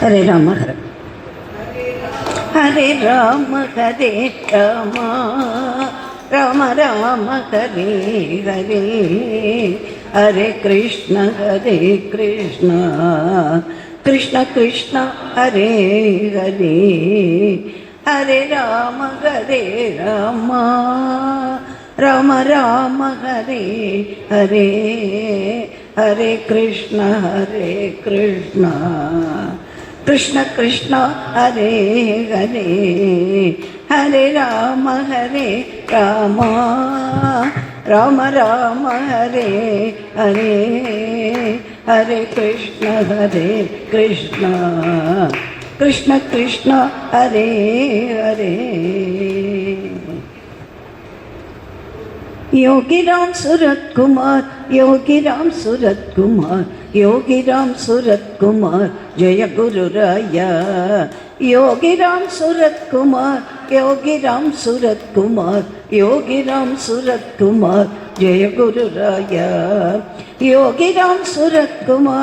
ஹரே ராம ஹரே ராம ஹரே ராம ராம ராம ஹரே ஹரே ஹரே கிருஷ்ண கிருஷ்ண கிருஷ்ண ஹரே ஹரே ஹரே ராம ராம ராம ஹரே ஹரே ஹரே கிருஷ்ண கிருஷ்ண கிருஷ்ண ஹரே ஹரே ஹரே ராம ராம ராம ஹரே ஹரே ஹரே கிருஷ்ண கிருஷ்ண கிருஷ்ண ஹரே ஹரே योगी राम सूरत कुमार जय गुरु राया योगी राम सूरत कुमार जय गुरु राया योगी राम सूरत कुमार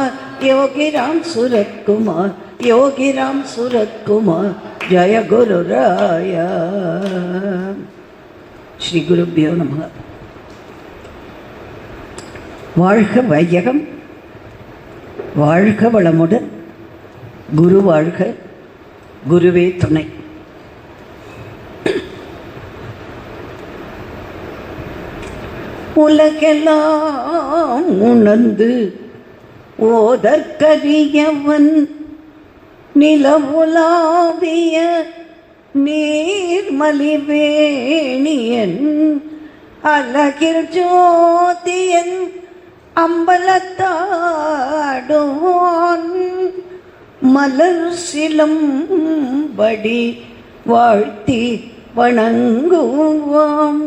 जय गुरु राया श्री गुरुभ्यो नमः வாழ்க வையகம் வாழ்க வளமுடன் குரு வாழ்க குருவே துணை. உலகெல்லாம் உணர்ந்து ஓதற்கரியவன் நிலவுலாவிய நீர்மலிவேணியன் அழகில் ஜோதியன் அம்பலத்தாடுவான் மலர் சிலம்படி வாழ்த்தி வணங்குவான்.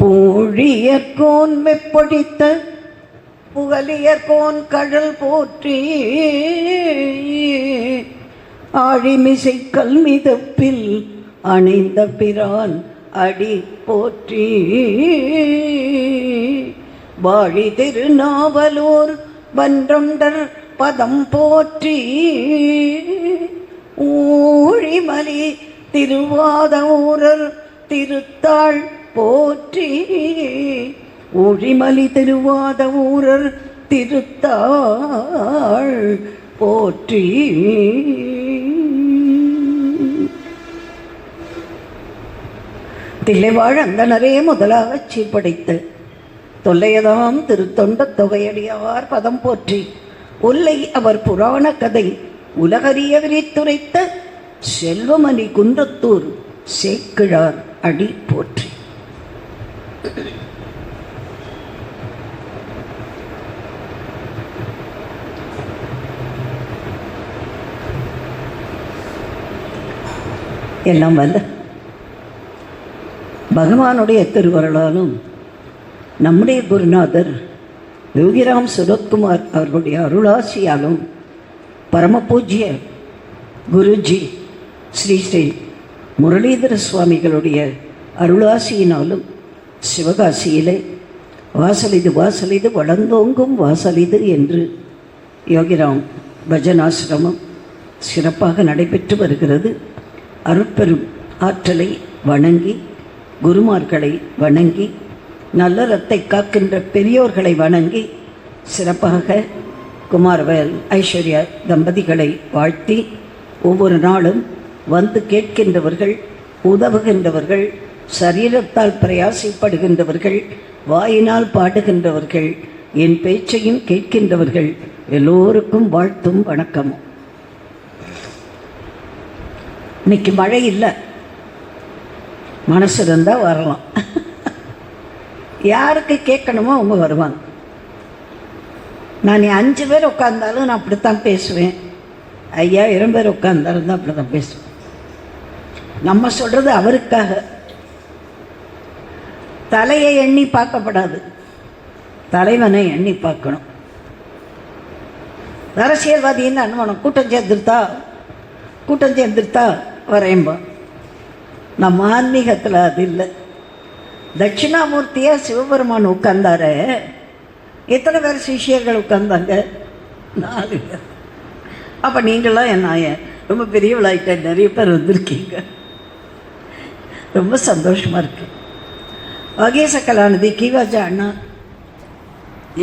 பூழியர்கோன் வெப்பொடித்த புகழியர்கோன் கடல் போற்றி ஆழிமிசை கல்மிதப்பில் அணைந்த பிரான் அடி போற்றி வாழி திருநாவலூர் வன்றொண்டர் பதம் போற்றி ஊழிமலி திருவாதூரர் திருத்தாள் போற்றி ஊழிமலி திருவாதூரர் திருத்தாள் போற்றி. தில்லைவாழ் அந்தனரே முதலாகச் சீர்படைத்த தொல்லையதாம் திருத்தொண்ட தொகையடியார் பதம் போற்றி ஒல்லை அவர் புராண கதை உலகறிய விரித்துரைத்த செல்வமணி குன்றத்தூர் சேக்கிழார் அடி போற்றி. எல்லாம் வல்ல பகவானுடைய திருவருளாலும் நம்முடைய குருநாதர் யோகிராம் சுரத்குமார் அவர்களுடைய அருளாசியாலும் பரமபூஜ்ய குருஜி ஸ்ரீ ஸ்ரீ முரளீதர சுவாமிகளுடைய அருளாசியினாலும் சிவகாசியிலே வாசலிது வளர்ந்தோங்கும் வாசலிது என்று யோகிராம் பஜனாசிரமம் சிறப்பாக நடைபெற்று வருகிறது. அருட்பெரும் ஆற்றலை வணங்கி குருமார்களை வணங்கி நல்லறத்தை காக்கின்ற பெரியோர்களை வணங்கி சிறப்பாக குமாரவேல் ஐஸ்வர்யா தம்பதிகளை வாழ்த்தி ஒவ்வொரு நாளும் வந்து கேட்கின்றவர்கள், உதவுகின்றவர்கள், சரீரத்தால் பிரயாசப்படுகின்றவர்கள், வாயினால் பாடுகின்றவர்கள், என் பேச்சையும் கேட்கின்றவர்கள் எல்லோருக்கும் வாழ்த்தும் வணக்கமும். இன்னைக்கு மழை இல்லை, மனசு இருந்தால் வரலாம். யாருக்கு கேட்கணுமோ அவங்க வருவாங்க. நான் 5 பேர் உட்கார்ந்தாலும் நான் அப்படித்தான் பேசுவேன். 5000 பேர் உட்கார்ந்தாலும் தான் அப்படி தான் பேசுவேன். நம்ம சொல்கிறது அவருக்காக. தலையை எண்ணி பார்க்கப்படாது, தலைவனை எண்ணி பார்க்கணும். அரசியல்வாதின்னு அனுமானம் கூட்டம் சேர்ந்துருத்தா வரையும்போது நம்ம ஆன்மீகத்தில் அது இல்லை. தட்சிணாமூர்த்தியாக சிவபெருமான் உட்கார்ந்தாரு. எத்தனை பேர் சிஷியர்கள் உட்கார்ந்தாங்க? 4 பேர். அப்போ நீங்களாம் என்ன ரொம்ப பெரியவளாயிட்ட, நிறைய பேர் வந்திருக்கீங்க, ரொம்ப சந்தோஷமாக இருக்கு. வகேச கலாநிதி கீவாஜா அண்ணா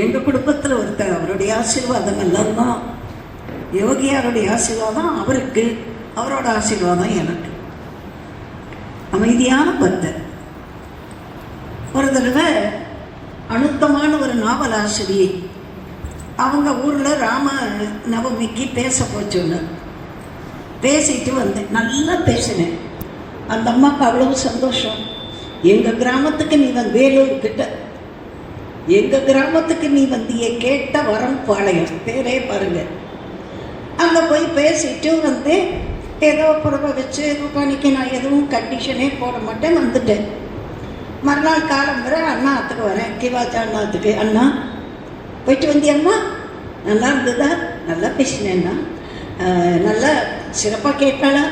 எங்கள் குடும்பத்தில் ஒருத்தர், அவருடைய ஆசீர்வாதம் எல்லாம் தான், யோகியாருடைய ஆசீர்வாதம் அவருக்கு, அவரோட ஆசீர்வாதம் எனக்கு. அமைதியான பக்தர். ஒரு தடவை அழுத்தமான ஒரு நாவல் ஆசிரியை அவங்க ஊரில் ராம நவமிக்கு பேச போச்சுன்னு பேசிட்டு வந்தேன். நல்லா பேசினேன். அந்த அம்மாவுக்கு அவ்வளவு சந்தோஷம். எங்கள் கிராமத்துக்கு நீ வந்து, வேலூர்கிட்ட எங்கள் கிராமத்துக்கு நீ வந்தியே, கேட்ட வரம் பாளையம், பேரே பாருங்க. அங்கே போய் பேசிட்டு வந்து ஏதோ புடவை வச்சு உட்காந்துக்கு நான் எதுவும் கண்டிஷனே போட மாட்டேன், வந்துட்டேன். மறுநாள் காலம் வர அண்ணாத்துக்கு வரேன், கிவாஜா அண்ணாத்துக்கு. அண்ணா போயிட்டு வந்தியம்மா, நல்லா இருந்ததா? நல்லா பேசினேன்னா, நல்லா சிறப்பாக கேட்பாளா?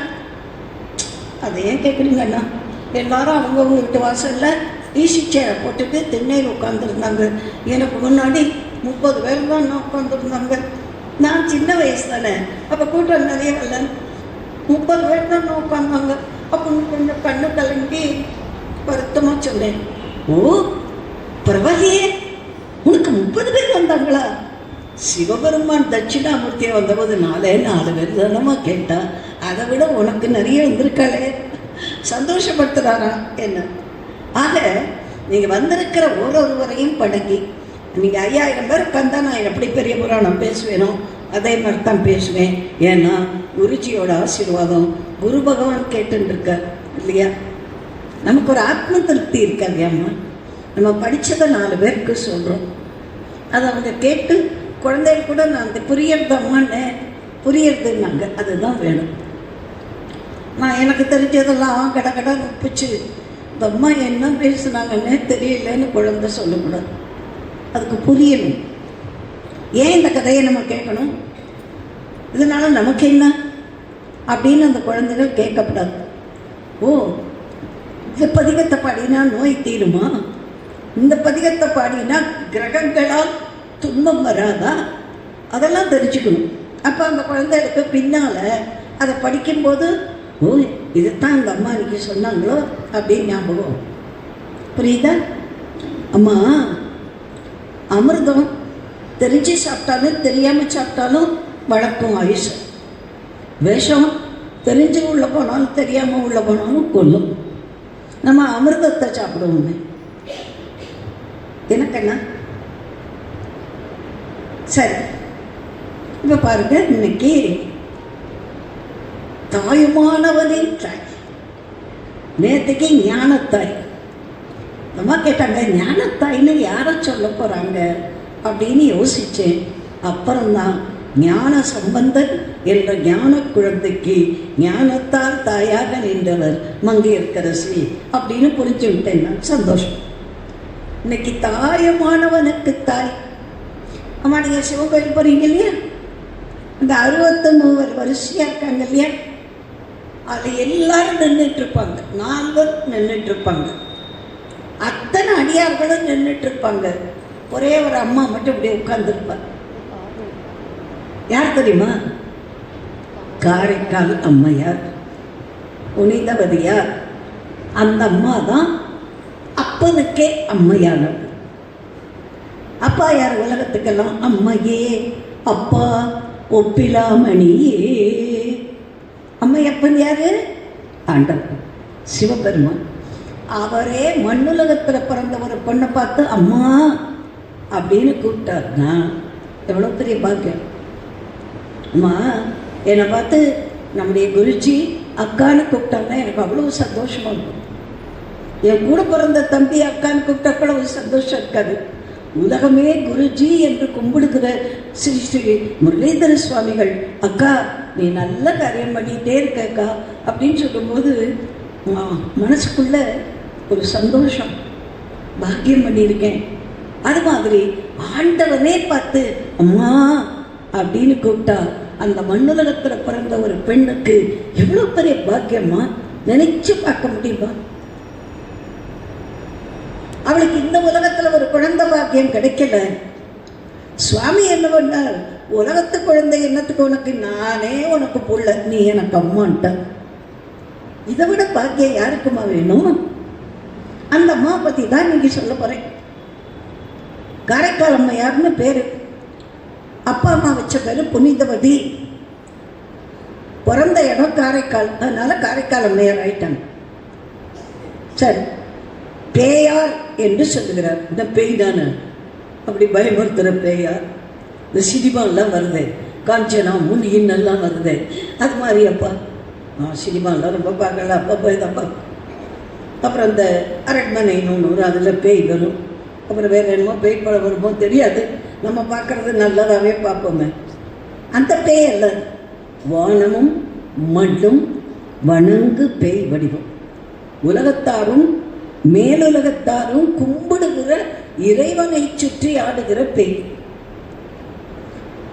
அதை ஏன் கேட்குறீங்க அண்ணா? எல்லாரும் அவங்கவுங்க வீட்டு வாசலில் ஈசி சேரை போட்டுட்டு திண்ணையில் உட்காந்துருந்தாங்க. எனக்கு முன்னாடி 30 பேர் தான் நான் உட்காந்துருந்தாங்க. நான் சின்ன வயசு தானே, அப்போ கூட்டம் நிறைய வரல, 30 பேர் தான் நான் உட்காந்தாங்க. அப்போ கொஞ்சம் கண்ணு கலங்கி வருத்தமாக சொன்னேன், ஓ பரவாயில்லையே, உனக்கு 30 பேர் வந்தாங்களா? சிவபெருமான் தட்சிணாமூர்த்தியை வந்தபோது 4 பேர் தானமா கேட்டா, அதை விட உனக்கு நிறைய வந்திருக்காளே, சந்தோஷப்படுத்துகிறாரா என்ன? ஆக நீங்கள் வந்திருக்கிற ஒவ்வொருவரையும் பழகி, நீங்கள் 5000 பேர் உட்காந்தா நான் எப்படி பெரிய புராணம் பேசுவேனோ அதே மாதிரி தான் பேசுவேன். ஏன்னா குருஜியோட ஆசீர்வாதம், குரு பகவான் கேட்டுருக்க இல்லையா? நமக்கு ஒரு ஆத்ம திருப்தி இருக்காதியாம்மா. நம்ம படித்ததை 4 பேருக்கு சொல்கிறோம், அதை அவங்க கேட்டு குழந்தைகள் கூட நான் அந்த புரியறதம்மான்னு புரியறதுன்னாங்க. அதுதான் வேணும். நான் எனக்கு தெரிஞ்சதெல்லாம் கடை கடை ஒப்பிச்சு, இந்த அம்மா என்ன பேசுனாங்கன்னே தெரியலன்னு குழந்தை சொல்லக்கூடாது, அதுக்கு புரியணும். ஏன் இந்த கதையை நம்ம கேட்கணும், இதனால நமக்கு என்ன அப்படின்னு அந்த குழந்தைகள் கேட்கக்கூடாது. ஓ இந்த பதிகத்தை பாடினா நோய் தீருமா, இந்த பதிகத்தை பாடினா கிரகங்களால் துன்பம் வராதா, அதெல்லாம் தெரிஞ்சுக்கணும். அப்போ அந்த குழந்தைகளுக்கு பின்னால் அதை படிக்கும்போது, ஓ இதுதான் இந்த அம்மா இன்னைக்கு சொன்னாங்களோ அப்படின்னு ஞாபகம். புரியுதா? அம்மா அமிர்தம் தெரிஞ்சு சாப்பிட்டாலும் தெரியாமல் சாப்பிட்டாலும் வளர்க்கும் ஆயுஷ். விஷம் தெரிஞ்சு உள்ள போனாலும் தெரியாமல் உள்ள போனாலும் கொல்லும். நம்ம அமிர்தத்தை சாப்பிடுவோமே, எனக்கென்ன? சரி, இப்போ பாருங்க, இன்னைக்கு தாயுமானவனின் தாய், நேற்றுக்கு ஞானத்தாய். அம்மா கேட்டாங்க, ஞானத்தாய்ன்னு யாரை சொல்ல போகிறாங்க அப்படின்னு யோசித்தேன். அப்புறம்தான் ஞான சம்பந்தன் என்ற ஞான குழந்தைக்கு ஞானத்தால் தாயாக நின்றவர் மங்கையர்க்கரசி அப்படின்னு புரிஞ்சு விட்டேன். நான் சந்தோஷம். இன்னைக்கு தாயமானவனுக்கு தாய். அம்மா நீங்கள் சிவகோயில் போகிறீங்க இல்லையா, அந்த 63 வரிசையாக இருக்காங்க இல்லையா, அது எல்லாரும் நின்றுட்டுருப்பாங்க, 4 நின்றுட்டுருப்பாங்க, அத்தனை அடியார்களும் நின்றுட்டுருப்பாங்க. ஒரே ஒரு அம்மா மட்டும் இப்படி உட்கார்ந்துருப்பார். யார் தெரியுமா? காரைக்கால் அம்மையார், புனிதவதியார். அந்த அம்மா தான் அப்பனுக்கே அம்மையானவர். அப்பா யார்? உலகத்துக்கெல்லாம் அம்மையே அப்பா ஒப்பிலாமணியே. அம்மையப்பன் யாரு? ஆண்டவர் சிவபெருமான். அவரே மண்ணுலகத்தில் பிறந்த ஒரு பொண்ணை பார்த்து அம்மா அப்படின்னு கூப்பிட்டாருன்னா எவ்வளோ பெரிய பாக்கியம். அம்மா என்னை பார்த்து நம்முடைய குருஜி அக்கான்னு கூப்பிட்டாங்கன்னா எனக்கு அவ்வளோ சந்தோஷமாக இருக்கும். என் கூட பிறந்த தம்பி அக்கான்னு கூப்பிட்டா கூட ஒரு சந்தோஷம் இருக்காது. உலகமே குருஜி என்று கும்பிடுகிற ஸ்ரீ ஸ்ரீ முரளிதர சுவாமிகள், அக்கா நீ நல்ல காரியம் பண்ணிகிட்டே இருக்கக்கா அப்படின்னு சொல்லும்போது மனசுக்குள்ள ஒரு சந்தோஷம், பாக்கியம் பண்ணியிருக்கேன். அது மாதிரி ஆண்டவனே பார்த்து அம்மா அப்படின்னு கூப்பிட்டா அந்த மண்ணுலகத்தில் பிறந்த ஒரு பெண்ணுக்கு எவ்வளோ பெரிய பாக்கியமா நினைச்சு பார்க்க முடியுமா? அவளுக்கு இந்த உலகத்தில் ஒரு குழந்தை பாக்கியம் கிடைக்கல. சுவாமி என்ன பண்ணார்? உலகத்து குழந்தை என்னத்துக்கு உனக்கு, நானே உனக்கு புள்ள, நீ எனக்கு அம்மான்ட்ட. இதை விட பாக்கியம் யாருக்குமா வேணும்? அந்த அம்மா பற்றி தான் இன்னைக்கு சொல்ல போகிறேன். காரைக்கால் அம்மையார்னு பேர். அப்பா அம்மா வச்ச பேர் புனிதவதி. பிறந்த இடம் காரைக்கால், அதனால காரைக்கால் அம்மையார் ஆயிட்டாங்க. சரி, பேயார் என்று சொல்லுகிறார். இந்த பேய் தானே அப்படி பயமுறுத்துகிற பேயார். இந்த சினிமாலாம் வருது, காஞ்சனா முனியின் எல்லாம் வருது, அது மாதிரி அப்பா சினிமாலாம் ரொம்ப பார்க்கல, அப்பா போய் தப்பா. அப்புறம் இந்த அரண்மனைன்னு ஒன்று வரும், அதில் பேய் வரும். அப்புறம் வேறு என்னமோ பேய் படம் வருமோ தெரியாது, நம்ம பார்க்குறது நல்லதாகவே பார்ப்போமே. அந்த பேய் அல்ல, வானமும் மண்ணும் வணங்கு பேய் வடிவம். உலகத்தாரும் மேலுலகத்தாரும் கும்பிடுகிற இறைவனை சுற்றி ஆடுகிற பேய்.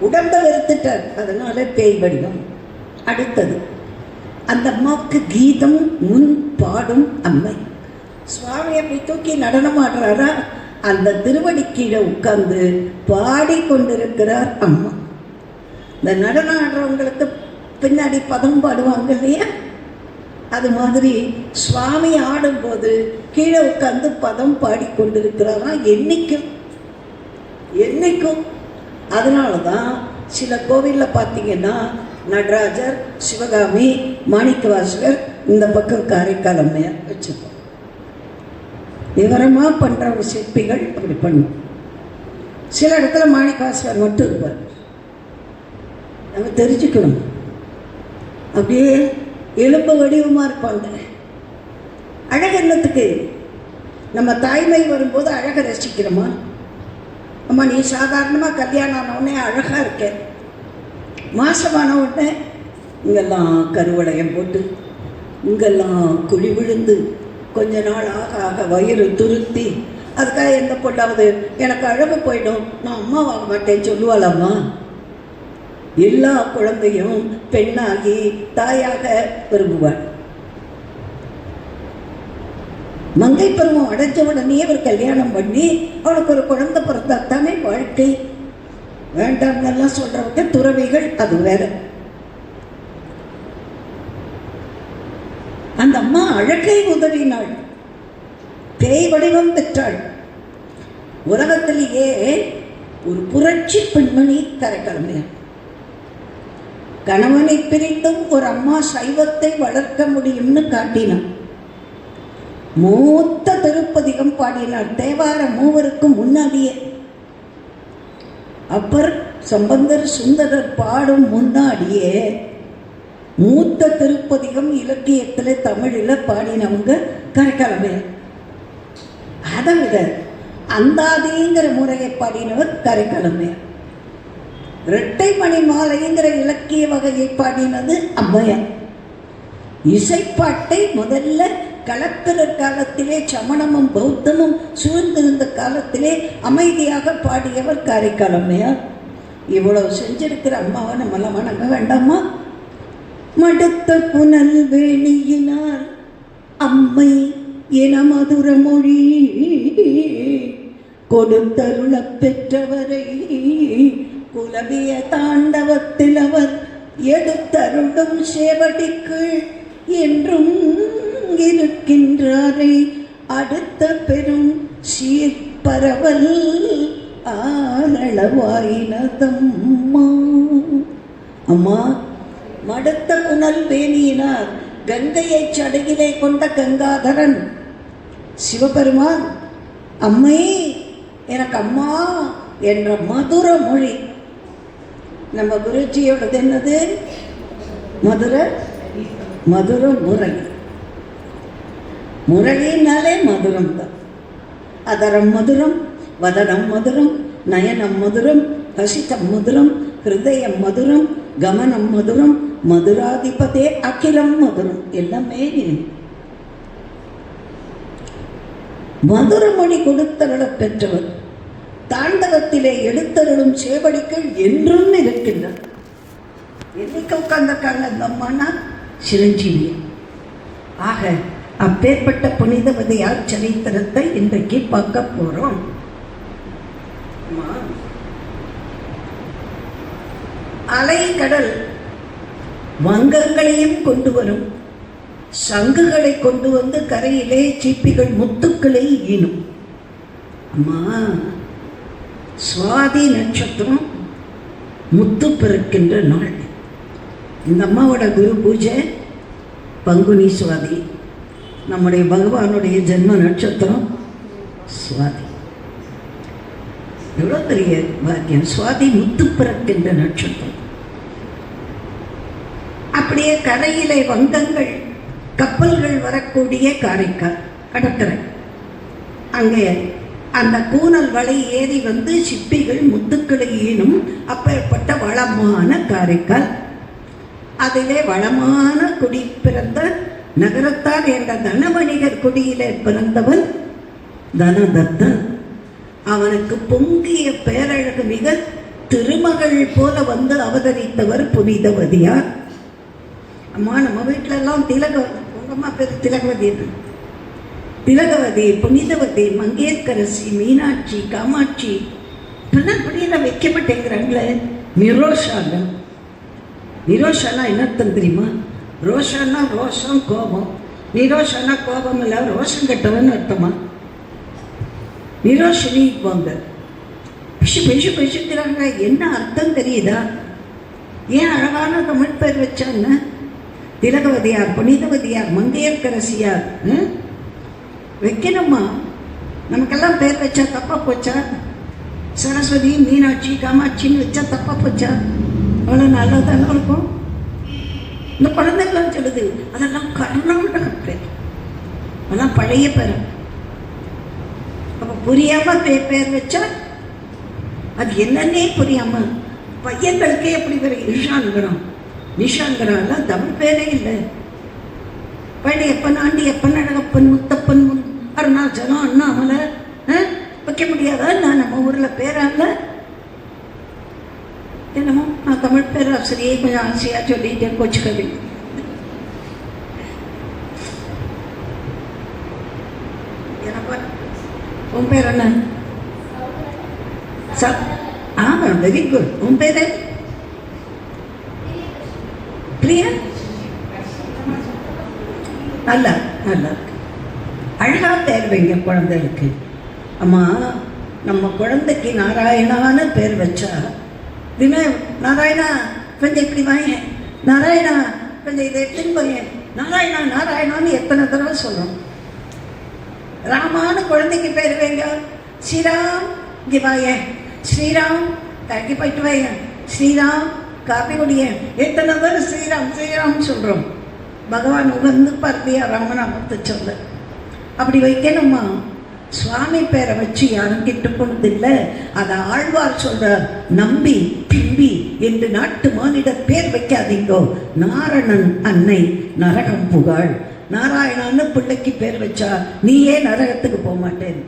உடம்பை வெறுத்துட்டார், அதனால பேய் வடிவம். அடுத்தது, அந்த அம்மாவுக்கு கீதம் முன் பாடும் அம்மை. சுவாமி அப்படி தூக்கி நடனம் ஆடுறாரா, அந்த திருவடி கீழே உட்கார்ந்து பாடிக்கொண்டிருக்கிறார் அம்மா. இந்த நடனம் ஆடுறவங்களுக்கு பின்னாடி பதம் பாடுவாங்க இல்லையா, அது மாதிரி சுவாமி ஆடும்போது கீழே உட்கார்ந்து பதம் பாடிக்கொண்டிருக்கிறாரா என்னைக்கும் என்னைக்கும். அதனால தான் சில கோவிலில் பார்த்தீங்கன்னா நடராஜர், சிவகாமி, மாணிக்கவாசகர், இந்த பக்கம் காரைக்கால் அம்மையார் வச்சுருக்கோம். விவரமாக பண்ணுற ஒரு சிற்பிகள் அப்படி பண்ணும். சில இடத்துல மாணிக்கவாசகர் மட்டும் இருப்பார். நம்ம தெரிஞ்சுக்கணும். அப்படியே எலும்பு வடிவமாக இருப்பாங்க. அழகு என்னத்துக்கு? நம்ம தாய்மை வரும்போது அழகை ரசிக்கிறோமா? அம்மா நீ சாதாரணமாக கல்யாணம் ஆனவுடனே அழகாக இருக்க, மாசமான உடனே இங்கெல்லாம் கருவளையம் போட்டு, இங்கெல்லாம் குழி விழுந்து, கொஞ்ச நாள் ஆக ஆக வயிறு துருத்தி, அதுக்காக எந்த பொண்ணாவது எனக்கு அழகு போயிடும் நான் அம்மாவாக மாட்டேன்னு சொல்லுவாளாம்மா? எல்லா குழந்தையும் பெண்ணாகி தாயாக விரும்புவாள். மங்கை பருவம் அடைஞ்ச உடனே ஒரு கல்யாணம் பண்ணி அவளுக்கு ஒரு குழந்தை பிறந்தாத்தானே வாழ்க்கை. வேண்டாம்னெல்லாம் சொல்றவங்க துறவிகள், அது வேற. அந்த அம்மா அழகை உதவினாள், பேய் வடிவம் பெற்றாள். உலகத்திலேயே ஒரு புரட்சி பெண்மணி கரைக்கிழமையார். கணவனை பிரிந்தும் ஒரு அம்மா சைவத்தை வளர்க்க முடியும்னு காட்டினார். மூத்த திருப்பதிகம் பாடினார். தேவார மூவருக்கும் முன்னாடியே அப்பர், சம்பந்தர், சுந்தரர் பாடும் முன்னாடியே மூத்த திருப்பதிகம் இலக்கியத்தில் தமிழில் பாடினவங்க கரைக்கிழமையார். அதை விட அந்தாதிங்கிற முறையை பாடினவர் கரைக்கிழமையார். இரட்டை மணி மாலைங்கிற இலக்கிய வகையை பாடினது அம்மையார். இசைப்பாட்டை முதல்ல களப்பிரர் காலத்திலே சமணமும் பௌத்தமும் சூழ்ந்திருந்த காலத்திலே அமைதியாக பாடியவர் காரைக்கால் அம்மையார். இவ்வளவு செஞ்சிருக்கிற அம்மாவை நம்மளாம் வணங்க வேண்டாமா? மடுத்த புனல் வேணியினார் அம்மை என மதுர மொழி கொடுத்தருள பெற்றவரை குலவிய தாண்டவத்தில் அவர் எடுத்தருளும் சேவடிக்கு என்றும் இருக்கின்றாரை அடுத்த பெரும் சீர்பரவல் ஆரளவாயினதம்மா. அம்மா மடுத்த புனல் வேணியினார், கங்கையை சடையிலே கொண்ட கங்காதரன் சிவபெருமான் அம்மை எனக்கு அம்மா என்ற மதுர மொழி. நம்ம குருஜியோடது என்னது? மதுர முரளி. முரளினாலே மதுரம் தான். அதரம் மதுரம், வதனம் மதுரம், நயனம் மதுரம், ஹசிதம் மதுரம், ஹிருதயம் மதுரம், கமனம் மதுரம், மதுராதிபதே அகிலம் மதுரம். எல்லாமே மதுரமொழி கொடுத்தருள பெற்றவர். தாண்டவத்திலே எடுத்தருளும் சேவடிகள் என்றும் இருக்கின்றன. என்னைக்கு உட்கார்ந்திருக்காங்க அந்த அம்மானா சிரஞ்சீவி. ஆக அப்பேற்பட்ட புனிதவதியார் சரித்திரத்தை இன்றைக்கு பார்க்க போறோம். அலைக்கடல் வங்கங்களையும் கொண்டு வரும், சங்குகளை கொண்டு வந்து கரையிலே சிப்பிகள் முத்துக்களை ஈனும். அம்மா, சுவாதி நட்சத்திரம் முத்து பிறக்கின்ற நாள். இந்த அம்மாவோட குரு பூஜை பங்குனி சுவாதி. நம்முடைய பகவானுடைய ஜென்ம நட்சத்திரம் சுவாதி. எவ்வளோ பெரிய பாக்கியம்! சுவாதி முத்து பிறக்கின்ற நட்சத்திரம். அப்படியே கரையிலே வங்கங்கள் கப்பல்கள் வரக்கூடிய காரைக்கால் கடற்கரை. அங்கே அந்த கூனல் வலை ஏறி வந்து சிப்பிகள் முத்துக்களை ஈனும் அப்பேற்பட்ட வளமான காரைக்கால். அதிலே வளமான குடி பிறந்த நகரத்தார் என்ற தனவணிகர் குடியிலே பிறந்தவன் தனதத்தன். அவனுக்கு பொங்கிய பேரழகு மிக திருமகள் போல வந்து அவதரித்தவர் புனிதவதியார். அம்மா, நம்ம வீட்டிலெல்லாம் உங்கம்மா பேர் திலகவதி, திலகவதி, புனிதவதி, மங்கேற்கரசி, மீனாட்சி, காமாட்சி இப்படியெல்லாம் வைக்க மாட்டேங்கிறாங்களே. நிரோஷாங்க. நிரோஷானா என்னத்தம் தெரியுமா? ரோஷானா ரோஷம், கோபம். நிரோஷானா கோபம் இல்லை, ரோஷம் கட்டவன்னு அர்த்தமா? நிரோஷினி போங்க. பிஷு பிஷு பிஷுக்கிறாங்க. என்ன அர்த்தம் தெரியுதா? ஏன் அழகான தமிழ் பேர் வச்சாங்க? திலகவதியார், புனிதவதியார், மங்கையர்க்கரசியார் வைக்கணுமா? நமக்கெல்லாம் பேர் வச்சா தப்பா போச்சா? சரஸ்வதி, மீனாட்சி, காமாட்சின்னு வச்சா தப்பா போச்சா? அவ்வளோ நல்லதானே இருக்கும். இந்த குழந்தைகள்லாம் சொல்லுது அதெல்லாம் கர்நாடக பேர், அதெல்லாம் பழைய பேர். அப்போ புரியாம பேர் வச்சா அது என்னன்னே புரியாம பையன்களுக்கே எப்படி வர இஷான்கிறோம், நிஷான்கிறோம். எல்லாம் தமிழ் பேரே இல்லை. பழையப்பன், ஆண்டியப்பன், அழகப்பன், முத்தப்பன், அருணாச்சலம், அண்ணாமலை வைக்க முடியாதா? நான் நம்ம ஊரில் பேரால என்னமோ நான் தமிழ் பேராசிரியை கொஞ்சம் ஆசையாக சொல்லிட்டேன், கோச்சுக்கவி. உன் பேர் என்ன? Very good. உன் பேரு? பிரியா. நல்லா நல்லா இருக்கு. அழகா பேர் வைங்க குழந்தைகளுக்கு. அம்மா, நம்ம குழந்தைக்கு நாராயணான்னு பேர் வச்சா தினம் நாராயணா கொஞ்சம் இப்படி வாங்க, நாராயணா கொஞ்சம் இதை எடுத்துன்னு போய், நாராயணா நாராயணான்னு எத்தனை தடவை சொல்கிறோம். ராமான்னு குழந்தைக்கு பேர் வைங்க. ஸ்ரீராம் இங்கே வாய, ஸ்ரீராம் கட்டி போயிட்டு வாய, ஸ்ரீராம் காப்பி குடிய, எத்தனை தடவை ஸ்ரீராம் ஸ்ரீராம் சொல்கிறோம். பகவான் உகந்து பார்த்தியா ராமநாமத்தை சொல்ல. அப்படி வைக்கணுமா? சுவாமி பேரை வச்சு யாரும் கிட்டு போனதில்லை. அதை ஆழ்வார் சொல்றார், நம்பி பிம்பி என்று நாட்டு மானிட பேர் வைக்காதீங்கோ. நாரணன் அன்னை நரகம் புகாள். நாராயணான்னு பிள்ளைக்கு பேர் வச்சா நீயே நரகத்துக்கு போக மாட்டேன்.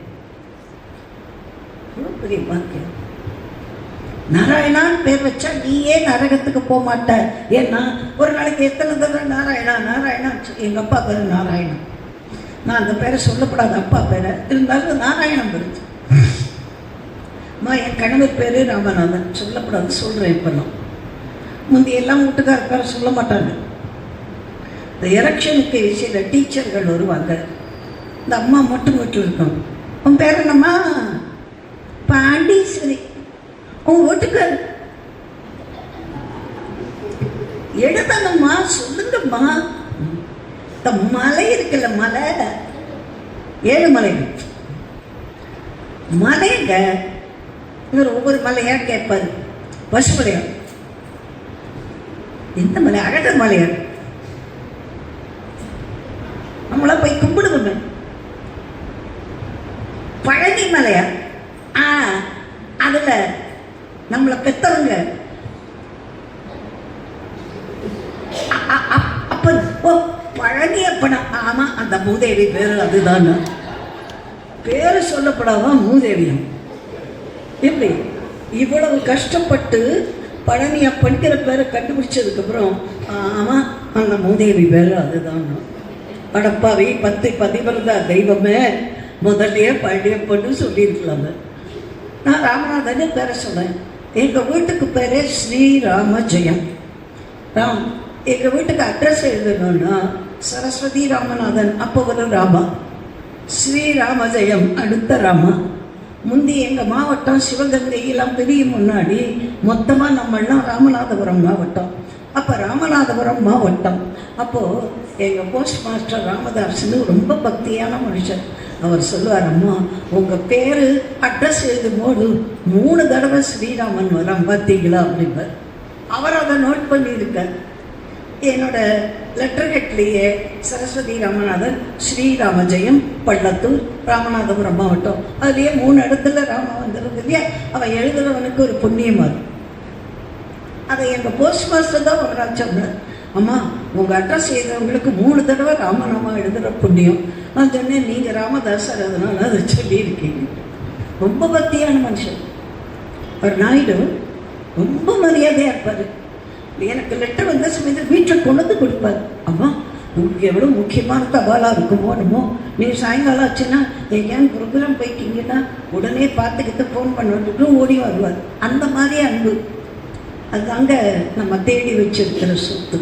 பெரிய பாக்கியம். நாராயணான்னு பேர் வச்சா நீயே நரகத்துக்கு போக மாட்ட. ஏன்னா ஒரு நாளைக்கு எத்தனை தடவை நாராயணா நாராயணா. எங்கள் அப்பா பேர் நாராயணன். நான் அந்த பேரை சொல்லப்படாத அப்பா பேரை, இருந்தாலும் நாராயணம் பெருச்சு. அம்மா, என் கணவர் பேர் ராமநாதன். சொல்லப்படாது, சொல்கிறேன். இப்பெல்லாம் முந்தையெல்லாம் வீட்டுக்கார பேரை சொல்ல மாட்டாங்க. இந்த எலெக்ஷனுக்கு சில டீச்சர்கள் வருவாங்க. இந்த அம்மா மட்டும் வீட்டில் இருக்கும். உன் பேர் என்னம்மா? பாண்டீஸ்வரி. உன் வீட்டுக்கார் எழுதணும்மா, சொல்லுங்கம்மா. இந்த மலை இருக்குல்ல, மலை, 7 மலைகள் மலைங்க. இவர் ஒவ்வொரு மலையா கேட்பாரு. பசுமலையா, எந்த மலை? அழகர் மலையா. நம்மள போய் கும்பிடுவோமே. பழனி மலையா? அதுல நம்மளை பெத்தவங்க அப்பன். ஓ, பழனி அப்பனா? ஆமா, அந்த மூதேவி பேரு அதுதான். பேரு சொல்லப்படாதான் மூதேவியம். எப்படி இவ்வளவு கஷ்டப்பட்டு பழனி அப்பன்கிற பேரை கண்டுபிடிச்சதுக்கு அப்புறம் ஆமா, அந்த மூதேவி பேரு அதுதான். அடப்பாவி, 10 பதிவிரதா தெய்வமே, முதல்லையே பழனியப்பன்னு சொல்லியிருக்கலாங்க. நான் ராமநாதன் பேரை சொன்னேன். எங்கள் வீட்டுக்கு பேர் ஸ்ரீராம ஜெயம். எங்கள் வீட்டுக்கு அட்ரஸ் எழுதணும்னா சரஸ்வதி ராமநாதன், அப்போ ஒரு ராமா, ஸ்ரீராம ஜெயம் அடுத்த ராமா. முந்தி எங்கள் மாவட்டம் சிவகங்கையெல்லாம் பெரிய முன்னாடி மொத்தமாக நம்மளாம் ராமநாதபுரம் மாவட்டம். அப்போ ராமநாதபுரம் மாவட்டம். அப்போது எங்கள் போஸ்ட் மாஸ்டர் ராமதாஸ்னு ரொம்ப பக்தியான மனுஷன். அவர் சொல்லுவார், அம்மா உங்கள் பேர் அட்ரஸ் எழுதும்போது 3 தடவை ஸ்ரீராமன் வரான் பார்த்தீங்களா அப்படின்பார். அவர் அதை நோட் பண்ணியிருக்கார். என்னோட லெட்டர் ஹெட்லேயே சரஸ்வதி ராமநாதன், ஸ்ரீராம ஜெயம், பள்ளத்தூர், ராமநாதபுரம் மாவட்டம், அதுலேயே 3 இடத்துல ராமா வந்துருக்கு இல்லையா. அவன் எழுதுறவனுக்கு ஒரு புண்ணியமாக இருக்கும். அதை எங்கள் போஸ்ட் மாஸ்டர் தான் ஒரு சொன்னார், அம்மா உங்கள் அட்ரஸ் எழுதுறவங்களுக்கு 3 தடவை ராமநாமா எழுதுகிற புண்ணியம். நான் சொன்னேன், நீங்கள் ராமதாசர் அதனால அதை சொல்லியிருக்கீங்க. ரொம்ப பக்தியான மனுஷன். அவர் நாயுடு ரொம்ப மரியாதையாக இருப்பார். எனக்கு லெட்டர் வந்த சமயத்தில் வீட்டில் கொண்டு வந்து கொடுப்பார். அம்மா உங்களுக்கு எவ்வளோ முக்கியமான தபாலாக இருக்குமோ என்னமோ, நீங்கள் சாயங்காலம் ஆச்சுன்னா எங்கேயாவது ப்ரோக்ராம் போய்க்கிங்கன்னா உடனே பார்த்துக்கிட்டு ஃபோன் பண்ணிட்டு ஓடி வருவார். அந்த மாதிரி அன்பு. அதுதாங்க நம்ம தேடி வச்சிருக்கிற சொத்து.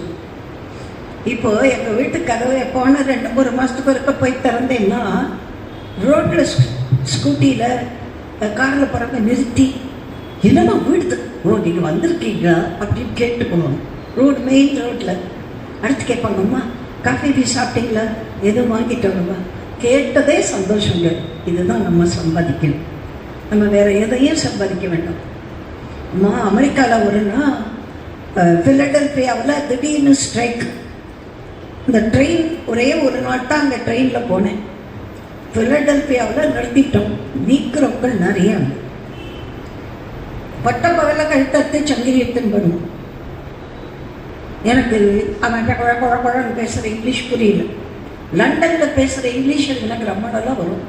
இப்போது எங்கள் வீட்டு கதவை எப்போனா 2-3 மாதத்துக்கு ஒருக்க போய் திறந்தேன்னா ரோட்டில் ஸ்கூட்டியில் காரில் பிறகு நிறுத்தி, என்னம்மா வீடு, ஓ நீங்கள் வந்திருக்கீங்களா அப்படின்னு கேட்டு போகணும். ரோடு மெயின் ரோட்டில் அடுத்து கேட்பாங்கம்மா காஃபி டீ சாப்பிட்டீங்களா, எதுவும் வாங்கிட்டோம்மா. கேட்டதே சந்தோஷங்க. இதுதான் நம்ம சம்பாதிக்கணும். நம்ம வேறு எதையும் சம்பாதிக்க வேண்டாம். அம்மா அமெரிக்காவில் ஒருனா ஃபிலடெல்ஃபியாவில் திடீர்னு ஸ்ட்ரைக். இந்த ட்ரெயின் ஒரே ஒரு நாள் தான் அங்கே ட்ரெயினில் போனேன். ஃபிலடெல்ஃபியாவில் நிறுத்திட்டோம். நீக்கிறவர்கள் நிறையா. பட்ட பகல கழுத்தத்தை சங்கிலியத்தின் பண்ணும். எனக்கு அவன் குழப்பழன்னு பேசுகிற இங்கிலீஷ் புரியல. லண்டனில் பேசுகிற இங்கிலீஷ் எனக்கு ரொம்ப நல்லா வரும்.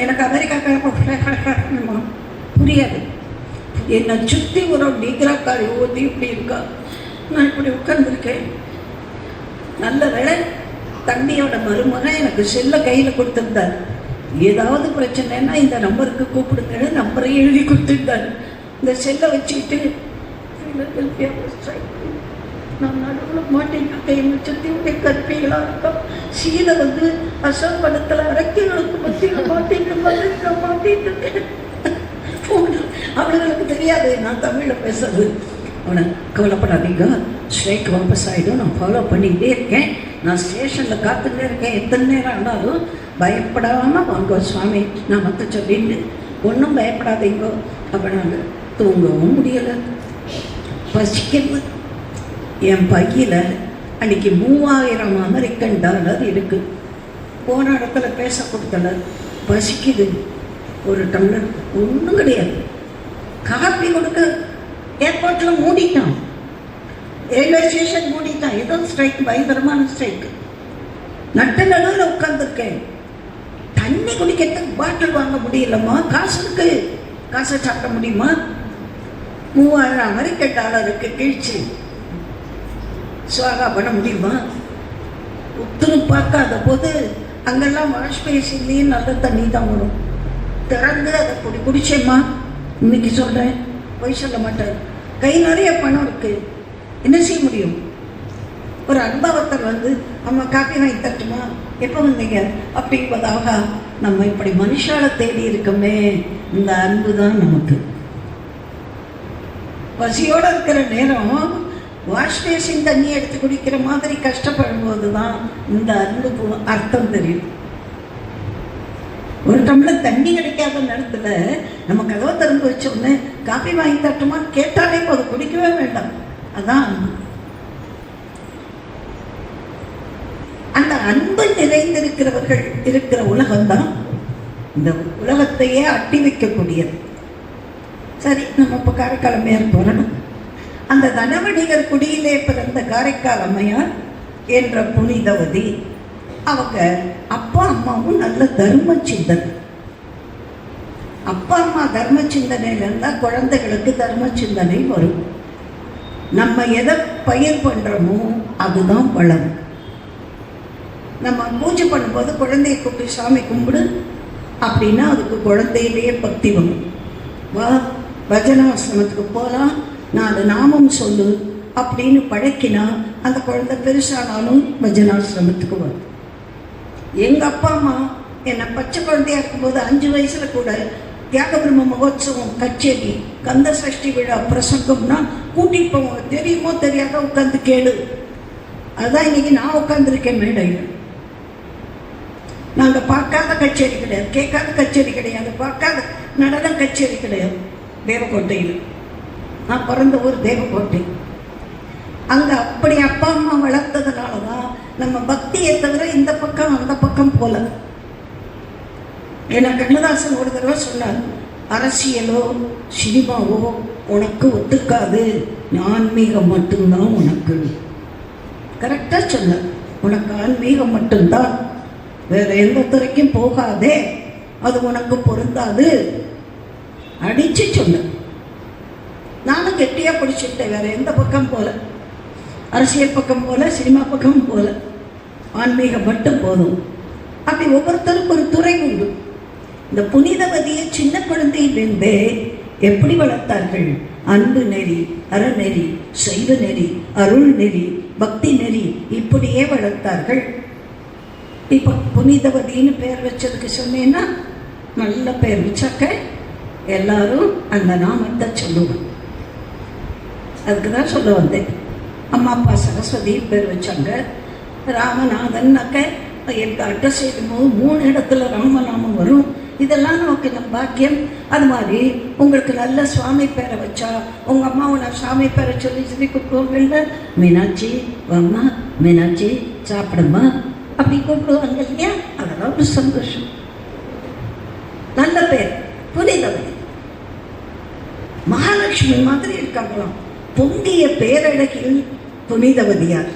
எனக்கு அமெரிக்கா கழகமா புரியாது. என்னை சுற்றி ஒரு நீக்ராக்காரி ஊற்றி இப்படி இருக்கா. நான் இப்படி உட்கார்ந்துருக்கேன். நல்ல வேலை தண்ணியோட மருமகன் எனக்கு செல்ல கையில் கொடுத்துருந்தார். ஏதாவது பிரச்சனைன்னா இந்த நம்பருக்கு கூப்பிடுங்கன்னு நம்பரை எழுதி கொடுத்துருந்தார். இந்த செல்லை வச்சுக்கிட்டு நான் நடுவில் மாட்டேங்க என்னை சுற்றி உடைய கற்பிகளாக இருக்கோம். சீலை வந்து அசோக் படத்தில் அரக்கிகளுக்கு மத்தியில் மாட்டேங்க மாட்டிட்டு இருக்கேன். அவளுங்களுக்கு தெரியாது நான் தமிழில் பேசுறது. அவனை கவலைப்படாதீங்க, ஸ்ட்ரைக் வாபஸ் ஆகிடும், நான் ஃபாலோ பண்ணிக்கிட்டே இருக்கேன், நான் ஸ்டேஷனில் காத்துட்டே இருக்கேன், எத்தனை நேரம் ஆனாலும் பயப்படாமல் வாங்க சுவாமி நான் மற்ற சொல்லிட்டு ஒன்றும் பயப்படாதீங்கோ. அப்போ நாங்கள் தூங்கவும் முடியலை, பசிக்கிறது. என் பையில் அன்றைக்கி 3000 அமெரிக்கன் டாலர் இருக்குது. போன இடத்துல பேச கொடுத்தல, பசிக்குது, ஒரு டம்ளர் ஒன்றும் கிடையாது. காப்பி கொடுக்க ஏர்போர்ட்டில் மூடிட்டான், ரயில்வே ஸ்டேஷன் மூடிட்டான். ஏதோ ஸ்ட்ரைக், பயங்கரமான ஸ்ட்ரைக்கு. நட்ட நடுவில் உட்காந்துருக்கேன். தண்ணி குடிக்கிறதுக்கு பாட்டில் வாங்க முடியலம்மா, காசு இருக்கு, காசை சாப்பிட முடியுமா? 3000 அமெரிக்க டாலருக்கு கீழ்ச்சி சுவாகா பண்ண முடியுமா? உத்துரு பார்க்காத போது அங்கெல்லாம் வாஷ் பேசின்லேயும் நல்ல தண்ணி தான் வரும். திறந்து அதை குடிச்சேம்மா. இன்னைக்கு சொல்கிறேன், போய் சொல்ல மாட்டேன். கை நிறைய பணம் இருக்குது, என்ன செய்ய முடியும்? ஒரு அனுபவத்தில் வந்து அம்மா காப்பி வாங்கி தட்டுமா, எப்போ வந்தீங்க அப்படிங்கிறதாக நம்ம இப்படி மனுஷால தேடி இருக்கோமே. இந்த அன்பு தான் நமக்கு. பசியோடு இருக்கிற நேரம் வாஷ் பேசின் தண்ணி எடுத்து குடிக்கிற மாதிரி கஷ்டப்படும் போது தான் இந்த அன்பு அர்த்தம் தெரியும். ஒரு டம்ளர் தண்ணி கிடைக்காத நேரத்தில் நம்ம கதவை திறந்து வச்சோன்னு காஃபி வாங்கி தட்டுமா கேட்டாலே போது, குடிக்கவே வேண்டாம். அதான் அன்பு. அந்த அன்பு நிறைந்திருக்கிறவர்கள் இருக்கிற உலகம்தான் இந்த உலகத்தையே அட்டி வைக்கக்கூடியது. சரி, நம்ம இப்போ காரைக்கால் அம்மையார் போகிறோம். அந்த தனவடிகர் குடியிலே பிறந்த காரைக்கால் அம்மையார் என்ற புனிதவதி, அவங்க அப்பா அம்மாவும் நல்ல தர்ம சிந்தனை. அப்பா அம்மா தர்ம சிந்தனையில் இருந்தால் குழந்தைகளுக்கு தர்ம சிந்தனை வரும். நம்ம எதை பயிர் பண்ணுறோமோ அதுதான் வளம். நம்ம பூஜை பண்ணும்போது குழந்தைய கூப்பிட்டு சாமி கும்பிடு அப்படின்னா அதுக்கு குழந்தையிலேயே பக்தி வரும். வா பஜனாசிரமத்துக்கு போகலாம், 4 நாமம் சொல்லு அப்படின்னு பழக்கினா அந்த குழந்தை பெருசானாலும் பஜனாசிரமத்துக்கு வரும். எங்கள் அப்பா அம்மா என்னை பச்சை குழந்தையாக இருக்கும்போது 5 வயசில் கூட தியாக பிரம்ம மகோத்சவம், கச்சேரி, கந்த சஷ்டி விழா, பிரசங்கம்னா கூட்டிகிட்டு போவாங்க. தெரியுமோ தெரியாத உட்காந்து கேளு. அதுதான் இன்னைக்கு நான் உட்காந்துருக்கேன் மேடையில். நாங்கள் பார்க்காத கச்சேரி கிடையாது, கேட்காத கச்சேரி கிடையாது, பார்க்காத நடன கச்சேரி கிடையாது. தேவக்கோட்டையில் நான் பிறந்த ஊர் தேவக்கோட்டை. அங்கே அப்படி அப்பா அம்மா வளர்த்ததுனால தான் நம்ம பக்தியை தவிர இந்த பக்கம் அந்த பக்கம் போல. ஏன்னா கண்ணதாசன் ஒரு தடவை சொன்னார், அரசியலோ சினிமாவோ உனக்கு ஒத்துக்காது, ஆன்மீகம் மட்டும்தான் உனக்கு. கரெக்டாக சொன்னார். உனக்கு ஆன்மீகம் மட்டும்தான், வேற எந்த துறைக்கும் போகாதே, அது உனக்கு பொருந்தாது அடிச்சு சொன்ன. நானும் கெட்டியாக பிடிச்சிட்டேன். வேற எந்த பக்கம் போல, அரசியல் பக்கம் போல, சினிமா பக்கம் போல, ஆன்மீகம் மட்டும் போதும். அப்படி ஒவ்வொருத்தருக்கும் ஒரு துறை உண்டு. இந்த புனிதவதியை சின்ன குழந்தையிலிருந்தே எப்படி வளர்த்தார்கள்? அன்பு நெறி, அறநெறி, சைவ நெறி, அருள் நெறி, பக்தி நெறி, இப்படியே வளர்த்தார்கள். இப்போ புனிதவதின்னு பேர் வச்சதுக்கு சொன்னேன்னா, நல்ல பேர் வச்சாக்க எல்லாரும் அந்த நாமத்தை சொல்லுவாங்க. அதுக்கு தான் சொல்ல வந்தேன். அம்மா அப்பா சரஸ்வதி பேர் வச்சாங்க. ராமநாதன்னாக்க எனக்கு அட்ரஸ் எழுதும்போது 3 இடத்துல ராமநாமம் வரும். இதெல்லாம் நமக்கு நம்ம பாக்கியம். அது மாதிரி உங்களுக்கு நல்ல சுவாமி பேரை வச்சா உங்கள் அம்மாவை நான் சுவாமி பேரை சொல்லி சொல்லி கூப்பிடுவாங்கல்ல, மீனாட்சி வாம்மா, மீனாட்சி சாப்பிடுமா, அப்படி கூப்பிடுவாங்க இல்லையா? அதெல்லாம் ஒரு சந்தோஷம். நல்ல பேர் புனிதவதி. மகாலட்சுமி மாதிரி இருக்காங்களாம். பொங்கிய பேரழகில் புனிதவதியார்.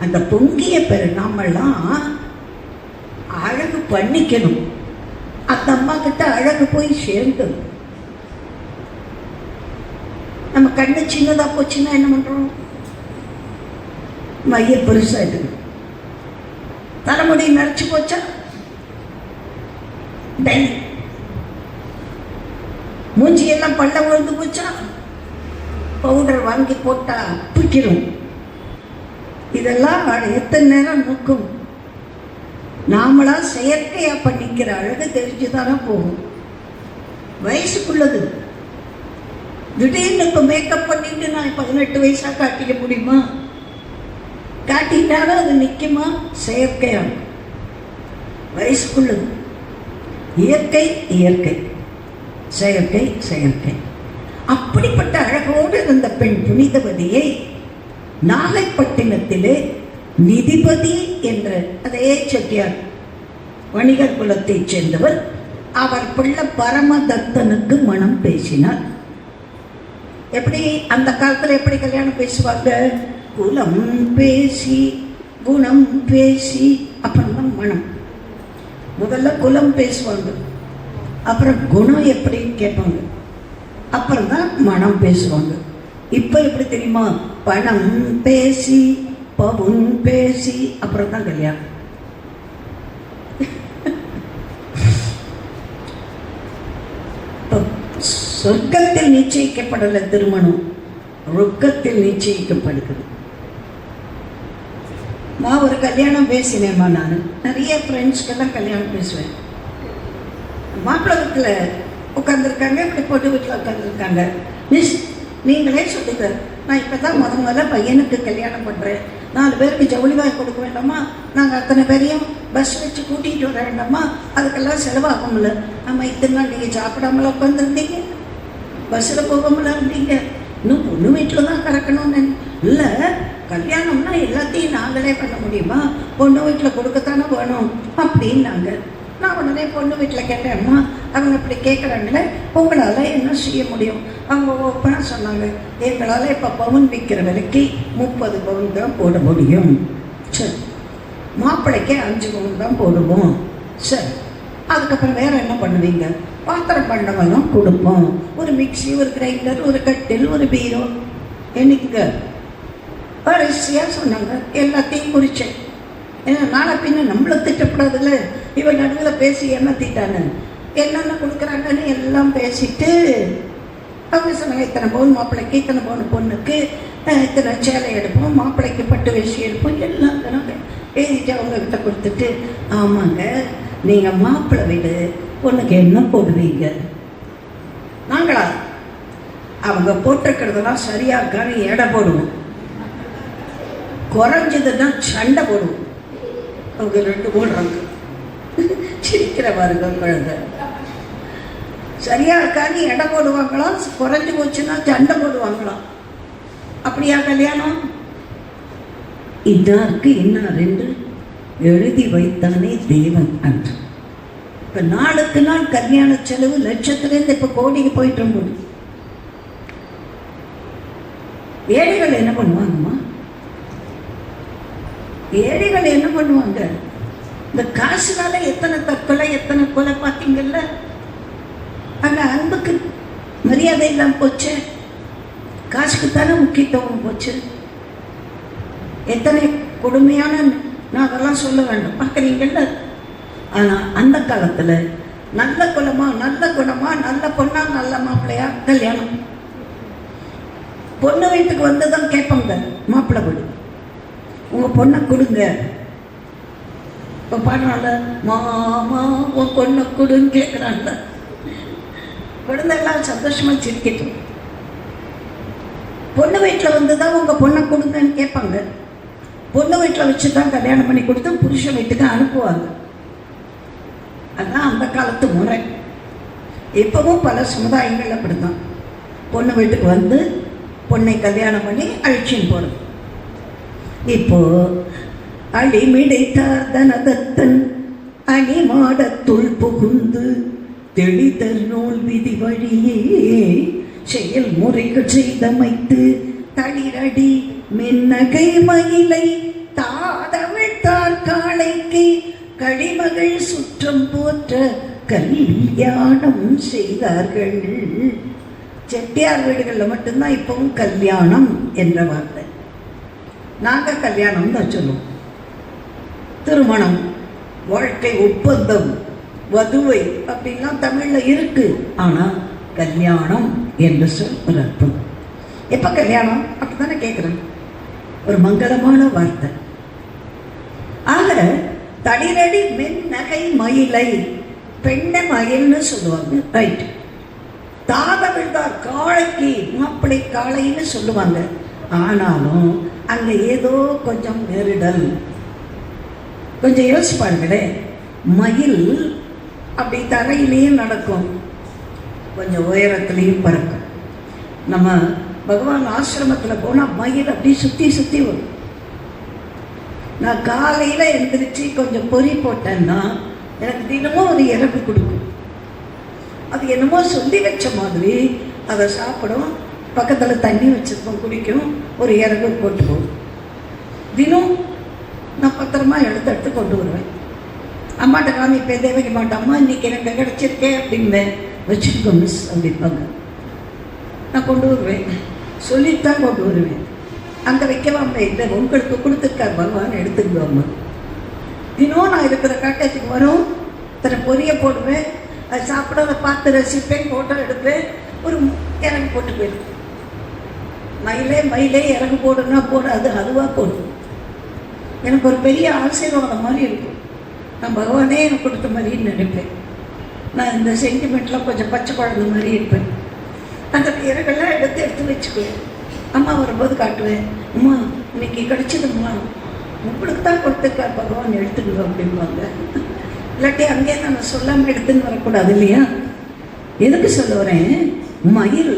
அந்த பொங்கிய பேர் நாமெல்லாம் அழகு பண்ணிக்கணும். அந்த அம்மா கிட்ட அழகு போய் சேர்ந்தது. நம்ம கண்ணு சின்னதா போச்சுன்னா என்ன பண்றோம்? மைய பெருசாயிட்டு. தலைமுடி நரைச்சு போச்சா மூஞ்சியெல்லாம் பள்ள விழுந்து போச்சா பவுடர் வாங்கி போட்டா பிடிக்கிறோம். இதெல்லாம் எத்தனை நேரம் நோக்கும்? நாமளா செயற்கையா பண்ணிக்கிற அழகு தெரிஞ்சுதானே போகும். வயசுக்குள்ளது. திடீர்னு இப்போ மேக்கப் பண்ணிட்டு நான் 18 வயசா காட்டிக்க முடியுமா? காட்டிட்டாலும் அது நிற்குமா? செயற்கையா. வயசுக்குள்ளது. இயற்கை இயற்கை, செயற்கை செயற்கை. அப்படிப்பட்ட அழகோடு இருந்த பெண் புனிதவதியை நாகைப்பட்டினத்திலே நிதிபதி என்ற அதே செட்டியார் வணிகர் குலத்தைச் சேர்ந்தவர், அவர் பிள்ளை பரமதத்தனுக்கு மனம் பேசினார். எப்படி அந்த காலத்தில் எப்படி கல்யாணம் பேசுவாங்க? குலம் பேசி குணம் பேசி அப்புறம் தான் மனம். முதல்ல குலம் பேசுவாங்க, அப்புறம் குணம் எப்படின்னு கேட்பாங்க, அப்புறம் தான் மனம் பேசுவாங்க. இப்போ எப்படி தெரியுமா? பணம் பேசி பவுன் பேசி அப்புறம் தான் கல்யாணம். சொர்க்கத்தில் நிச்சயிக்கப்படலை திருமணம், ரொக்கத்தில் நிச்சயிக்கப்படுகிறது. நான் ஒரு கல்யாணம் பேசினேம்மா. நான் நிறைய ஃப்ரெண்ட்ஸ்க்கெல்லாம் கல்யாணம் பேசுவேன். மாப்பிள்ளை வீட்டில் உட்காந்துருக்காங்க, இப்படி பொண்ணு வீட்டில் உட்காந்துருக்காங்க. மிஸ் நீங்களே சொல்லுங்க, நான் இப்போ தான் முதல்ல பையனுக்கு கல்யாணம் பண்ணுறேன், 4 பேருக்கு ஜவுளி வாங்கி கொடுக்க வேண்டாமா, நாங்கள் அத்தனை பேரையும் பஸ் வச்சு கூட்டிகிட்டு வர வேண்டாமா, அதுக்கெல்லாம் செலவாகும்ல. நம்ம இத்தனை நாள் நீங்கள் சாப்பிடாமல உட்காந்துருந்தீங்க, பஸ்ஸில் போகாமல இருந்தீங்க, இன்னும் பொண்ணு வீட்டில் தான் கறக்கணும்னு இல்லை. கல்யாணம்னா எல்லாத்தையும் நாங்களே பண்ண முடியுமா? பொண்ணு வீட்டில் கொடுக்கத்தானே வேணும் அப்படின்னாங்க. நான் உடனே பொண்ணு வீட்டில் கேட்டேம்மா, அவங்க அப்படி கேட்குறாங்களே, உங்களால் என்ன செய்ய முடியும்? அவங்க ஓப்பனாக சொன்னாங்க, எங்களால் இப்போ பவுன் விற்கிற விலைக்கு 30 பவுன் தான் போட முடியும். சரி, மாப்பிள்ளைக்கு 5 பவுன் தான் போடுவோம். சரி, அதுக்கப்புறம் வேறு என்ன பண்ணுவீங்க? பாத்திரம் பண்டமெல்லாம் கொடுப்போம், ஒரு மிக்சி, ஒரு கிரைண்டர், ஒரு கட்டில், ஒரு பீரோ. என்னைக்குங்க வரிசையாக சொன்னாங்க. எல்லாத்தையும் குறித்தேன். ஏன்னா நாளை பின்ன நம்மளை திட்டப்படாதுல்ல. இவன் நடுவில் பேசி ஏமாத்திட்டானு, என்னென்ன கொடுக்குறாங்கன்னு எல்லாம் பேசிட்டு அவங்க சொன்னாங்க இத்தனை பவுன் மாப்பிள்ளைக்கு, இத்தனை பவுன் பொண்ணுக்கு, இத்தனை சேலை எடுப்போம், மாப்பிள்ளைக்கு பட்டு வேஷ்டி எடுப்போம், எல்லாம் எழுதிட்டு அவங்கக்கிட்ட கொடுத்துட்டு, ஆமாங்க நீங்கள் மாப்பிள்ளை வீடு பொண்ணுக்கு என்ன போடுவீங்க? நாங்களா அவங்க போட்டிருக்கிறதெல்லாம் சரியா இருக்கான்னு எடை போடுவோம், குறைஞ்சதுன்னா சண்டை போடுவோம். அவங்க 2 போடுறாங்க, சிரிக்கிற பாருங்க குழந்தை. சரியா இருக்கான்னு எடை போடுவாங்களாம், குறைஞ்சி போச்சுன்னா சண்டை போடுவாங்களாம். அப்படியா கல்யாணம்? இன்னாருக்கு இன்னார் என்று எழுதி வைத்தானே தேவன் அன்று. இப்போ நாளுக்கு நாள் கல்யாண செலவு லட்சத்துலேருந்து இப்போ கோடிக்கு போயிட்டு போது. ஏழைகள் என்ன பண்ணுவாங்கம்மா? ஏழைகள் என்ன பண்ணுவாங்க? இந்த காசுனால எத்தனை தற்கொலை, எத்தனை கொலை பார்த்தீங்கல்ல. அங்கே அன்புக்கு மரியாதை இல்லாமல் போச்சு, காசுக்கு தானே முக்கியத்துவம் போச்சு. எத்தனை கொடுமையான, நான் அதெல்லாம் சொல்ல வேண்டும் பார்க்குறீங்கல்ல. ஆனால் அந்த காலத்தில் நல்ல குலமா, நல்ல குணமா, நல்ல பொண்ணா, நல்ல மாப்பிள்ளையா கல்யாணம். பொண்ணு வீட்டுக்கு வந்து தான் கேட்பாங்க, மாப்பிள்ளை வீடு உங்கள் பொண்ணை கொடுங்க. இப்போ பாடுறான்ல, மாமா உன் பொண்ணை கொடுன்னு கேட்குறான்ல. குழந்தைலாம் சந்தோஷமாக சிரிக்கட்டும். பொண்ணு வீட்டில் வந்து தான் உங்கள் பொண்ணை கொடுங்கன்னு கேட்பாங்க. பொண்ணு வீட்டில் வச்சு தான் கல்யாணம் பண்ணி கொடுத்து புருஷன் வீட்டுக்கு அனுப்புவாங்க. அதுதான் அந்த காலத்து முறை. இப்போவும் பல சமுதாயங்கள் அப்படி தான். பொண்ணு வீட்டுக்கு வந்து பொண்ணை கல்யாணம் பண்ணி அழிச்சின்னு போகிறது. இப்போ அடிமிடைத்தார் தனதத்தன் அணிமாடத்துள் புகுந்து தெளிதல் நூல் விதி வழியே செயல் முறைகள் செய்தமைத்து தளிரடி மென்னகை மயிலை தாதமிழ்த்தார் காளைக்கு கடிமகள் சுற்றம் போற்ற கல்யாணம் செய்தார்கள். செட்டியார் வீடுகளில் மட்டும்தான் இப்பவும் கல்யாணம் என்ற வார்த்தை. நாங்கள் கல்யாணம் தான் சொல்லுவோம். திருமணம், வாழ்க்கை ஒப்பந்தம், வதுவை அப்படின்லாம் தமிழில் இருக்கு. ஆனால் கல்யாணம் என்று சொல் ஒரு அர்த்தம். எப்போ கல்யாணம் அப்படித்தானே கேட்குறேன். ஒரு மங்களமான வார்த்தை. ஆக தளிரடி மென் நகை மயிலை, பெண்ணை மயில்னு சொல்லுவாங்க. ரைட். தாதவிழ்தார் காளைக்கு மாப்பிள்ளை காளைன்னு சொல்லுவாங்க. ஆனாலும் அங்கே ஏதோ கொஞ்சம் நெருடல். கொஞ்சம் யோசிச்சு பாருங்களேன். மயில் அப்படி தரையிலையும் நடக்கும், கொஞ்சம் உயரத்துலேயும் பறக்கும். நம்ம பகவான் ஆசிரமத்தில் போனால் மயில் அப்படி சுற்றி சுற்றி வரும். நான் காலையில் எழுந்திரிச்சு கொஞ்சம் பொறி போட்டேன்னா எனக்கு தினமும் ஒரு இறகு கொடுக்கும். அது என்னமோ சொல்லி வச்ச மாதிரி அதை சாப்பிடும். பக்கத்தில் தண்ணி வச்சுருப்போம், குடிக்கும், ஒரு இறகு போட்டு போகும். தினம் நான் பத்திரமா எடுத்து கொண்டு வருவேன். அம்மாட்ட காமிப்பேன், தேவைக்க மாட்டேன். அம்மா இன்னைக்கு எனக்கு கிடச்சிருக்கேன் அப்படின்பேன். வச்சுருக்கோ மிஸ் அப்படிப்பாங்க. நான் கொண்டு வருவேன், சொல்லித்தான் கொண்டு வருவேன். அங்கே வைக்கவாம இல்லை, உங்களுக்கு கொடுத்துருக்கார் பகவான், எடுத்துக்குவாம்மா. தினம் நான் இருக்கிற காட்டேஜுக்கு வரும், இத்தனை பொரிய போடுவேன், அது சாப்பிட அதை பார்த்து ரசிப்பேன், ஃபோட்டோ எடுப்பேன், ஒரு இறகு போட்டு போயிடும். மயிலே இறகு போடுன்னா போடாது, அதுவாக போடும். எனக்கு ஒரு பெரிய ஆசீர்வாதம் மாதிரி இருக்கும். நான் பகவானே எனக்கு கொடுத்த மாதிரின்னு நினைப்பேன். நான் இந்த சென்டிமெண்ட்லாம் கொஞ்சம் பச்சை குழந்தை மாதிரி இருப்பேன். அந்த இறகெல்லாம் எடுத்து வச்சுக்குவேன். அம்மா வரும்போது காட்டுவேன், அம்மா இன்னைக்கு கிடச்சிதும்மா, உங்களுக்கு தான் கொடுத்துருக்கார் பகவான், எடுத்துக்குவோம் அப்படிம்பாங்க. இல்லாட்டி அங்கேயே நான் சொல்லாமல் எடுத்துன்னு வரக்கூடாது இல்லையா? எதுக்கு சொல்ல வரேன்? மயில்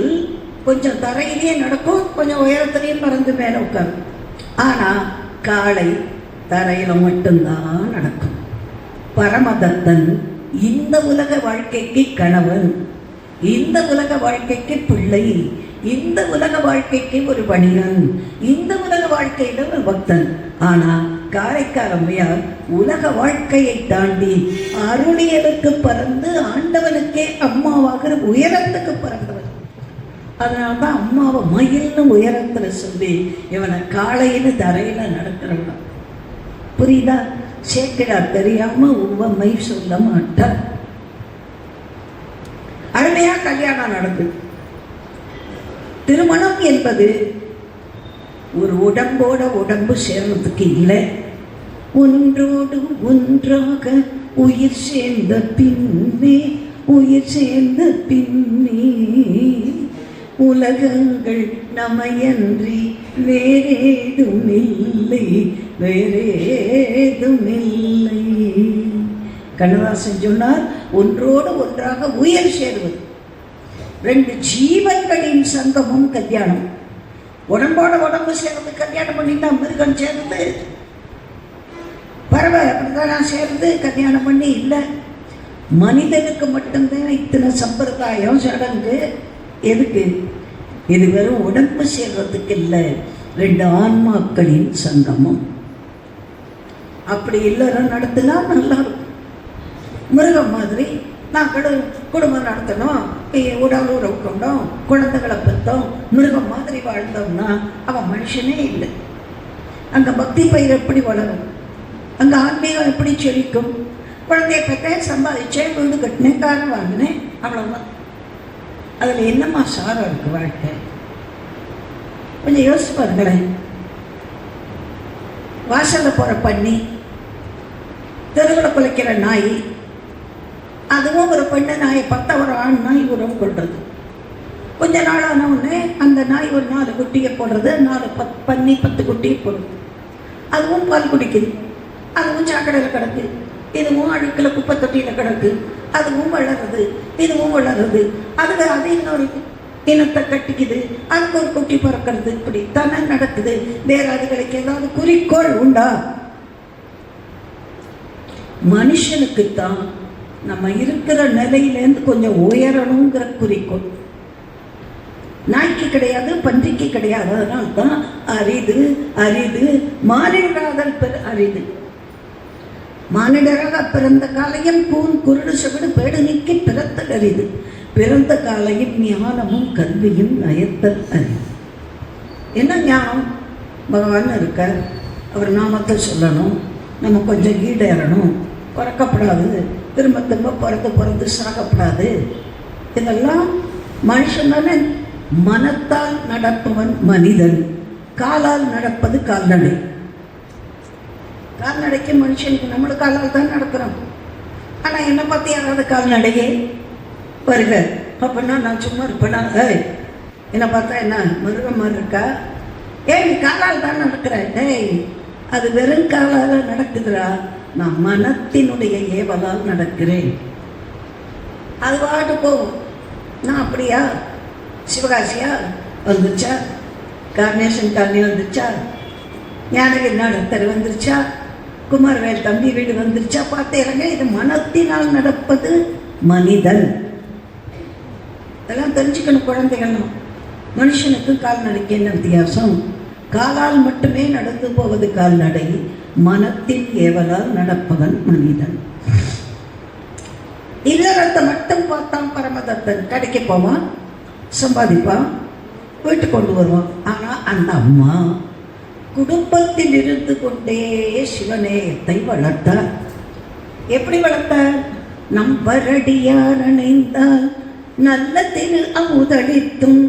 கொஞ்சம் தரையிலேயே நடக்கும், கொஞ்சம் உயரத்துலேயும் பறந்து மேலே உட்காரும். ஆனால் காளை தரையில் மட்டும்தான் நடக்கும். பரமதத்தன் இந்த உலக வாழ்க்கைக்கு கணவன், இந்த உலக வாழ்க்கைக்கு பிள்ளை, இந்த உலக வாழ்க்கைக்கு ஒரு பணியன், இந்த உலக வாழ்க்கையில ஒரு பக்தன். ஆனா காரைக்கால் அம்மையார் உலக வாழ்க்கையை தாண்டி அருளியலுக்கு பறந்து ஆண்டவனுக்கே அம்மாவாகிற உயரத்துக்கு பறந்தவர். அதனால்தான் அம்மாவை மயில்னு உயரத்துல சொல்லி இவனை காளைன்னு தரையில நடக்கிறவன். புரியுதா? சேக்கிடார் தெரியாம உவமை சொல்ல மாட்டார். அருமையா கல்யாணம் நடக்குது. திருமணம் என்பது ஒரு உடம்போட உடம்பு சேர்றதுக்கு இல்லை, ஒன்றோடு ஒன்றாக உயிர் சேர்ந்த பின்னே, உயிர் சேர்ந்த பின்னே உலகங்கள் நமையன்றி வேறேதுமில்லை, வேறேதுமில்லை. கண்ணதாசன் சொன்னார், ஒன்றோடு ஒன்றாக உயிர் சேர்வது. ரெண்டு ஜீவன்களின் சங்கமும் கல்யாணம். உடம்போட உடம்பு சேர்ந்து கல்யாணம் பண்ணிட்டா மிருகம் சேர்ந்து பறவை அப்படிதான் சேர்ந்து கல்யாணம் பண்ணி இல்லை. மனிதனுக்கு மட்டும்தான் இத்தனை சம்பிரதாயம் சடங்கு. எதுக்கு? இது வெறும் உடம்பு சேர்றதுக்கு இல்லை, ரெண்டு ஆன்மாக்களின் சங்கமம். அப்படி இல்லறம் நடத்தினா நல்லா இருக்கும். மிருகம் மாதிரி நாங்களும் குடும்பம் நடத்தணும், உடல் உறவு கொண்டோம், குழந்தைகளை பெற்றோம், மிருகம் மாதிரி வாழ்ந்தோம்னா அவன் மனுஷனே இல்லை. அங்கே பக்தி பயிர் எப்படி வளரும்? அங்கே ஆன்மீகம் எப்படி செழிக்கும்? குழந்தைய பெற்றேன், சம்பாதிச்சேன், வீடு கட்டினேன், கார் வாங்கினேன், அவ்வளோதான். அதில் என்னம்மா சாரம் இருக்குது வாழ்க்கை? கொஞ்சம் யோசிச்சு பாருங்களேன். வாசலில் போகிற பண்ணி, தெருவில் குலைக்கிற நாய், அதுவும் ஒரு பெண்ணு நாயை பார்த்தா ஒரு ஆண் நாய் உறவு கொள்வது. கொஞ்ச நாள் ஆன உடனே அந்த நாய் ஒரு 4 குட்டியை போடுறது, 4 பண்ணி 10 குட்டியை போடுது. அதுவும் பால் குடிக்குது, அதுவும் சாக்கடையில் கிடக்கு, இதுவும் அழுக்கில் குப்பை தொட்டியில் கிடக்கு, அதுவும் வளருது, இதுவும் வளருது. அது இன்னொரு இனத்தை கட்டிக்குது, அதுக்கு ஒரு குட்டி பிறக்கிறது. இப்படி தானே நடக்குது. வேற அதுகளுக்கு ஏதாவது குறிக்கோள் உண்டா? மனுஷனுக்குத்தான் நம்ம இருக்கிற நிலையிலேருந்து கொஞ்சம் உயரணுங்கிற குறிக்கோள். நாய்க்கு கிடையாது, பன்றிக்கு கிடையாது. அதனால தான் அரிது அரிது மானிடராதல் அரிது. மானிடராக பிறந்த காலையும் கூன் குருடு செவிடு பேடு நீக்கி பிறத்தல் அரிது. பிறந்த காலையும் ஞானமும் கல்வியும் நயத்தல் அரிது. என்ன ஞானம்? பகவான் இருக்கார், அவர் நாமத்தை சொல்லணும், நம்ம கொஞ்சம் ஈடேறணும், பிறக்கப்படாது, திரும்ப திரும்ப பிறந்து சாகப்படாது. இதெல்லாம் மனுஷன் தானே. மனத்தால் நடப்பவன் மனிதன், காலால் நடப்பது கால்நடை. கால்நடைக்கு மனுஷனுக்கு நம்மளும் காலால் தான் நடக்கிறோம். ஆனால் என்னை பார்த்து யாராவது கால்நடையே வருக அப்படின்னா நான் சும்மா இருப்பேனா? என்னை பார்த்தா என்ன மிருகம் மாதிரி இருக்கா? நீ காலால் தான் நடக்கிற. அது வெறும் காலால் நடக்குதுடா. நான் மனத்தினுடைய ஏவலால் நடக்கிறேன். அது பாட்டு போகும். நான் அப்படியா? சிவகாசியா வந்துருச்சா? கார்னேஷன் காலனி வந்துருச்சா? ஞானகிரி நடத்தர் வந்துருச்சா? குமாரவேல் தம்பி வீடு வந்துருச்சா? பார்த்தேங்க, இது மனத்தினால் நடப்பது மனிதன். இதெல்லாம் தெரிஞ்சுக்கணும் குழந்தைகளும். மனுஷனுக்கு கால்நடைக்கு என்ன வித்தியாசம்? காலால் மட்டுமே நடந்து போவது கால்நடை, மனத்தின் ஏவலால் நடப்பவன் மனிதன். இல்லறத்தை மட்டும் பார்த்தான் பரமதத்தன். கடைக்கு போவான், சம்பாதிப்பான், வீட்டுக்கு கொண்டு வருவான். ஆனால் அந்த அம்மா குடும்பத்தில் இருந்து கொண்டே சிவநேயத்தை வளர்த்தார். எப்படி வளர்த்தார்? நம்பரடியார் அணைந்தால் நல்ல திரு அமுதளித்தும்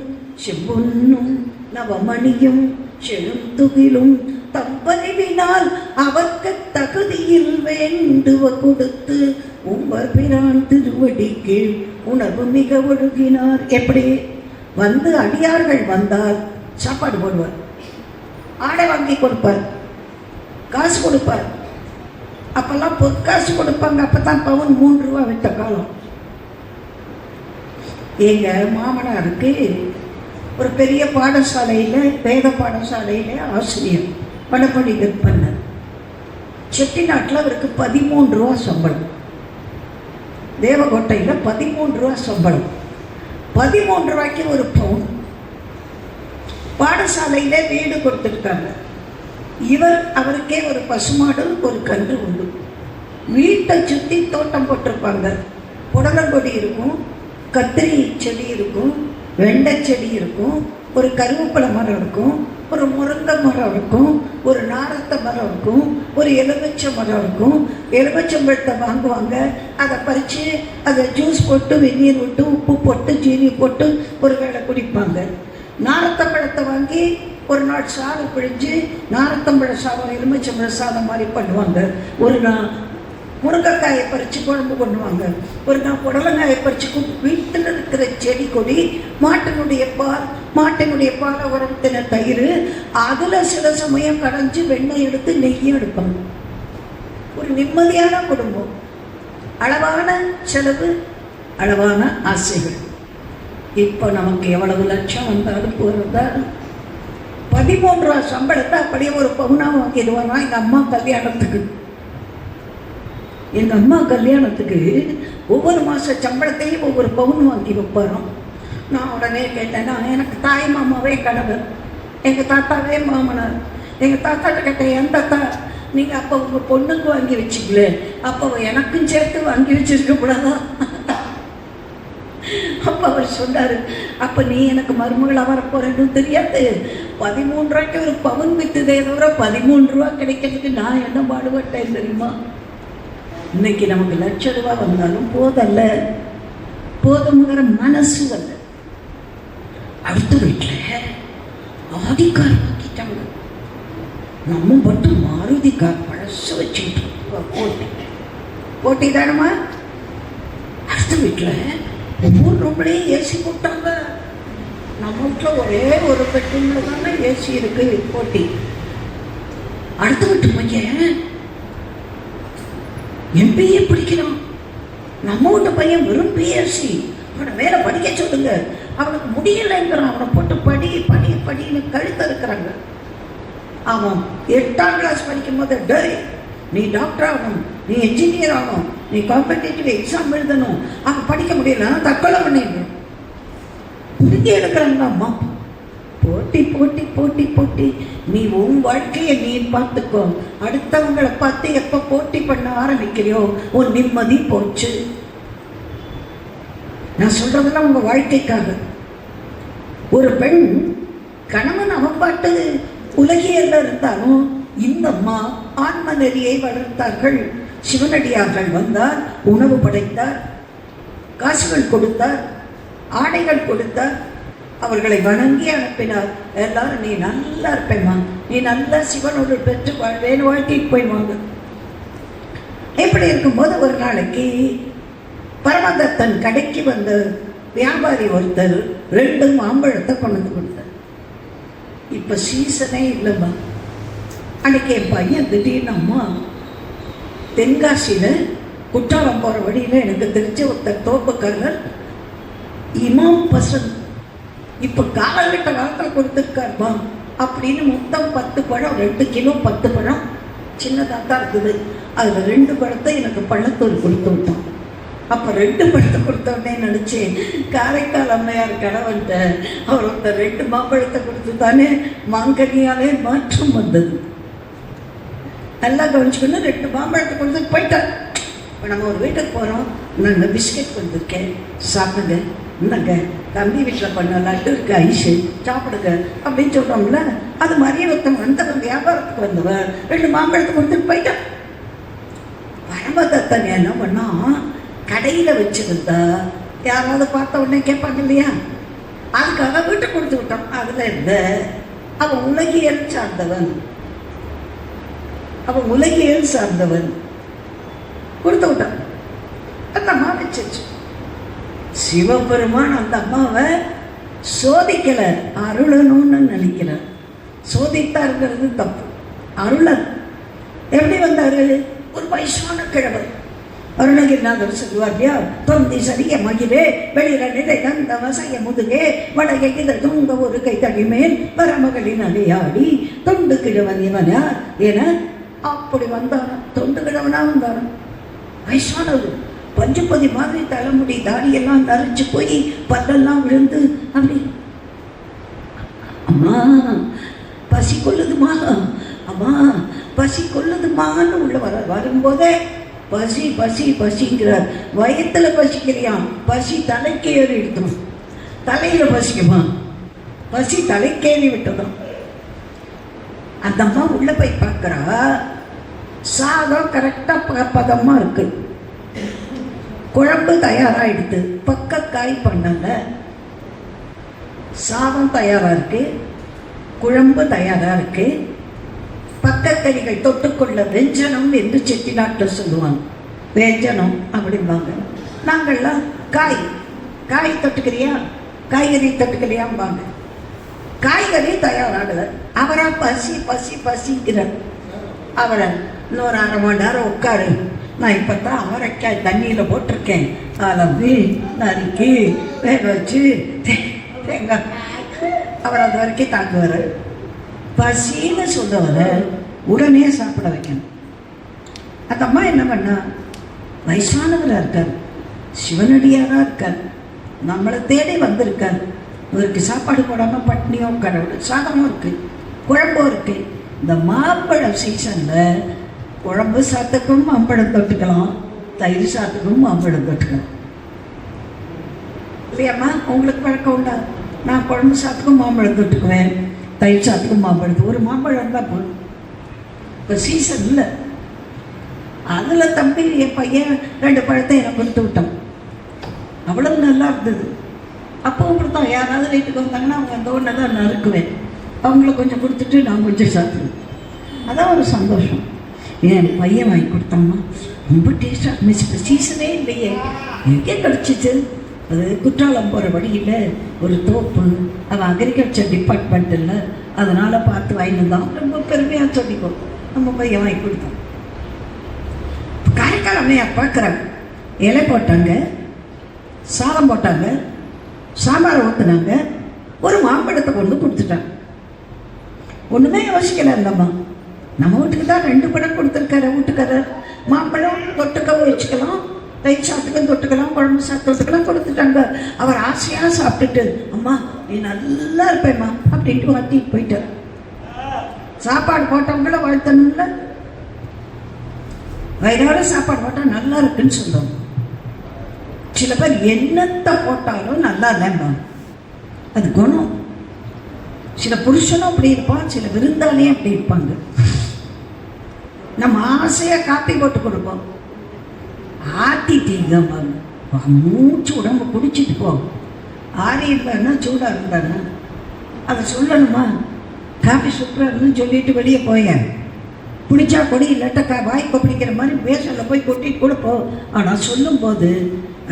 செவ்வொன்னும் நவமணியும் செழுந்துகிலும் தம்பறிவினால் அவர்க்கு தகுதியில் வேண்டுவ கொடுத்து உம்பர் பிரான் திருவடிக்கு உணவு மிக ஒழுகினார். எப்படி வந்து அடியார்கள் வந்தால் சாப்பாடு போடுவார், ஆடை வாங்கி கொடுப்பார், காசு கொடுப்பார். அப்பெல்லாம் பொற்காசு கொடுப்பாங்க. அப்பதான் பவுன் 3 ரூபா விட்ட காலம். எங்க மாமனாருக்கு ஒரு பெரிய பாடசாலையில், வேத பாடசாலையில் ஆசிரியர், வடமொழி விற்பனர். செட்டிநாட்டில் அவருக்கு 13 ரூபா சம்பளம். தேவகோட்டையில் 13 ரூபா சம்பளம். 13 ரூபாய்க்கு ஒரு பவுன். பாடசாலையில் வீடு கொடுத்துருக்காங்க. அவருக்கே ஒரு பசுமாடு, ஒரு கன்று உண்டு. வீட்டை சுற்றி தோட்டம் போட்டிருப்பாங்க. புடலங்கொடி இருக்கும், கத்திரி செடி இருக்கும், வெண்டை செடி இருக்கும், ஒரு கருவேப்பிலை மரம் இருக்கும், ஒரு முருங்கை மரம் இருக்கும், ஒரு நாரத்தை மரம் இருக்கும், ஒரு எலுமிச்சை மரம் இருக்கும். எலுமிச்சம்பழத்தை வாங்குவாங்க, அதை பறித்து அதை ஜூஸ் போட்டு வெந்நீர் விட்டு உப்பு போட்டு சீனி போட்டு ஒரு வேளை குடிப்பாங்க. நாரத்தம்பழத்தை வாங்கி ஒரு நாள் சாறு பிழிஞ்சு நாரத்தம்பழ சாதம் எலுமிச்சம்பழ சாதம் மாதிரி பண்ணுவாங்க. ஒரு நாள் முருங்கைக்காயை பறித்து குழம்பு பண்ணுவாங்க. ஒரு நாள் புடலங்காயை பறித்து வீட்டில் இருக்கிற செடி கொடி, மாட்டினுடைய பாலை உரத்தின தயிர், அதில் சில சமயம் கடைஞ்சி வெண்ணெய் எடுத்து நெய்யும் எடுப்பாங்க. ஒரு நிம்மதியான குடும்பம், அளவான செலவு, அளவான ஆசைகள். இப்போ நமக்கு எவ்வளவு லட்சம் வந்தாலும் போகிறதாலும் 13 ரூபா சம்பளத்தை அப்படியே ஒரு பவுனாக வாங்கிடுவானா. எங்கள் அம்மா கல்யாணத்துக்கு ஒவ்வொரு மாத சம்பளத்தையும் ஒவ்வொரு பவுன் வாங்கி வைப்பாரோம். நான் உடனே கேட்டேன்னா, எனக்கு தாய் மாமாவே கணவர், எங்கள் தாத்தாவே மாமனார். எங்கள் தாத்தாட்ட கேட்டேன், என் தாத்தா நீங்கள் அப்போ உங்கள் பொண்ணுக்கு வாங்கி வச்சிக்கல, அப்போ எனக்கும் சேர்த்து வாங்கி வச்சிருக்க கூடாதா? அப்போ அவர் சொன்னார், அப்போ நீ எனக்கு மருமகளாக வரப்போறேன்னு தெரியாது. 13 ரூபாய்க்கு ஒரு பவுன் விற்றுதே தவிர 13 ரூபா கிடைக்கிறதுக்கு நான் என்ன பாடுபட்டேன் தெரியுமா? இன்னைக்கு நமக்கு லட்ச ரூபா வந்தாலும் போதல்ல, போதுங்கிற மனசு வரல. அடுத்த வீட்டில் ஆடி கார் வாங்கிட்டாங்க, நம்ம மட்டும் மாருதி கார் பழசு வச்சுட்டு போட்டி தானம்மா. அடுத்த வீட்டில் ஒவ்வொரு ரூம்லேயும் ஏசி போட்டாங்க. நம்ம வீட்டில் ஒரே ஒரு பெட்ரூமில் தானே ஏசி இருக்கு, போட்டி. அடுத்த வீட்டு பையன் எம்பிஏ படிக்கிறான், நம்ம வீட்டு பையன் வெறும் பிஎஸ்சி. அவனை வேலை படிக்க சொல்லுங்க, அவனுக்கு முடியலைங்கிறான். அவனை போட்டு படின்னு கழுத்த இருக்கிறாங்க. ஆமாம், 8ஆம் கிளாஸ் படிக்கும் போது, டே நீ டாக்டர் ஆகணும், நீ என்ஜினியர் ஆகணும், நீ காம்படிட்டிவ் எக்ஸாம் எழுதணும், அவன் படிக்க முடியல, தற்கொலை பண்ணிடணும். புரிஞ்சு எடுக்கிறாங்க அம்மா. போட்டி போட்டி போட்டி போட்டி. நீ உன் வாழ்க்கையை நீ பார்த்துக்கோ. அடுத்தவங்களை பார்த்து எப்போ போட்டி பண்ண ஆரம்பிக்கிறியோ உன் நிம்மதி போச்சு. நான் சொல்றதெல்லாம் உங்க வாழ்க்கைக்காக. ஒரு பெண் கணவன் அவன் பாட்டு உலகியல்ல இருந்தாலும் இந்த அம்மா ஆன்ம நெறியை வளர்த்தார்கள். சிவனடியார்கள் வந்தார், உணவு படைத்தார், காசுகள் கொடுத்தார், ஆடைகள் கொடுத்தார், அவர்களை வணங்கி அனுப்பினார். எல்லாரும் நீ நல்லா இருப்பேம்மா, நீ நல்லா சிவனோடு பெற்று வாழ்வேன்னு வாழ்க்கைக்கு போய் வாங்க. இப்படி இருக்கும்போது ஒரு நாளைக்கு பரமதத்தன் கடைக்கு வந்த வியாபாரி ஒருத்தர் 2 மாம்பழத்தை கொண்டு வந்து கொடுத்தார். இப்போ சீசனே இல்லைம்மா. அன்னைக்கு என் பையன் திடீர்னு, அம்மா தென்காசியில் குற்றாலம் போகிற வழியில் எனக்கு தெரிஞ்ச ஒருத்தர் தோப்புக்காரர் இமாம் பசந்த் இப்போ காலகட்ட காலத்தில் கொடுத்துருக்காருமா அப்படின்னு மொத்தம் 10 பழம், 2 கிலோ 10 பழம் சின்னதாக தான் இருக்குது. அதில் 2 பழத்தை எனக்கு பழத்தூர் கொடுத்து விட்டோம். அப்போ 2 பழத்தை கொடுத்தோடனே நினச்சேன், காரைக்கால் அம்மையார் கணவன்ட்ட அவர் ஒருத்தர் 2 மாம்பழத்தை கொடுத்து தானே மாங்கனியாலே மாற்றம் வந்தது. நல்லா கவனிச்சுக்கணும். 2 மாம்பழத்தை கொடுத்துட்டு போயிட்டார். இப்போ நம்ம ஒரு வீட்டுக்கு போகிறோம், நாங்கள் பிஸ்கெட் கொடுத்துருக்கேன், சாப்பிடுங்க, இந்தாங்க தம்பி வீட்டில் பண்ண லட்டு இருக்கு, ஐஸு சாப்பிடுங்க அப்படின்னு சொல்கிறோம்ல. அது மாதிரி ஒருத்தவங்க வந்தவன் வியாபாரத்துக்கு வந்தவன் 2 மாம்பழத்தை கொடுத்துட்டு போயிட்டான். பரமதத்தன் என்ன பண்ணா, கடையில் வச்சுருந்தா யாராவது பார்த்த உடனே கேட்பாங்க இல்லையா, அதுக்காக வீட்டுக்கு கொடுத்து விட்டான். அதில் இருந்த அவன் உலகியல் சார்ந்தவன் கொடுத்து விட்டான். அந்த அம்மா வச்சிருச்சு. சிவபெருமான் அந்த அம்மாவை சோதிக்கலை, அருளணும்னு நினைக்கிறார். சோதித்தாருங்கிறது தப்பு, அருளன். எப்படி வந்தார்? ஒரு வயசான கிழவர். அருணகிரிநாதர் சொல்லுவார்யா, தொந்தி சரிய மகிழே வெளியில நிலை நந்த வசைய முதுகே வடகை இதை தூங்க ஒரு கை தடிமேல் வரமகளின் அலையாடி தொண்டு கிழவன் இவனா என அப்படி வந்தானா. தொண்டு கிழவனா வந்தானா, வயசானது, பஞ்சுப்பதி மாதிரி தலைமுடி தாடியெல்லாம் நரைச்சு போய் பல்லெல்லாம் விழுந்து அப்படி, அம்மா பசி கொள்ளுதுமா, அம்மா பசி கொள்ளுதுமான்னு உள்ள வரும்போதே பசி பசி பசிங்கிறார். வயத்துல பசிக்கிறியான், பசி தலைக்கு ஏறி எடுத்தோம். தலையில பசிக்குமா, பசி தலைக்கேறி விட்டதும். அந்த அம்மா உள்ள போய் பார்க்குறா, சாதம் கரெக்டாக பதமாக இருக்கு, குழம்பு தயாராகிடுது, பக்கக்காய் பண்ணல. சாதம் தயாராக இருக்குது, குழம்பு தயாராக இருக்குது, பக்கக்கறிகள் தொட்டுக்கொள்ள வெஞ்சனம் என்று செட்டிநாட்டில் சொல்லுவாங்க. வெஞ்சனம் அப்படிம்பாங்க. நாங்கள்லாம் காய் தொட்டுக்கிறியா, காய்கறி தொட்டுக்கலையாம்பாங்க. காய்கறி தயாராகலை. அவரா பசிக்கிறார். அவரை இன்னொரு அரை மணி நேரம் உட்காரு, நான் இப்போ தான் அவரைக்காய் தண்ணியில் போட்டிருக்கேன், அளவு நறுக்கி வேக வச்சு தேங்காய், அவர் அது வரைக்கும் தாக்குவார். பசின்னு சொல்லுவார உடனே சாப்பிட வைக்கணும். அந்த அம்மா என்ன பண்ணா, வயசானவராக இருக்கார், சிவனடியாராக இருக்கார், நம்மளை தேடி வந்திருக்கார், இவருக்கு சாப்பாடு போடாமல் பட்னியோ கடவுள் சாதமும் இருக்குது, குழம்பும் இருக்குது. இந்த மாம்பழம் சீசனில் குழம்பு சாத்துக்கும் மாம்பழம் தொட்டுக்கலாம், தயிர் சாத்துக்கும் மாம்பழம் தொட்டுக்கலாம். இல்லையாம்மா, உங்களுக்கு பழக்கம் உண்டா? நான் குழம்பு சாத்துக்கும் மாம்பழம் தொட்டுக்குவேன், தயிர் சாத்துக்கும் மாம்பழம். ஒரு மாம்பழம் தான் போதும். இப்போ சீசன் இல்லை. அதில் தம்பி என் பையன் 2 பழத்தை எனக்கு கொடுத்து விட்டான். அவ்வளவு நல்லா இருந்தது. அப்போ அப்படித்தான், யாராவது வீட்டுக்கு வந்தாங்கன்னா அவங்க அந்த ஒன்றை தான் நறுக்குவேன், அவங்கள கொஞ்சம் கொடுத்துட்டு நான் கொஞ்சம் சாப்பிடுவேன். அதான் ஒரு சந்தோஷம். என் பையன் வாங்கி கொடுத்தாம்மா, ரொம்ப டேஸ்டாக இருந்துச்சு. இப்போ சீசனே இல்லையே, எனக்கே கிடச்சிச்சு. அது குற்றாலம் போகிற வழியில் ஒரு தோப்பு, அவன் அக்ரிகல்ச்சர் டிபார்ட்மெண்ட் இல்லை, அதனால் பார்த்து வாங்கிட்டு தான் ரொம்ப பெருமையாக சொல்லிக்கோ. நம்ம பையன் வாங்கி கொடுத்தோம். காரைக்கால் அம்மையார் பார்க்குறாங்க, இலை போட்டாங்க, சாதம் போட்டாங்க, சாம்பார் ஊற்றுனாங்க, ஒரு மாம்பழத்தை கொண்டு கொடுத்துட்டாங்க. ஒன்றுமே யோசிக்கல இல்லைம்மா, நம்ம வீட்டுக்கு தான் 2 பழம் கொடுத்துருக்காரு வீட்டுக்காரர். மாம்பழம் தொட்டுக்கவும் வச்சுக்கலாம், தயிர் சாத்துக்கும் தொட்டுக்கலாம், குழம்பு சாத்து தொட்டுக்கலாம் கொடுத்துட்டாங்க. அவர் ஆசையாக சாப்பிட்டுட்டு, அம்மா நீ நல்லா இருப்பேம்மா அப்படின்ட்டு வாட்டிட்டு போயிட்டார். சாப்பாடு போட்டவங்கள வாழ்த்தணும்ல, வயிறார சாப்பாடு போட்டால் நல்லா இருக்குன்னு சொல்லுவோம். சில பேர் என்னத்தை போட்டாலும் நல்லா இல்லைம்மா, அது குணம். சில புருஷனும் அப்படி இருப்பான், சில விருந்தாளியும் அப்படி இருப்பாங்க. நம்ம ஆசையாக காப்பி போட்டு கொடுப்போம், ஆட்டிட்டீங்க மூச்சு உடம்பு குடிச்சிட்டு போ, ஆறி இருந்தாருன்னா சூடாக இருந்தாருன்னா அதை சொல்லணுமா? காஃபி சூப்பராக இருந்துன்னு சொல்லிட்டு வெளியே போயேன், பிடிச்சா கொடி இல்லாட்டா வாய்ப்பு பிடிக்கிற மாதிரி பேசல போய் கொட்டிட்டு கொடுப்போம். ஆனால் சொல்லும்போது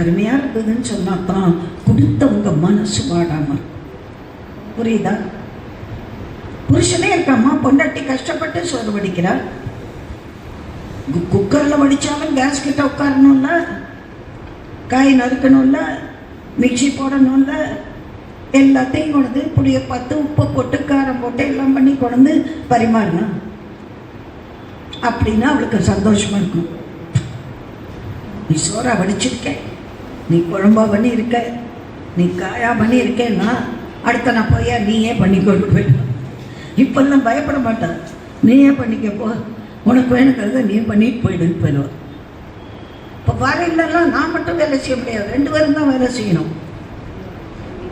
அருமையாக இருக்குதுன்னு சொன்னால் தான் கொடுத்தவங்க மனசு வாடாமல். புரியுதா? புருஷனே இருக்காம்மா, பொண்டாட்டி கஷ்டப்பட்டு சோறு வடிக்கிறார். குக்கரில் வடித்தாலும் கேஸ் கிட்ட உட்காரணும்ல, காய் நறுக்கணும்ல, மிக்சி போடணும்ல, எல்லாத்தையும் கொண்டு புளிய பார்த்து உப்பை போட்டு காரம் போட்டு எல்லாம் பண்ணி கொண்டு பரிமாறணும். அப்படின்னா அவளுக்கு சந்தோஷமாக இருக்கும். நீ சோறா வடிச்சிருக்க, நீ குழம்பா பண்ணி இருக்க, நீ காயா பண்ணி இருக்கேன்னா அடுத்த நான் போய் நீயே பண்ணி கொண்டு போயிடலாம். இப்போல்லாம் பயப்பட மாட்டேன், நீயே பண்ணிக்க போ, உனக்கு வேணுங்கிறத நீ பண்ணிட்டு போயிடுன்னு போயிடுவான். இப்போ வாரையிலலாம் நான் மட்டும் வேலை செய்ய முடியாது, 2 பேரும் தான் வேலை செய்யணும்.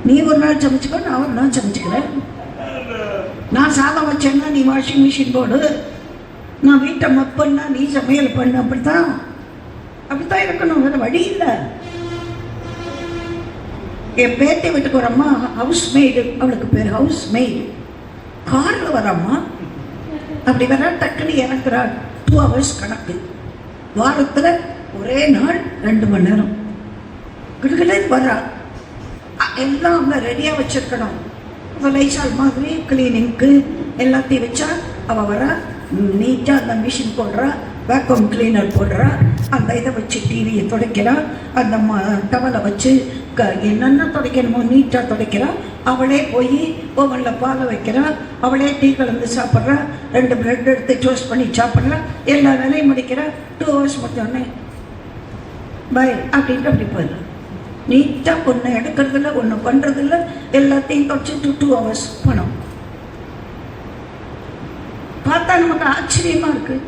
நீ ஒரு நாள் சமைச்சிக்கோ, நான் ஒரு நாள் சமைச்சிக்கிறேன். நான் சாதம் வச்சேன்னா நீ வாஷிங் மிஷின் போடு, நான் வீட்டை மப் பண்ணா நீ சமையல் பண்ணு. அப்படித்தான் இருக்கணும், வேறு வழி இல்லை. என் பேத்தி வீட்டுக்கு வரம்மா, ஹவுஸ் மெய்டு, அவளுக்கு பேர் ஹவுஸ் மெய்டு. காரில் வரம்மா, அப்படி வர டக்குன்னு இறக்குறாள். 2 hours கணக்கு. வாரத்தில் ஒரே நாள் 2 மணி நேரம் கிடுகிட்டு வரா. எல்லாம் அவங்க ரெடியாக வச்சுருக்கணும். இப்போ லைசால் மாதிரி கிளீனிங்க்கு எல்லாத்தையும் வச்சா அவள் வரா, நீட்டாக அந்த மிஷின் போடுறா, வேக்யூம் கிளீனர் போடுறா, அந்த இதை வச்சு டிவியை துடைக்கிறா, அந்த டவலை வச்சு என்னென்ன துடைக்கணுமோ நீட்டாக துடைக்கிறா. அவளே போய் ஓவனில் பாலை வைக்கிறா, அவளே டீ கலந்து சாப்பிட்றா, 2 பிரெட் எடுத்து டோஸ்ட் பண்ணி சாப்பிட்றா, எல்லா வேலையும் முடிக்கிறா. 2 hours மட்டுமே பாய் அப்படின்ட்டு அப்படி போயிடலாம். நீட்டாக ஒன்று எடுக்கிறதில்ல, ஒன்று பண்ணுறதில்ல, எல்லாத்தையும் தொடச்சிட்டு 2 hours பணம். பார்த்தா நமக்கு ஆச்சரியமாக இருக்குது.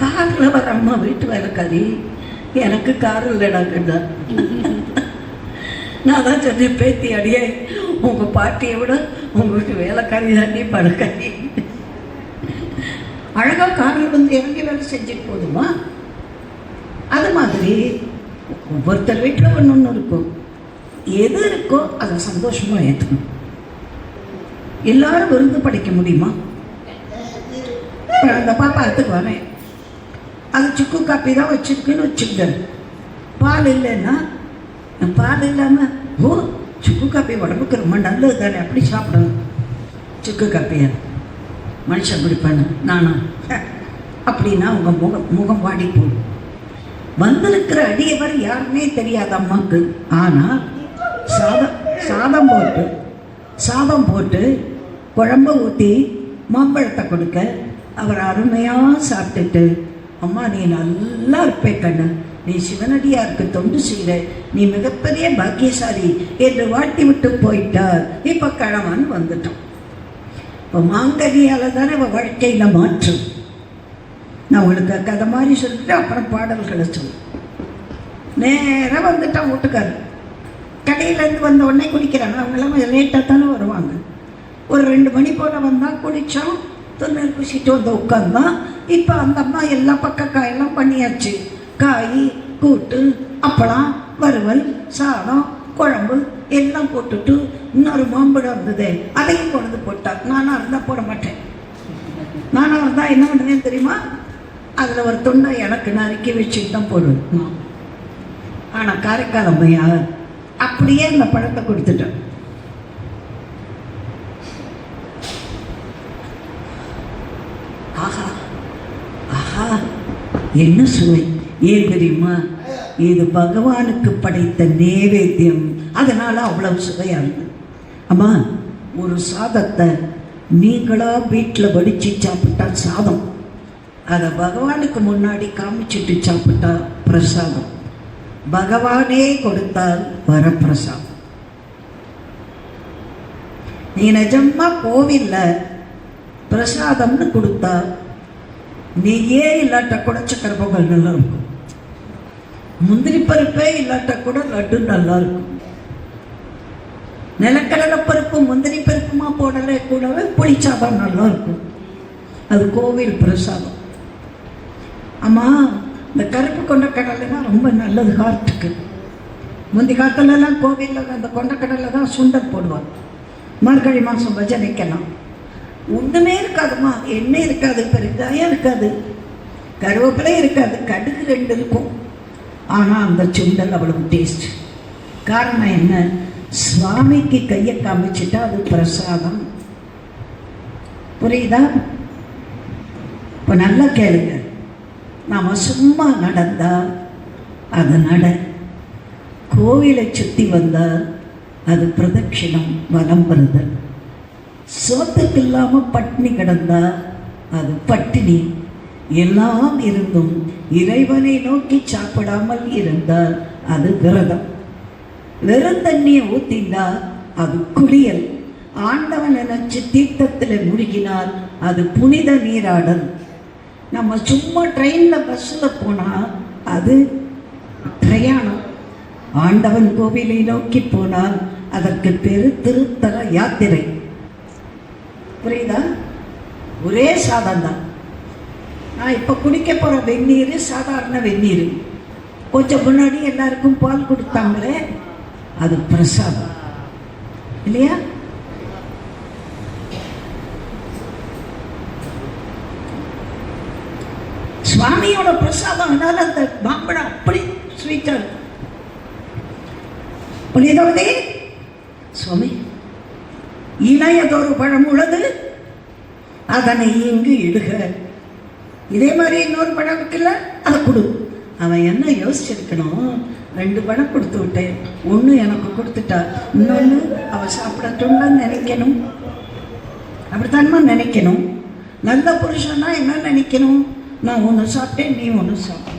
காரில் வர அம்மா வீட்டு வேலைக்காரி, எனக்கு கார் இல்லைடா கண்டா. நான் தான் சொன்னேன், பேத்தி அடியே உங்கள் பாட்டியை விட உங்கள் வீட்டு வேலைக்காரி தாண்டி பழக்காரி. அழகாக காரில் வந்து இறங்கி வேலை செஞ்சுட்டு போதுமா? அது மாதிரி ஒவ்வொருத்தர் வீட்டில் ஒன்று இருக்கும். எது இருக்கோ அதை சந்தோஷமாக ஏற்றுக்கணும். எல்லாரும் விருந்து படைக்க முடியுமா? இப்போ அந்த பாப்பாத்துக்கு வரேன், அது சுக்கு காப்பி தான் வச்சுருக்குன்னு வச்சுக்க. பால் இல்லைன்னா, பால் இல்லாமல் ஓ சுக்கு காப்பி உடம்புக்கு ரொம்ப நல்லது தானே, அப்படி சாப்பிடணும். சுக்கு காப்பியா மனுஷன் குடிப்பானு நானும் அப்படின்னா உங்கள் முகம் வாடி போகும். வந்திருக்கிற அடியவர் யாருமே தெரியாத அம்மாவுக்கு. ஆனால் சாதம் போட்டு குழம்பு ஊற்றி மாம்பழத்தை கொடுக்க அவர் அருமையாக சாப்பிட்டுட்டு, அம்மா நீ நல்லா இருப்பே கண்ணு, நீ சிவனடியாருக்கு தொண்டு செய்கிற, நீ மிகப்பெரிய பாக்கியசாலி என்று வாழ்த்தி விட்டு போயிட்டார். இப்போ கிழவன் வந்துட்டான். இப்போ மாங்கனியால் தானே அவள் வாழ்க்கையில் மாற்றும். நான் உங்களுக்கு கதை மாதிரி சொல்லிட்டு அப்புறம் பாடல்களை சொல்லுவேன். நேராக வந்துட்டான் வீட்டுக்காரர். கடையிலேருந்து வந்த உடனே குடிக்கிறாங்க. அவங்களாம் லேட்டாக தானே வருவாங்க. ஒரு 2 மணி போல் வந்தால் குடித்தோம், துண்ணல் குசிட்டு வந்து உட்காந்தான். இப்போ அந்த அம்மா எல்லா பக்க காயெல்லாம் பண்ணியாச்சு. காய், கூட்டு, அப்பளம், வறுவல், சாதம், குழம்பு எல்லாம் போட்டுட்டு இன்னொரு மாம்பழம் இருந்தது, அதையும் கொண்டு போட்டார். நானாக இருந்தால் போட மாட்டேன். நானாக இருந்தால் என்ன பண்ணுவேன்னு தெரியுமா? அதில் ஒரு துண்டை எனக்கு நறுக்கி வச்சுட்டு தான் போடுவேன். ஆனால் காரைக்கால் அம்மையா அப்படியே இந்த பழத்தை கொடுத்துட்டேன். ஆஹா ஆஹா என்ன சுவை! ஏன் தெரியுமா? இது பகவானுக்கு படைத்த நேவேத்தியம், அதனால அவ்வளவு சுவையா இருக்கு. அம்மா, ஒரு சாதத்தை நீங்களா வீட்டில் வடித்து சாப்பிட்டா சாதம், அதை பகவானுக்கு முன்னாடி காமிச்சிட்டு சாப்பிட்டா பிரசாதம். பகவானே கொடுத்தால் வரப்பிரசாதம். நீ நிஜமா கோவிலில் பிரசாதம்னு கொடுத்தா நெய்யே இல்லாட்ட கூட சக்கரை பொங்கல் நல்லா இருக்கும், முந்திரி பருப்பே இல்லாட்ட கூட லட்டு நல்லா இருக்கும், நிலக்கடலை பருப்பு முந்திரி பருப்புமா போடலே கூடவே புளிச்சாதம் நல்லா இருக்கும். அது கோவில் பிரசாதம். அம்மா, இந்த கருப்பு கொண்டக்கடலை தான் ரொம்ப நல்லது ஹார்ட்டுக்கு. முந்தி காலத்துலலாம் கோவிலில் அந்த கொண்டக்கடலை தான் சுண்டல் போடுவாங்க. மார்கழி மாதம் பஜனைக்கெல்லாம் ஒன்றுமே இருக்காதுமா, எண்ணெய் இருக்காது, பெருங்காயம் இருக்காது, கருவேப்பிலை இருக்காது, கடுகு 2 இருக்கும். ஆனால் அந்த சுண்டல் அவ்வளவு டேஸ்ட். காரணம் என்ன? சுவாமிக்கு கையை காமிச்சிட்டா அது பிரசாதம். புரியுதா? இப்போ நல்லா கேளுங்க. நாம் சும்மா நடந்தா அது நட, கோவிலை சுற்றி வந்தால் அது பிரதட்சிணம், வலம் வருதல். சோத்துக்கு இல்லாமல் பட்டினி கிடந்தா அது பட்டினி. எல்லாம் இருந்தும் இறைவனை நோக்கி சாப்பிடாமல் இருந்தால் அது விரதம். வெறும் தண்ணியை ஊற்றினா அது குளியல். ஆண்டவன் நினைச்சு தீர்த்தத்தில் முழுகினால் அது புனித நீராடல். நம்ம சும்மா ட்ரெயினில் பஸ்ஸில் போனால் அது பிரயாணம். ஆண்டவன் கோவிலை நோக்கி போனால் அதற்கு பேரு திருத்தல யாத்திரை. புரியுதா? ஒரே சாதம் தான். நான் இப்போ குடிக்க போகிற வெந்நீர் சாதாரண வெந்நீர். கொஞ்சம் முன்னாடி எல்லாருக்கும் பால் கொடுத்தாங்களே, அது பிரசாதம் இல்லையா? சுவாமியோட பிரசாதம். அதனால அந்த மாம்பழம் அப்படி ஸ்வீட்டா இருக்கும். புரியுதே? சுவாமி, இணையதொரு பழம் உள்ளது, அதனை இங்கு இடுக. இதே மாதிரி இன்னொரு பழம் இருக்குல்ல, அதை கொடு. அவன் என்ன யோசிச்சிருக்கணும்? 2 பழம் கொடுத்து விட்டேன், 1 எனக்கு கொடுத்துட்டா, இன்னொன்று அவன் சாப்பிடட்டும்னு நினைக்கணும். அப்படித்தானமா நினைக்கணும். நல்ல புருஷன்னா என்ன நினைக்கணும்? நான் 1 சாப்பிட்டேன், நீ 1 சாப்பிட்ட.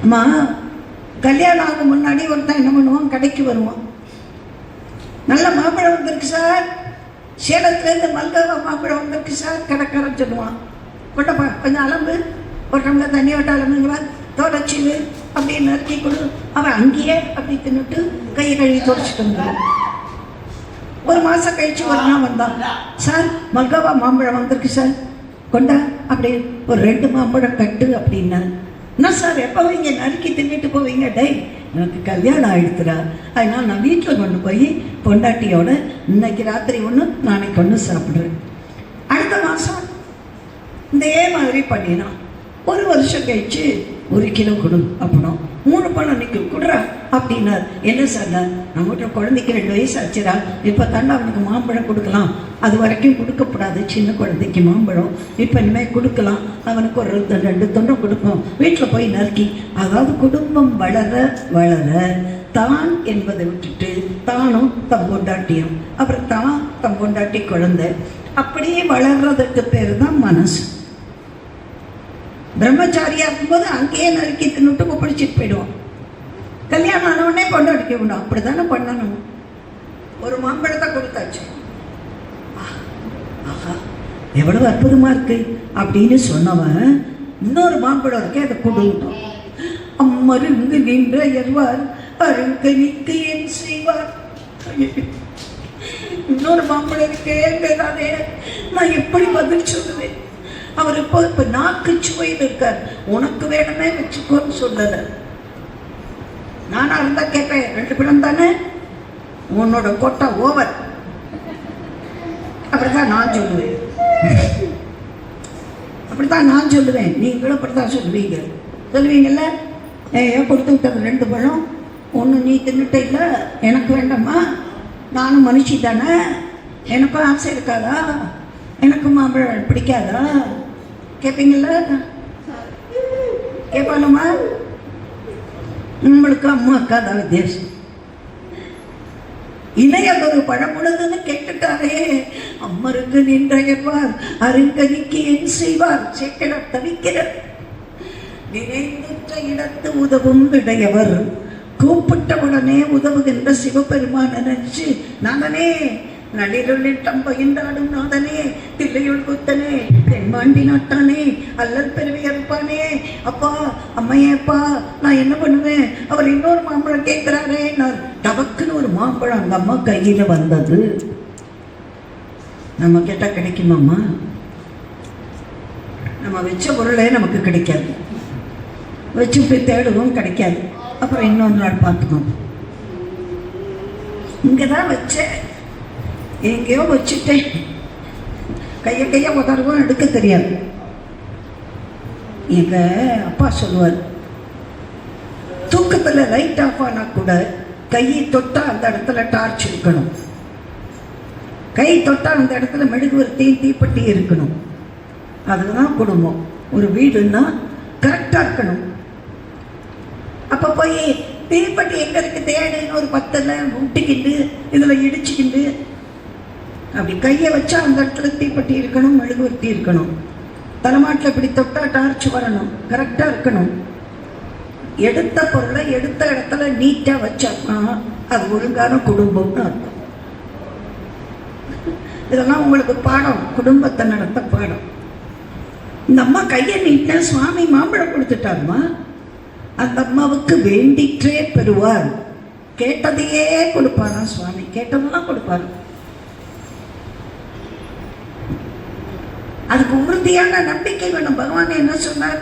அம்மா, கல்யாணம் ஆகும் முன்னாடி ஒருத்தன் என்ன பண்ணுவான்? கடைக்கு வருவான். நல்ல மாம்பழம் வந்திருக்கு சார், சேலத்துலேருந்து மல்கோவா மாம்பழம் வந்திருக்கு சார். கடைக்காரன் சொல்லுவான், கொட்டப்பா கொஞ்சம் அலம்பு, ஒரு டம்ளர் தண்ணி விட்டு அலம்புங்களா, தொடச்சிவு அப்படின்னு நறுக்கி கொடு. அவன் அங்கேயே அப்படி தின்னுட்டு கையை கழுவி தொடச்சிட்டு வந்தான். 1 மாதம் கழிச்சு ஒரு நாள் வந்தான், சார் மல்கோவா மாம்பழம் வந்திருக்கு சார், கொண்டா அப்படி ஒரு 2 மாம்பழம் கட்டு அப்படின்னா. என்ன சார் எப்போ இங்கே நறுக்கி தின்னுட்டு போவீங்க? டே, எனக்கு கல்யாணம் ஆகிடுத்துடா, அதனால் நான் வீட்டில் கொண்டு போய் பொண்டாட்டியோட இன்னைக்கு ராத்திரி ஒன்று நாளைக்கு ஒன்று சாப்பிட்றேன். அடுத்த மாதம் இதே மாதிரி பண்ணினான். ஒரு வருஷம் கழிச்சு 1 கிலோ கொடு அப்படின்னோம். 3 பழம் நிற்க கொடுறா அப்படின்னார். என்ன சார், நம்மகிட்ட குழந்தைக்கு 2 வயசு ஆச்சுரா, இப்போ தாண்டா அவனுக்கு மாம்பழம் கொடுக்கலாம், அது வரைக்கும் கொடுக்கப்படாது சின்ன குழந்தைக்கு மாம்பழம், இப்போ இனிமேல் கொடுக்கலாம், அவனுக்கு ஒரு 2 தொண்டை கொடுப்போம், வீட்டில் போய் நறுக்கி. அதாவது குடும்பம் வளர வளர தான் என்பதை விட்டுட்டு தானும் தம் பொண்டாட்டியும், அப்புறம் தான் தம் பொண்டாட்டி குழந்தை, அப்படியே வளர்றதுக்கு பேர் தான் மனசு. பிரம்மச்சாரியா இருக்கும்போது அங்கேயே நறுக்கி தின்னுட்டு பிடிச்சிட்டு போயிடுவோம். கல்யாணம் ஆனவுடனே கொண்டாடிக்க விடும். அப்படித்தானே பண்ணணும். ஒரு மாம்பழத்தை கொடுத்தாச்சு, ஆஹா எவ்வளவு அற்புதமா இருக்கு அப்படின்னு சொன்னவன் இன்னொரு மாம்பழம் இருக்கே அதை கொடுத்தோம். அம்மருங்கு நின்ற எர்வார் அருங்கனிக்கு என் செய்வார். இன்னொரு மாம்பழம் இருக்கே, நான் எப்படி பதில் சொல்லுவேன்? அவர் இப்போ நாக்கு சுவையில் இருக்கார். உனக்கு வேணுமே வச்சுக்கோன்னு சொல்லலை. நானா இருந்தா கேட்பேன், 2 பழம் தானே, உன்னோட கொட்டை ஓவர், அப்படித்தான் நான் சொல்லுவேன். அப்படித்தான் நான் சொல்லுவேன், நீங்களும் அப்படித்தான் சொல்லுவீங்கல்ல. ஏன் கொடுத்து விட்டது 2 பழம், ஒன்று நீ தின்னுட்ட, இல்லை எனக்கு வேண்டாமா, நானும் மனுஷி தானே, எனக்கும் ஆசை இருக்காதா, எனக்கும் மாம்பழம் பிடிக்காதா கேட்பீங்கள? கேட்பானுமா? உங்களுக்கு அம்மா அக்கா தான் வித்தியாசம். இணையதொரு பழமுழுதுன்னு கேட்டுட்டாரே, அம்மருக்கு நின்றயர்வார் அருங்கனிக்கு என் செய்வார். சேக்கிட தவிக்கிற நினைந்துற்ற இடத்து உதவும் இடையவர், கூப்பிட்டவுடனே உதவுகின்ற சிவபெருமான் நினைச்சு நானே நடிருளில் தம்பகின்றாடும் நாதனே, தில்லையுள் குத்தனே, தென்மாண்டி நாட்டானே, அல்லல் பெருவியற்பானே, அப்பா அம்மையப்பா நான் என்ன பண்ணுவேன், அவர் இன்னொரு மாம்பழம் கேட்கிறாரே. நான் டபக்குன்னு ஒரு மாம்பழம் அந்த அம்மா கையில் வந்தது. நம்ம கேட்டால் கிடைக்குமாம்மா? நம்ம வச்ச பொருளே நமக்கு கிடைக்காது, வச்சு போய் தேடுவோம் கிடைக்காது. அப்புறம் இன்னொரு நாள் பார்த்துக்கோம். இங்கே தான் வச்சேன், எங்கேயோ வச்சுட்டேன், கையை உதறவும் எடுக்க தெரியாது. எங்க அப்பா சொல்லுவார், தூக்கத்தில் லைட் ஆஃப் ஆனா கூட கையை தொட்டா அந்த இடத்துல டார்ச் இருக்கணும், கை தொட்டா அந்த இடத்துல மெழுகுவர்த்தியும் தீப்பெட்டி இருக்கணும். அதுதான் குடும்பம். ஒரு வீடுன்னா கரெக்டாக இருக்கணும். அப்போ போய் தீப்பெட்டி எங்கே இருக்கு தேடுன்னு ஒரு 10 ஊட்டிக்கிண்டு இதில் இடிச்சுக்கிண்டு, அப்படி கையை வச்சா அந்த இடத்துல தீப்பெட்டி இருக்கணும், மெழுகுவர்த்தி இருக்கணும். தலைமாட்டில் இப்படி தொட்டா டார்ச் வரணும், கரெக்டாக இருக்கணும். எடுத்த பொருளை எடுத்த இடத்துல நீட்டாக வச்சோம்னா அது ஒழுங்கான குடும்பம்னு அர்த்தம். இதெல்லாம் உங்களுக்கு பாடம், குடும்பத்தை நடத்த பாடம். இந்த அம்மா கையை நீட்ட சுவாமி மாம்பழம் கொடுத்துட்டாருமா. அந்த அம்மாவுக்கு வேண்டிற்றே பெறுவார். கேட்டதையே கொடுப்பாரா சுவாமி, கேட்டதெல்லாம் கொடுப்பாரு. அதுக்கு உறுதியான நம்பிக்கை வேணும். பகவான் என்ன சொன்னார்?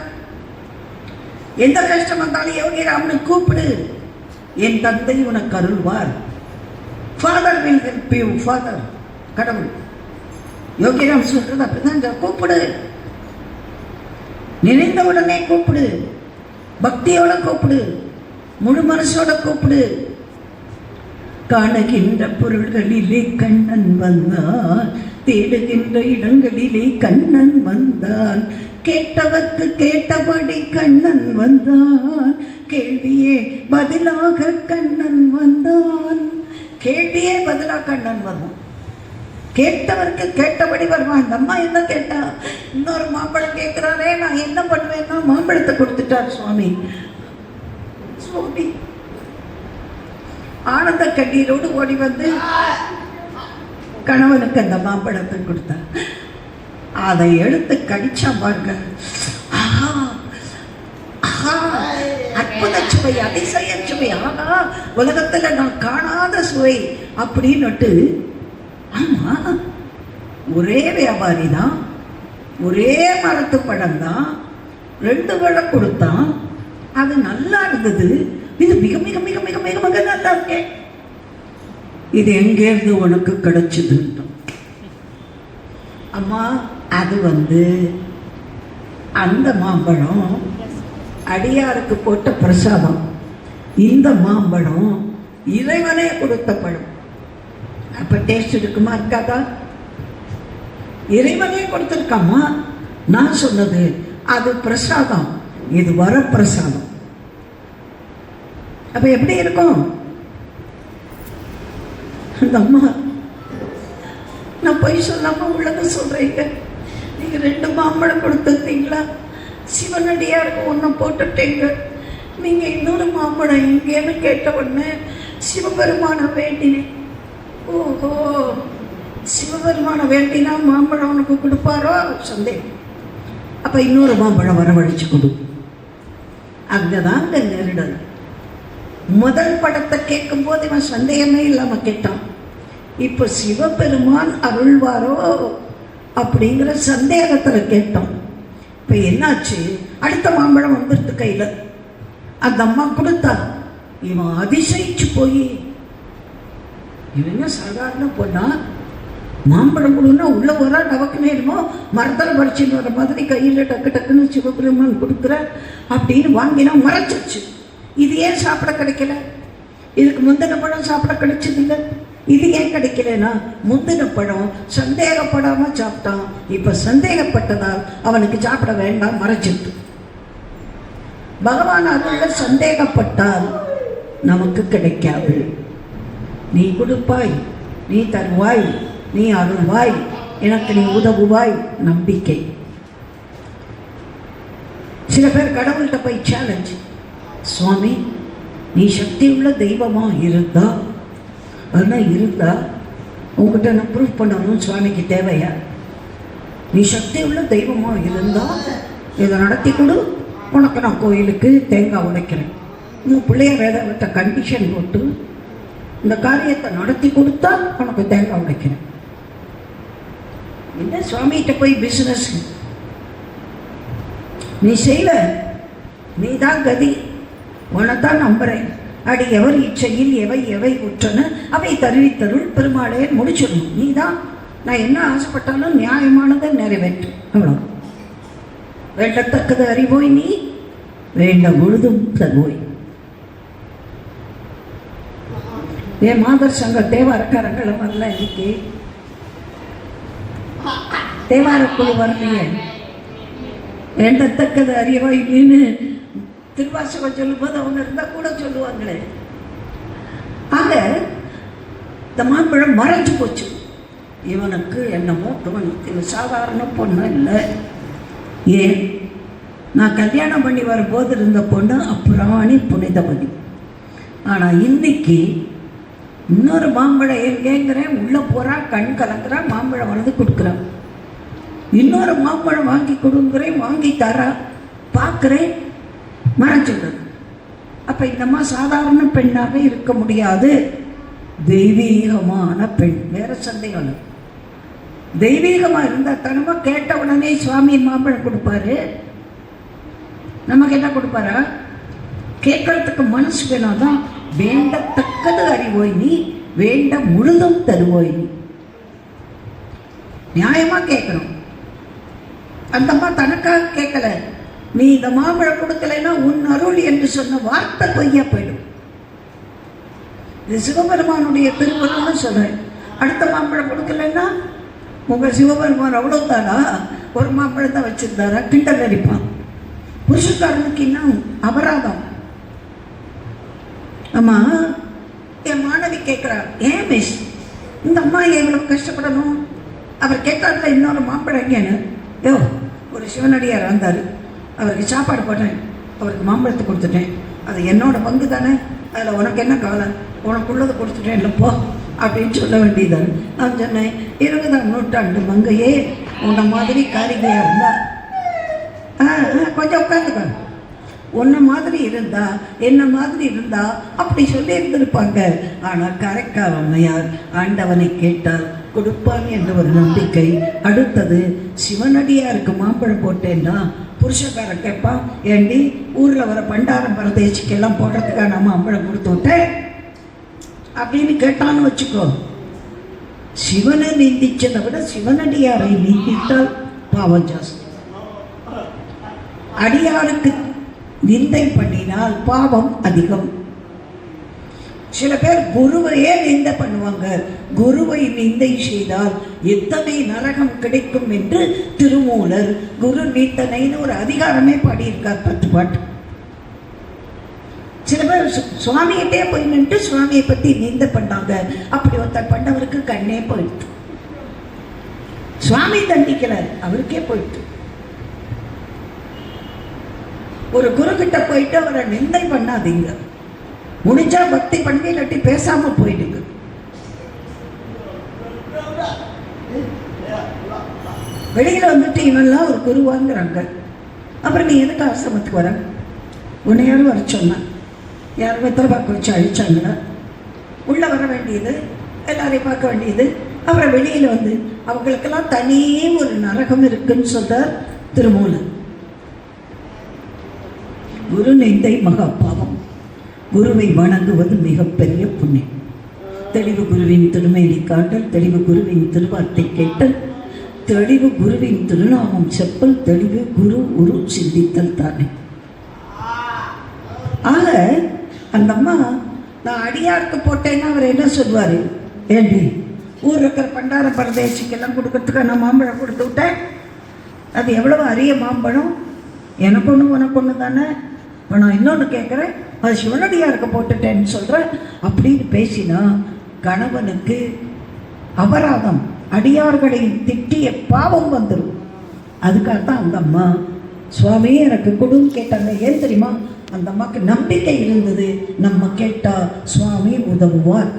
எந்த கஷ்டம் வந்தாலும் யோகிராமனை கூப்பிடு, என் தந்தை உனக்கு அருள்வார். Father will help you. Father கடவுள். யோகிராம் சொல்றது அப்படிதான், கூப்பிடு, நினைந்த உடனே கூப்பிடு, பக்தியோட கூப்பிடு, முழு மனசோட கூப்பிடு. காணுகின்ற பொருள்களிலே கண்ணன் வந்தான், தேடுகின்ற இடங்களிலே கண்ணன் வந்தான், கேட்டவர்க்கு கேட்டபடி கண்ணன் வந்தான், கேள்வியே பதிலாக கண்ணன் வந்தான். கேள்வியே பதிலாக கண்ணன் வந்தான், கேட்டவருக்கு கேட்டபடி வருவான். இந்த அம்மா என்ன கேட்டா, இன்னொரு மாம்பழம் கேட்கிறாரே, நான் என்ன பண்ணுவேன்னா மாம்பழத்தை கொடுத்துட்டார் சுவாமி. சுவாமி ஆனந்த கண்ணீரோடு ஓடி வந்து கணவனுக்கு அந்த மாம்பழத்தை கொடுத்தார். அதை எடுத்து கடிச்சா பாருங்க, அற்புத சுவை, அதிசய சுவை, ஆனா உலகத்துல நான் காணாத சுவை அப்படின்னுட்டு. ஆமா, ஒரே வியாபாரி தான், ஒரே மரத்து பழம் தான், 2 பழம் கொடுத்தான், அது நல்லா இருந்தது. இது மிக மிக மிக மிக மிக மிக நல்லா இருக்கேன், இது எங்கேருந்து உனக்கு கிடைச்சது? அம்மா அது அந்த மாம்பழம் அடியாருக்கு போட்ட பிரசாதம், இந்த மாம்பழம் இறைவனே கொடுத்த பழம். அப்ப டேஸ்ட் இருக்குமா இருக்காதா? இறைவனே கொடுத்திருக்காமா. நான் சொன்னது அது பிரசாதம், இது வர பிரசாதம். அப்ப எப்படி இருக்கும்? அந்த அம்மா நான் பொய் சொல்லாம உள்ளத சொல்றீங்க, நீங்க 2 மாம்பழம் கொடுத்துருந்தீங்களா, சிவனடியாருக்கு ஒன்று போட்டுட்டீங்க, நீங்க இன்னொரு மாம்பழம் எங்கேன்னு கேட்ட உடனே சிவபெருமான வேண்டினேன். ஓஹோ, சிவபெருமான வேண்டினா மாம்பழம் உனக்கு கொடுப்பாரோ சந்தேகம். அப்ப இன்னொரு மாம்பழம் வரவழைச்சு கொடு. அங்கதான் அங்க நெருடல். முதல் படத்தை கேட்கும் போது இவன் சந்தேகமே இல்லாம கேட்டான். இப்ப சிவபெருமான் அருள்வாரோ அப்படிங்கிற சந்தேகத்துல கேட்டோம். இப்ப என்னாச்சு? அடுத்த மாம்பழம் வந்துருது கையில. அந்த அம்மா கொடுத்தா. இவன் அதிசயிச்சு போய், இவங்க சாதாரண பொண்ணா, மாம்பழம் கொடுன்னா உள்ள வரா டவக்கு நேரமோ மரத்தில் பறிச்சுன்னு வர மாதிரி கையில் டக்கு டக்குன்னு சிவபெருமான் கொடுக்குற அப்படின்னு வாங்கினா மறைச்சிருச்சு. இது ஏன் சாப்பிட கிடைக்கல? இதுக்கு முந்தின பழம் சாப்பிட கிடைச்சதில்லை, இது ஏன் கிடைக்கலன்னா முந்தின பழம் சந்தேகப்படாம சாப்பிட்டான். இப்ப சந்தேகப்பட்டதால் அவனுக்கு சாப்பிட வேண்டாம், மறைச்சிட்டு. பகவான் அருள்ல சந்தேகப்பட்டால் நமக்கு கிடைக்காது. நீ கொடுப்பாய், நீ தருவாய், நீ அருள்வாய், எனக்கு நீ உதவுவாய், நம்பிக்கை. சில பேர் கடவுள்கிட்ட போய் சேலஞ்ச், சுவாமி நீ சக்தி உள்ள தெய்வமா இருந்தா, அதெல்லாம் இருந்தா உங்ககிட்ட நான் ப்ரூவ் பண்ணணும், சுவாமிக்கு தேவையா? நீ சக்தி உள்ள தெய்வமா இருந்தா இதை நடத்தி கொடு, உனக்கு நான் கோயிலுக்கு தேங்காய் உடைக்கிறேன். உங்கள் பிள்ளைய வேத விட்ட கண்டிஷன் போட்டு இந்த காரியத்தை நடத்தி கொடுத்தா உனக்கு தேங்காய் உடைக்கிறேன். என்ன சுவாமிகிட்ட போய் பிஸ்னஸ் நீ செய்யல, நீ தான் கதி, உனத்தான் நம்புறேன். அடி எவர் இச்சையில் எவை எவை உற்றன அவை தருவித்தருள் பெருமாளே முடிச்சிடணும். நீ தான் நான் என்ன ஆசைப்பட்டாலும் நியாயமானதை நிறைவேற்று, அவ்வளோ. வேண்டத்தக்கது அறிவோய், நீ வேண்ட முழுதும் தருவோய். என் மாதர் சங்க தேவாரக்காரங்களை வரல, இன்னைக்கு தேவாரக்குழு வரலையே. வேண்டத்தக்கது அறிவோய் நீன்னு திருவாசகம் சொல்லும்போது அவங்க இருந்தால் கூட சொல்லுவாங்களே. ஆக இந்த மாம்பழம் மறைஞ்சு போச்சு. இவனுக்கு என்னமோ இவனுக்கு இது சாதாரண பொண்ணு இல்லை. ஏன்? நான் கல்யாணம் பண்ணி வரும்போது இருந்த பொண்ணு அப்புறாணி புனிதவதி. ஆனால் இன்னைக்கு இன்னொரு மாம்பழம் எங்கேங்கிறேன், உள்ளே போகிறா, கண் கலங்குறா, மாம்பழம் வளர்ந்து கொடுக்குறான். இன்னொரு மாம்பழம் வாங்கி கொடுங்குறேன், வாங்கி தரா, பார்க்குறேன், மறைச்சுடுறது. அப்போ இந்தம்மா சாதாரண பெண்ணாக இருக்க முடியாது, தெய்வீகமான பெண். வேற சந்தேகம் இல்லை. தெய்வீகமாக இருந்தால் தனமா கேட்ட உடனே சுவாமி மாம்பழம் கொடுப்பாரு. நமக்கு என்ன கொடுப்பாரா? கேட்கறதுக்கு மனசு வேணாதான். வேண்டத்தக்கது அறிவோய் நீ, வேண்ட முழுதும் தருவோய் நீ. நியாயமா கேட்கணும். அந்தம்மா தனக்காக கேட்கல. நீ இந்த மாம்பழம் கொடுக்கலைன்னா உன் அருள் என்று சொன்ன வார்த்தை பொய்யா போயிடும். இது சிவபெருமானுடைய திருவருள்னு சொல்றேன். அடுத்த மாம்பழம் கொடுக்கலைன்னா உங்க சிவபெருமான் அவ்வளவுதானா? ஒரு மாம்பழம் தான் வச்சிருந்தாரா? கிண்டல் அடிப்பான். புருஷக்காரனுக்கு இன்னும் அபராதம். அம்மா, என் மாணவி கேட்கிறார், ஏன் மிஸ் இந்த அம்மா எவ்வளவு கஷ்டப்படணும்? அவர் கேட்டார்ல இன்னொரு மாம்பழம் எங்கேன்னு. யோ, ஒரு சிவனடியார் வந்தார், அவருக்கு சாப்பாடு போட்டேன், அவருக்கு மாம்பழத்தை கொடுத்துட்டேன், அது என்னோட பங்கு தானே, அதில் உனக்கு என்ன கவலை, உனக்குள்ளதை கொடுத்துட்டேன் இல்லைப்போ அப்படின்னு சொல்ல வேண்டியதாரு. நான் சொன்னேன், 20ஆம் நூற்றாண்டு மங்கையே உன்ன மாதிரி காரிகையாக இருந்தா கொஞ்சம் உட்காந்துக்க, உன்ன மாதிரி இருந்தா என்ன மாதிரி இருந்தா அப்படி சொல்லி இருந்திருப்பாங்க. ஆனால் காரைக்கால் அம்மையார் ஆண்டவனை கேட்டால் கொடுப்பான் என்ற ஒரு நம்பிக்கை. அடுத்தது சிவனடியாருக்கு மாம்பழம் போட்டேன்னா புருஷக்காரன் கேட்பான், ஏண்டி ஊரில் வர பண்டாரம் பரதேசிக்கெல்லாம் போடுறதுக்காக நான் மாம்பழம் கொடுத்து விட்டேன் அப்படின்னு கேட்டான்னு வச்சுக்கோ. சிவனை நீந்திச்சதை விட சிவனடியாரை நீந்தித்தால் பாவம் ஜாஸ்தி. அடியாருக்கு நிந்தை பண்ணினால் பாவம் அதிகம். சில பேர் குருவையே நிந்தை பண்ணுவாங்க. குருவை நிந்தை செய்தால் எத்தனை நரகம் கிடைக்கும் என்று திருமூலர் குரு நீத்தனைன்னு ஒரு அதிகாரமே பாடியிருக்கார், 10 பாட்டு. சில பேர் சுவாமிகிட்டே போய் நின்று சுவாமியை பற்றி நிந்தை பண்ணாங்க. அப்படி ஒருத்தர் பண்ணவருக்கு கண்ணே போயிடுது. சுவாமி தண்டிக்கல, அவருக்கே போயிட்டு. ஒரு குரு கிட்ட போயிட்டு அவரை நிந்தை பண்ணாதீங்க. முடிஞ்சா பக்தி பண்ணி இல்லாட்டி பேசாம போயிடுங்க. வெளியில வந்துட்டு இவெல்லாம் ஒரு குருவாங்கிறாங்க. அப்புறம் நீ எதுக்கு ஆசிரமத்துக்கு வர? உன்னை யாரும் வர சொன்ன? யாரும் வெத்தலை பார்க்க வச்சு அழிச்சாங்களா? உள்ள வர வேண்டியது, எல்லாரையும் பார்க்க வேண்டியது. அப்புறம் வெளியில வந்து அவங்களுக்கெல்லாம் தனியே ஒரு நரகம் இருக்குன்னு சொல்றார் திருமூலர். குரு நிந்தை மகா பாவம். குருவை வணங்குவது மிகப்பெரிய புண்ணியம். தெளிவு குருவின் திருமேனி காட்டல், தெளிவு குருவின் திருவார்த்தை கேட்டல், தெளிவு குருவின் திருநாமம் செப்பல், தெளிவு குரு உரு சிந்தித்தல் தானே. ஆக அந்த அம்மா நான் அடியாருக்கு போட்டேன்னா அவர் என்ன சொல்வார்? ஏண்டி ஊரில் இருக்கிற பண்டார பரதேசிக்கெல்லாம் கொடுக்கறதுக்கு நான் மாம்பழம் கொடுத்து விட்டேன். அது எவ்வளவு அரிய மாம்பழம், எனக்கு ஒன்று உனக்கு ஒன்று தானே. இப்போ நான் இன்னொன்று கேட்குறேன், அது சிவனடியாருக்கு போட்டுட்டேன்னு சொல்கிறேன் அப்படின்னு பேசினா கணவனுக்கு அபராதம், அடியார்களை திட்டிய பாவம் வந்துடும். அதுக்காகத்தான் அந்த அம்மா சுவாமி எனக்கு கொடுன்னு கேட்டாங்க. ஏன் தெரியுமா? அந்த அம்மாவுக்கு நம்பிக்கை இருந்தது, நம்ம கேட்டா சுவாமி உதவுவார்,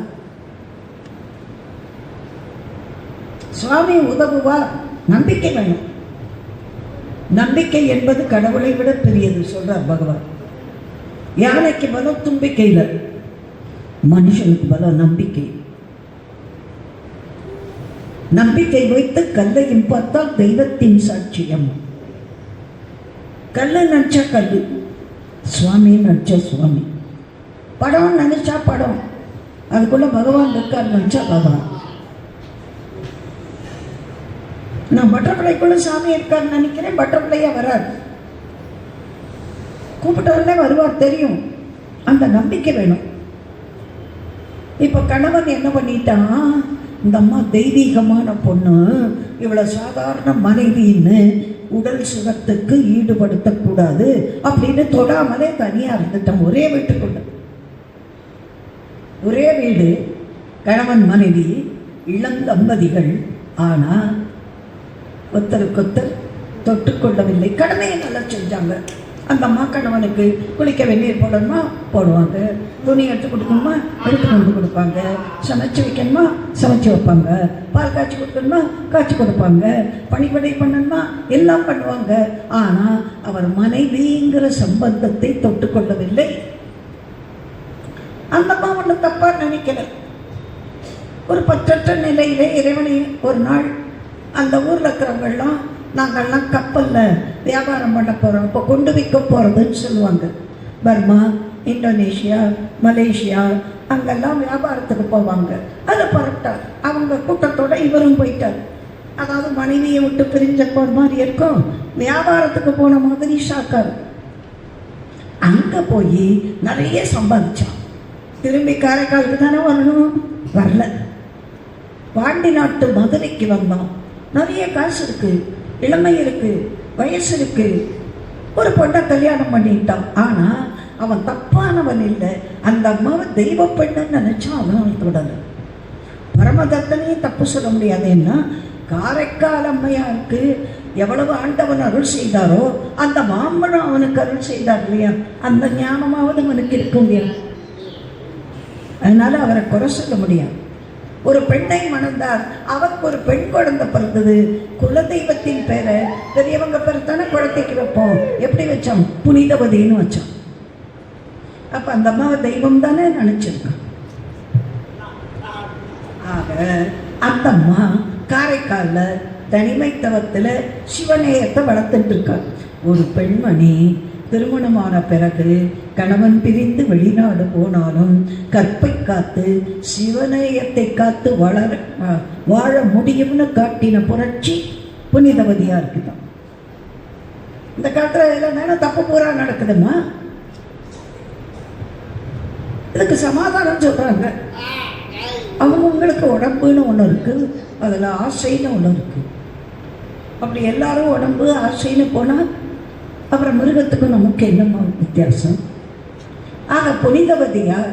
சுவாமி உதவுவார். நம்பிக்கை வேணும். நம்பிக்கை என்பது கடவுளை விட பெரியது சொல்றார் பகவான். யானைக்கு பலம் தும்பிக்கையில், மனுஷனுக்கு பலம் நம்பிக்கை. நம்பிக்கை வைத்து கல்லையும் பார்த்தால் தெய்வத்தின் சாட்சியம். கல்லு நினைச்சா கல்லு, சுவாமி நினைச்சா சுவாமி, படம் நினைச்சா படம், அதுக்குள்ள பகவான் இருக்கார் நினைச்சா பகவான். நான் பட்டர்ஃப்ளைக்குள்ள சாமி இருக்காருன்னு நினைக்கிறேன், பட்டர்ஃப்ளையா வராது. கூப்பிட்டவர்களே வருவார், தெரியும். அந்த நம்பிக்கை வேணும். இப்போ கணவன் என்ன பண்ணிட்டான், இந்த அம்மா தெய்வீகமான பொண்ணு, இவ்வளோ சாதாரண மனைவின்னு உடல் சுகத்துக்கு ஈடுபடுத்தக்கூடாது அப்படின்னு தொடாமலே தனியாக இருந்துட்டான். ஒரே வீட்டுக்குள்ள, ஒரே வீடு, கணவன் மனைவி, இளந்தம்பதிகள். ஆனால் ஒருத்தருக்கொத்தர் தொட்டுக்கொள்ளவில்லை. கடமையை நல்லா செஞ்சாங்க. அந்த அம்மா கணவனுக்கு குளிக்க வெந்நீர் போடணுமா போடுவாங்க, துணி எடுத்து கொடுக்கணுமா எடுத்து கொண்டு கொடுப்பாங்க, சமைச்சு வைக்கணுமா சமைச்சு வைப்பாங்க, பால் காய்ச்சி கொடுக்கணுமா காய்ச்சி கொடுப்பாங்க, பணிபடை பண்ணணுமா எல்லாம் பண்ணுவாங்க. ஆனால் அவர் மனைவிங்கிற சம்பந்தத்தை தொட்டுக்கொள்ளவில்லை. அந்த அம்மா ஒன்று தப்பாக நினைக்கல. ஒரு பற்றற்ற நிலையிலே இறைவனை ஒரு நாள் அந்த ஊரில் இருக்கிறவங்கெல்லாம் நாங்கள்லாம் கப்பலில் வியாபாரம் பண்ண போகிறோம், இப்போ கொண்டு வைக்க போகிறதுன்னு சொல்லுவாங்க. பர்மா, இந்தோனேஷியா, மலேசியா அங்கெல்லாம் வியாபாரத்துக்கு போவாங்க. அதில் புறப்பட்டார். அவங்க கூட்டத்தோடு இவரும் போயிட்டார். அதாவது மனைவியை விட்டு பிரிஞ்ச போகிற மாதிரி இருக்கும், வியாபாரத்துக்கு போன மாதிரி ஷாக்கார். அங்கே போய் நிறைய சம்பாதிச்சான். திரும்பி காரைக்காலுக்கு தானே வரணும், வரல. பாண்டி நாட்டு மதுரைக்கு வந்தான். நிறைய காசு இருக்குது, இளமை இருக்குது, வயசு இருக்குது. ஒரு பொண்ணை கல்யாணம் பண்ணிட்டான். ஆனால் அவன் தப்பானவன் இல்லை. அந்த அம்மாவை தெய்வ பெண்ணுன்னு நினச்சான். அவன் தொடரல. பரமதத்தனையும் தப்பு சொல்ல முடியாது. ஏன்னா காரைக்கால் அம்மையாருக்கு எவ்வளவு ஆண்டவன் அருள் செய்தாரோ அந்த மாம்பழம் அவனுக்கு அருள் செய்தார் இல்லையா, அந்த ஞானமாவது அவனுக்கு இருக்க முடியாது. அதனால அவரை குறை சொல்ல முடியாது. ஒரு பெண்ணை மணந்தார். அவருக்கு ஒரு பெண் குழந்தை பிறந்தது. குலதெய்வத்தின் பேரை பெரியவங்க பேர் தானே குழந்தைக்கு வைப்போம். எப்படி வச்சோம்? புனிதவதின்னு வச்சோம். அப்ப அந்த அம்மாவை தெய்வம் தானே நினைச்சிருக்கோம். ஆக அந்த அம்மா காரைக்காலில் தனிமைத்தவத்தில் சிவநேயத்தை வளர்த்துட்டு இருக்கார். ஒரு பெண்மணி திருமணமான பிறகு கணவன் பிரிந்து வெளிநாடு போனாலும் கற்பை காத்து சிவநேயத்தை காத்து வாழ முடியும்னு காட்டின புரட்சி புனிதவதியா இருக்குதான். இந்த காலத்தில் எல்லாம் நேரம் தப்பு பூரா நடக்குதுமா. இதுக்கு சமாதானம் சொல்றாங்க. அவங்களுக்கு உடம்புன்னு ஒன்று இருக்குது, அதில் ஆசைன்னு ஒன்று இருக்குது. அப்படி எல்லாரும் உடம்பு ஆசைன்னு போனால் அப்புறம் மிருகத்துக்கும் நமக்கு என்னமா வித்தியாசம்? ஆக புனிதவதியார்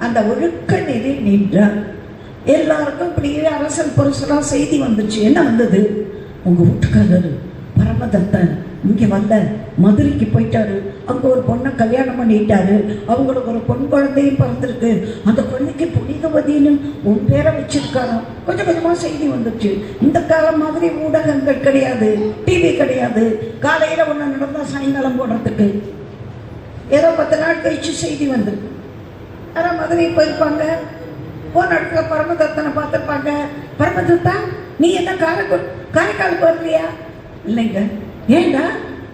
அந்த ஒழுக்க நெறி நின்றார். எல்லாருக்கும் இப்படியே அரசல் பொருசலாக செய்தி வந்துச்சு. என்ன வந்தது? உங்கள் வீட்டுக்காரர் பரமதத்தன் இங்கே வந்த மதுரைக்கு போயிட்டாரு, அங்கே ஒரு பொண்ணை கல்யாணம் பண்ணிட்டாரு, அவங்களுக்கு ஒரு பொன் குழந்தையும் பிறந்திருக்கு, அந்த குழந்தைக்கு புனிதவதின்னு உன் பேரை வச்சிருக்காரோ. கொஞ்சம் கொஞ்சமாக செய்தி வந்துச்சு. இந்த காலம் மாதிரி ஊடகங்கள் கிடையாது, டிவி கிடையாது. காலையில் ஒன்று நடந்தால் சாயங்காலம் போடுறதுக்கு ஏதோ 10 நாள் கழிச்சு செய்தி வந்துருக்கு. ஆனால் மதுரை போயிருப்பாங்க, போன இடத்துல பரமதத்தனை பார்த்துருப்பாங்க. பரமதத்தா நீ என்ன காரைக்கால் போகலையா? இல்லைங்க. ஏண்டா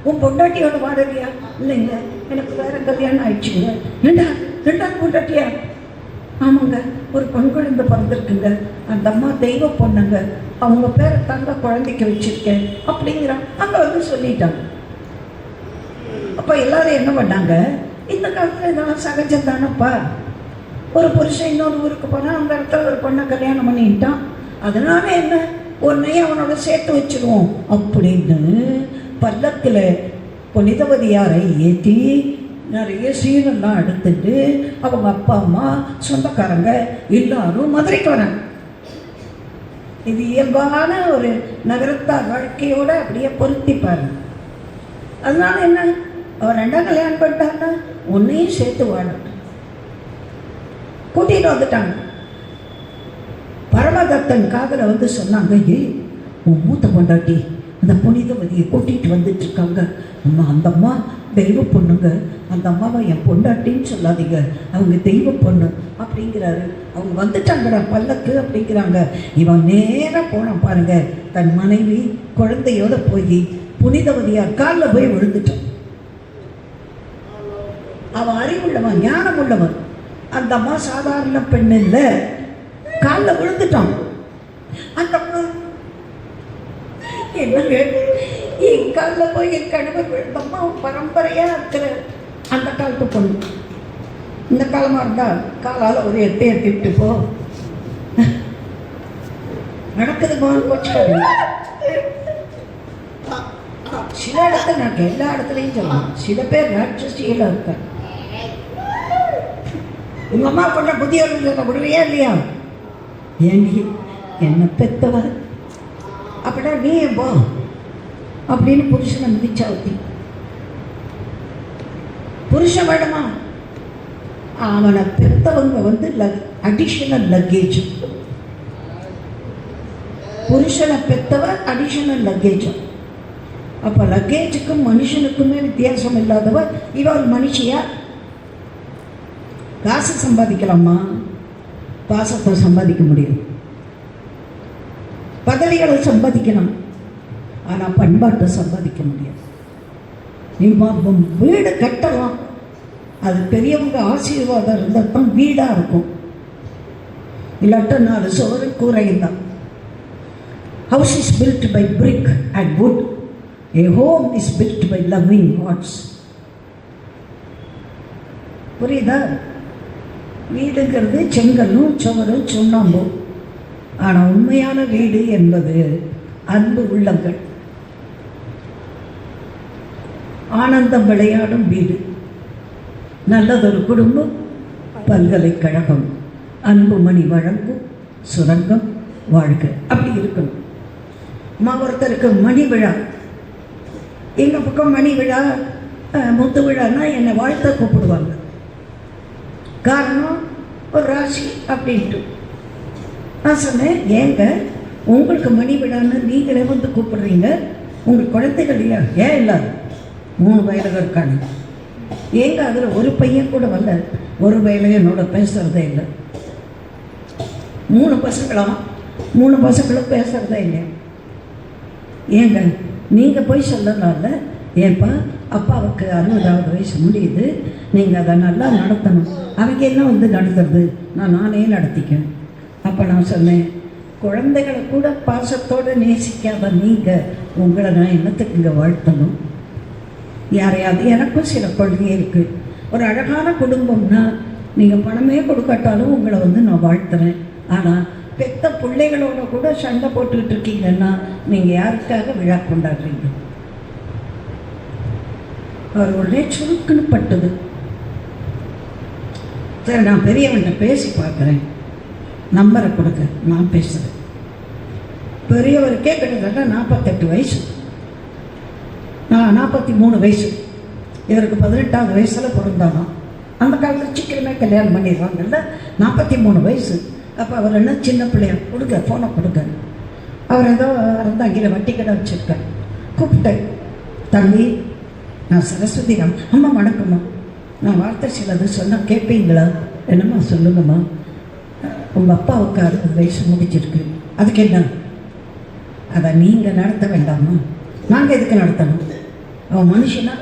உன் பொண்டாட்டியோட வாடகையா? இல்லைங்க, எனக்கு வேற கல்யாணம் ஆயிடுச்சுங்க. ஏண்டா 2ஆவது பொண்டாட்டியா? ஆமாங்க, ஒரு பெண் குழந்தை பிறந்திருக்குங்க, அந்த அம்மா தெய்வ பொண்ணுங்க, அவங்க பேரை தாங்க குழந்தைக்கு வச்சிருக்கேன் அப்படிங்கிறான். அங்கே வந்து சொல்லிட்டாங்க. அப்போ எல்லாரும் என்ன பண்ணாங்க? இந்த காலத்தில் இதெல்லாம் சகஜம் தானப்பா. ஒரு புருஷன் இன்னொரு ஊருக்கு போனால் அந்த இடத்துல ஒரு பொண்ணை கல்யாணம் பண்ணிட்டான், அதனால என்ன உன்னையும் அவனோட சேர்த்து வச்சிருவோம் அப்படின்னு பல்லக்கில் புனிதவதியாரை ஏற்றி நிறைய சீரெல்லாம் எடுத்துட்டு அவங்க அப்பா அம்மா சொந்தக்காரங்க எல்லாரும் மதுரைக்கு வராங்க. இது இயல்பான ஒரு நகரத்தார் வாழ்க்கையோட அப்படியே பொருத்திப்பாரு. அதனால என்ன, அவர் 2ஆம் கல்யாணம் பண்ணிட்டாருன்னா ஒன்னையும் சேர்த்து வாழட்டும் கூட்டிகிட்டு வந்துட்டாங்க. பரமதத்தன் காதலை வந்து சொன்னாங்க, உன் மூத்த பொண்டாட்டி அந்த புனிதவதியை கூட்டிகிட்டு வந்துட்டு இருக்காங்க. அம்மா அந்த அம்மா தெய்வ பொண்ணுங்க, அந்த அம்மாவை என் பொண்டாட்டின்னு சொல்லாதீங்க, அவங்க தெய்வ பொண்ணு அப்படிங்கிறாரு. அவங்க வந்துட்டாங்கடா பல்லக்கு அப்படிங்கிறாங்க. இவன் நேராக போனான் பாருங்க, தன் மனைவி குழந்தையோட போய் புனிதவதியார் காலில் போய் விழுந்துட்டான். அவன் அறிவுள்ளவன், ஞானம் உள்ளவன். அந்த அம்மா சாதாரண பெண் இல்லை, காலில் விழுந்துட்டான். அந்த என்னங்க, என் காலில் போய் என் கணவர் விழுந்தம்மா பரம்பரையா இருக்கிற அந்த காலத்து பொண்ணு. இந்த காலமாக இருந்தால் காலால் ஒரு எட்டை எட்டிட்டு போ நடக்குது போச்சுக்காது. சில இடத்துல நான் எல்லா இடத்துலையும் சொல்லலாம், சில பேர் ராட்சசியில் இருக்க. உங்க அம்மா பண்ண புதியவர்கள் விடுவையா இல்லையா? ஏண்டி என்ன பெத்தவ அப்படின்னா நீ போ அப்படின்னு புருஷனை மிதிச்சா ஊத்தி. புருஷன் வேணுமா? அவனை பெத்தவங்க வந்து அடிஷனல் லக்கேஜ். புருஷனை பெத்தவ அடிஷனல் லக்கேஜ். அப்போ லக்கேஜுக்கும் மனுஷனுக்குமே வித்தியாசம் இல்லாதவ இவள் மனுஷியா? காசு சம்பாதிக்கலாமா? பாசத்தை சம்பாதிக்க முடியும், பதவிகளை சம்பாதிக்கணும், ஆனால் பண்பாட்டை சம்பாதிக்க முடியாது. நீ வீடு கட்டலாம், அது பெரியவங்க ஆசீர்வாதம் இருந்தால் தான் வீடாக இருக்கும், இல்லாட்ட 4 சுவரு கூரையும் தான். House is built by brick and wood, a home is built by loving hearts. புரியுதா? வீடுங்கிறது செங்கல்லும் சுவரும் சுண்ணாம்பும். ஆனால் உண்மையான வீடு என்பது அன்பு உள்ளங்கள், ஆனந்தம் விளையாடும் வீடு, நல்லதொரு குடும்பம், பல்கலைக்கழகம், அன்புமணி வழங்கும் சுரங்கம், வாழ்க்கை. அப்படி இருக்கணும். ஒருத்தருக்கு மணி விழா, எங்கள் பக்கம் மணி விழா முத்து விழான்னா என்னை வாழ்த்த கூப்பிடுவாங்க. காரணம் ஒரு ராசி அப்படின்ட்டு. நான் சொன்னேன், ஏங்க உங்களுக்கு மணி விடான்னு நீங்களே வந்து கூப்பிடுறீங்க, உங்கள் குழந்தைகள் இல்லையா? ஏன் இல்லாது 3 வயலுக இருக்காங்க. ஏங்க அதில் ஒரு பையன் கூட வரல, ஒரு வயலையும் என்னோட பேசுகிறதே இல்லை. 3 பசங்களாம், 3 பசங்களும் பேசுகிறதே இல்லையா? ஏங்க நீங்கள் போய் சொல்லலாம்ல, ஏன்பா அப்பாவுக்கு 60வது வயசு முடியுது, நீங்கள் அதை நல்லா நடத்தணும். அவங்க என்ன வந்து நடத்துறது, நானே நடத்திக்கேன். அப்போ நான் சொன்னேன், குழந்தைகளை கூட பாசத்தோடு நேசிக்காத நீங்கள் உங்களை நான் என்னத்துக்கு இங்கே வாழ்த்தணும்? யாரையாவது, எனக்கும் சில கொள்கை இருக்குது. ஒரு அழகான குடும்பம்னா நீங்கள் பணமே கொடுக்காட்டாலும் உங்களை வந்து நான் வாழ்த்துறேன். ஆனால் பெத்த பிள்ளைகளோட கூட சண்டை போட்டுக்கிட்டு இருக்கீங்கன்னா நீங்கள் யாருக்காக விழா கொண்டாடுறீங்க? அவர் உடனே சுருக்குன்னு பட்டது. சரி, நான் பெரியவன்கிட்ட பேசி பார்க்குறேன், நம்பரை கொடுக்க, நான் பேசுகிறேன். பெரியவருக்கே கிட்டத்தட்ட 48 வயசு, நான் 43 வயசு. இவருக்கு 18வது வயசில் பிறந்தாலும் அந்த காலத்தில் சீக்கிரமே கல்யாணம் பண்ணிடுவாங்கல்ல. 43 வயசு. அப்போ அவர் என்ன சின்ன பிள்ளையா, கொடுங்க ஃபோனை கொடுங்க. அவர் ஏதோ அறந்தாங்கில வட்டி கடை வச்சுருக்கார். கூப்பிட்டேன், தம்பி நான் சரஸ்வதி ராம். அம்மா வணக்கம்மா, நான் வார்த்தை சிலது சொன்னால் கேட்பீங்களா? என்னம்மா சொல்லுங்கம்மா. உங்கள் அப்பாவுக்கு 60 வயசு முடிச்சிருக்கு, அதுக்கு என்ன? அதை நீங்கள் நடத்த வேண்டாமா? நாங்கள் எதுக்கு நடத்தணும்? அவன் மனுஷனா?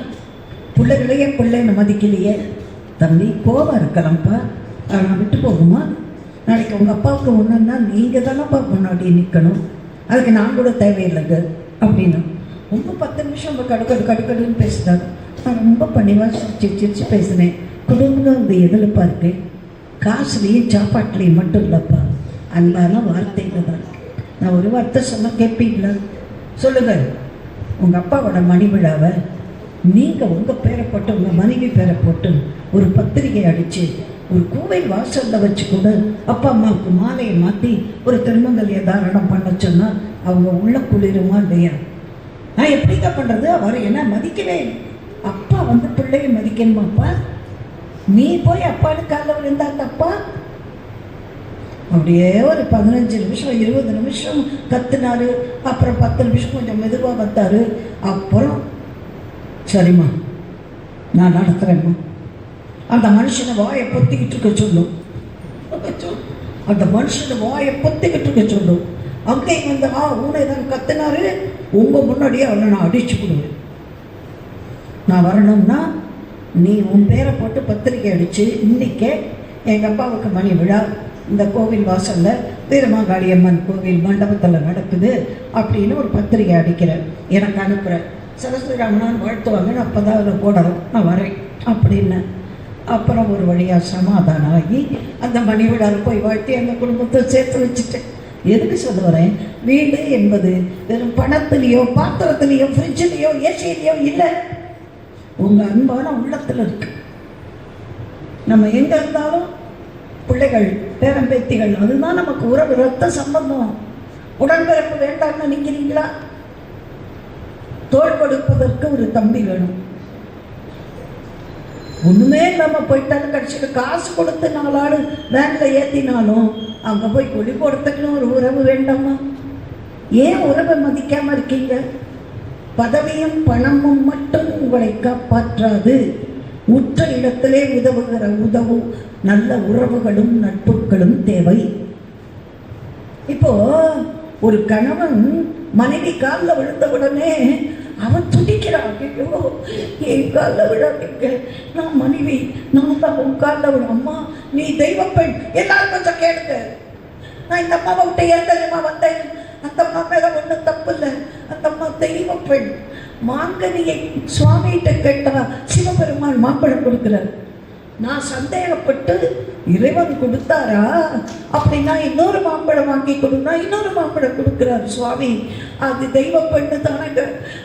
பிள்ளைகளையே பிள்ளைன்னு மதிக்கலையே. தம்பி கோபம் இருக்கலாம்ப்பா, நான் விட்டு போகுமா? நாளைக்கு உங்கள் அப்பாவுக்கு ஒன்றுன்னா நீங்கள் தானேப்பா முன்னாடி நிற்கணும், அதுக்கு நான் கூட தேவையில்லைங்க அப்படின்னு ரொம்ப 10 நிமிஷம் கடுக்கடுன்னு பேசுகிறாரு. நான் ரொம்ப பணிவாக சிரிச்சு பேசினேன். குடும்பம் அந்த எதில் இருக்கேன், காசுலேயும் சாப்பாட்டுலேயும் மட்டும் இல்லைப்பா, அன்பான வார்த்தையில் தான். நான் ஒரு வார்த்தை சொன்னால் கேட்பீங்களா? சொல்லுங்கள். உங்கள் அப்பாவோட மணி விழாவை நீங்கள் உங்கள் பேரை போட்டு, உங்கள் மனைவி பேரை போட்டு ஒரு பத்திரிகை அடித்து ஒரு கோவில் வாசலில் வச்சு கூட அப்பா அம்மாவுக்கு மாலையை மாற்றி ஒரு திருமங்கல்ய தாரணம் பண்ண சொன்னால் அவங்க உள்ள குளிருமா இல்லையா? நான் எப்படிங்க பண்ணுறது? அவர் என்ன மதிக்கவே, அப்பா வந்து பிள்ளைய மதிக்கணுமாப்பா? நீ போய் அப்பான்னு காலில் விழுந்தா தப்பா? அப்படியே ஒரு 15 நிமிஷம் 20 நிமிஷம் கத்துனாரு. அப்புறம் 10 நிமிஷம் கொஞ்சம் மெதுவாக வந்தார். அப்புறம் சரிம்மா நான் நடத்துகிறேம்மா. அந்த மனுஷனை வாயை பொத்திக்கிட்டு இருக்க சொல்லும், அந்த மனுஷனை வாயை பொத்திக்கிட்டு இருக்க சொல்லும். அங்கேயும் வந்து ஊனை தான் கத்துனாரு. உங்கள் முன்னாடியே அவனை நான் அடிச்சு கொடுவேன். நான் வரணும்னா நீ உன் பேரை போட்டு பத்திரிக்கை அடித்து, இன்றைக்கே எங்கள் அப்பாவுக்கு மணி விழா இந்த கோவில் வாசலில் வீரமாகாளியம்மன் கோவில் மண்டபத்தில் நடக்குது அப்படின்னு ஒரு பத்திரிக்கை அடிக்கிறேன், எனக்கு அனுப்புகிறேன். சரஸ்வதி ராமனான்னு வாழ்த்துவாங்கன்னு அப்போ தான் அதில் போடணும், நான் வரேன் அப்படின்னு. அப்புறம் ஒரு வழியாக சமாதானம் ஆகி அந்த மணி விழாவில் போய் வாழ்த்தி அந்த குடும்பத்தை சேர்த்து வச்சுட்டேன். எதுக்கு சொல்ல வரேன், வீடு என்பது வெறும் பணத்துலேயோ பாத்திரத்துலேயோ ஃப்ரிட்ஜ்லேயோ ஏசியிலையோ இல்லை, உங்கள் அன்பான உள்ளத்தில் இருக்கு. நம்ம எங்கே இருந்தாலும் பிள்ளைகள் பேரம்பேத்திகள் அதுதான் நமக்கு உறவு, ரத்த சம்பந்தம். உடன்பிறப்பு வேண்டாம்னு நினைக்கிறீங்களா? தோள் கொடுப்பதற்கு ஒரு தம்பி வேணும். ஒன்றுமே நம்ம போயிட்டாலும் கடைசியில் காசு கொடுத்து 4 ஆள் வேனில் ஏற்றினாலும் அங்கே போய் கொடி போடுறதுக்குன்னு ஒரு உறவு வேண்டாமா? ஏன் உறவை மதிக்காமல் இருக்கீங்க? பதவியும் பணமும் மட்டும் உங்களை காப்பாற்றாது. உற்ற இடத்திலே உதவும் நல்ல உறவுகளும் நட்புகளும் தேவை. இப்போ ஒரு கணவன் மனைவி காலில் விழுந்த உடனே அவன் துடிக்கிறான், ஐயோ என் காலில் விழாதீங்க, நான் மனைவி, நான் தான் உன் காலில் விழ. அம்மா நீ தெய்வ பெண், எல்லாரும் கொஞ்சம் கேளுங்க. நான் இந்த அம்மாவை விட்டு ஏன் தெரியுமா வந்தேன்? அந்த அம்மா மேலே ஒன்றும் தப்பு இல்லை, அந்த அம்மா தெய்வ பெண். மாங்கனியை சுவாமிகிட்ட கேட்டா சிவபெருமான் மாம்பழம் கொடுக்குறார். நான் சந்தேகப்பட்டு இறைவன் கொடுத்தாரா அப்படின்னா இன்னொரு மாம்பழம் வாங்கி கொடுனா இன்னொரு மாம்பழம் கொடுக்குறாரு சுவாமி. அது தெய்வ பெண்ணு தானங்க.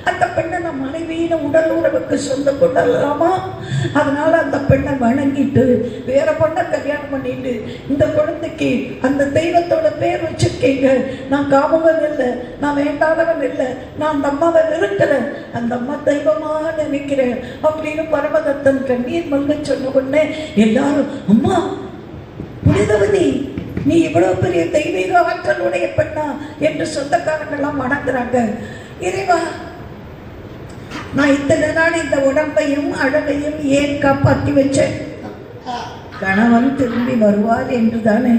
அந்த பெண்ணை நான் மனைவியின் உடல் உறவுக்கு சொந்த கொள்ளலாமா? அதனால அந்த பெண்ணை வணங்கிட்டு வேற பொண்ணை கல்யாணம் பண்ணிட்டு இந்த குழந்தைக்கு அந்த தெய்வத்தோட பேர் வச்சிருக்கீங்க. நான் காமவன் இல்லை, நான் வேண்டாதவன் இல்லை, நான் அந்த அம்மாவை நிறுத்துறேன், அந்த அம்மா தெய்வமாக நினைக்கிறேன் அப்படின்னு பரமதத்தன் கண்ணீர் மல்க சொன்ன உடனே எல்லாரும் அம்மா புனிதவதி நீ இவ்வளவு பெரிய தெய்வீக ஆற்றலுடைய பெண்ணா என்று சொந்தக்காரங்கெல்லாம் வணங்குறாங்க. இறைவா, நான் இத்தனை நாள் இந்த உடம்பையும் அழகையும் ஏன் காப்பாற்றி வச்சேன்? கணவன் திரும்பி வருவார் என்று தானே.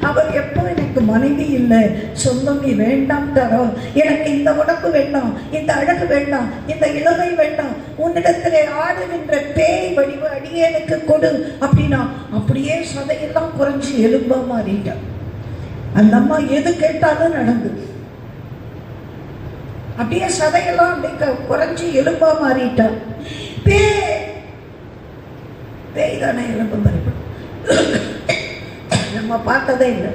அவர் எப்போ எனக்கு மனைவி இல்லை, சொந்தம் நீ வேண்டாம் தரோ, எனக்கு இந்த உடம்பு வேண்டாம், இந்த அழகு வேண்டாம், இந்த இளமை வேண்டாம், உன்னிடத்திலே ஆடுகின்ற பேய் வடிவு அடியேனுக்கு கொடு அப்படின்னா அப்படியே சதையெல்லாம் குறைஞ்சி எலும்பா மாறிட்டான். அந்த அம்மா எது கேட்டாலும் நடந்தது. அப்படியே சதையெல்லாம் அப்படி குறைஞ்சி எலும்பா மாறிட்டான். பேய் தானே எலும்பு மறைப்படும். நம்ம பார்த்ததே இல்லை.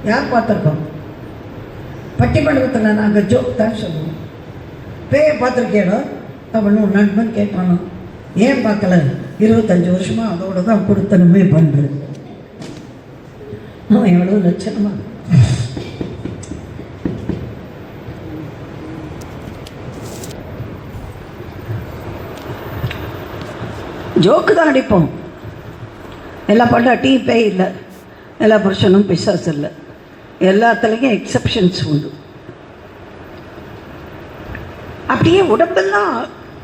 யார் பார்த்துருக்கோம்? பட்டிமண்டபத்தில் நாங்கள் ஜோக் தான் சொல்லுவோம். பேயை பார்த்துருக்கேனோ அப்படின்னு ஒரு நண்பன் கேட்டானோ. ஏன் பார்க்கல? 25 வருஷமாக அதோட தான் கொடுத்தனுமே பண்ணுறது. அவன் எவ்வளோ லட்சணமாக ஜோக்கு தான் அடிப்போம். எல்லா பொண்டாட்டியும் பேய் இல்லை, எல்லா புருஷனும் பிசாசு இல்லை, எல்லாத்துலேயும் எக்ஸப்ஷன்ஸ் உண்டு. அப்படியே உடம்பெல்லாம்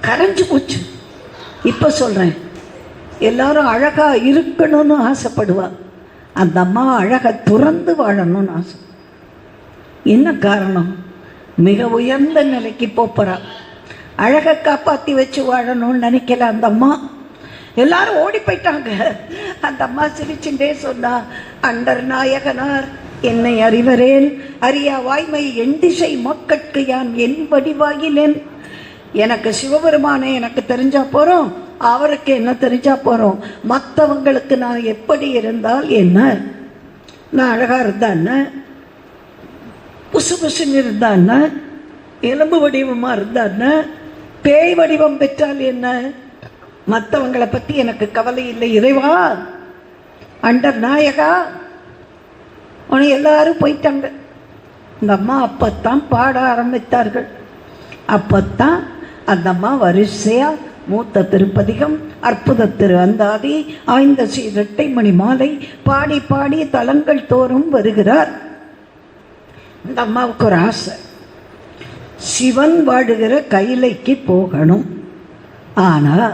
கரைஞ்சி போச்சு. இப்போ சொல்கிறேன், எல்லாரும் அழகாக இருக்கணும்னு ஆசைப்படுவா. அந்த அம்மா அழகை துறந்து வாழணும்னு ஆசை. என்ன காரணம்? மிக உயர்ந்த நிலைக்கு போகிறா. அழகை காப்பாற்றி வச்சு வாழணும்னு நினைக்கல அந்த அம்மா. எல்லாரும் ஓடி போயிட்டாங்க. அந்த அம்மா சிரிச்சுட்டே சொன்னா, அண்டர் நாயகனார் என்னை அறிவரேன், அறியா வாய்மை என் திசை மக்கட்கு யான் என் வடிவாகினேன். எனக்கு சிவபெருமானே எனக்கு தெரிஞ்சா போகிறோம், அவருக்கு என்ன தெரிஞ்சா போகிறோம், மற்றவங்களுக்கு நான் எப்படி இருந்தால் என்ன? நான் அழகாக இருந்தான்னு, புசு புசுன்னு இருந்தான்னு, எலும்பு வடிவமாக இருந்தான்னு, பேய் வடிவம் பெற்றால் என்ன? மற்றவங்களை பற்றி எனக்கு கவலை இல்லை. இறைவா, அண்டர் நாயகா, உன எல்லாரும் போயிட்டாங்க. இந்த அம்மா அப்பத்தான் பாட ஆரம்பித்தார்கள். அப்பத்தான் அந்த அம்மா வரிசையாக மூத்த திருப்பதிகம், அற்புத திரு அந்தாதி, ஆய்ந்த இரட்டை மணி மாலை பாடி பாடி தலங்கள் தோறும் வருகிறார். இந்த அம்மாவுக்கு ஒரு ஆசை, சிவன் வாழுகிற கைலைக்கு போகணும். ஆனால்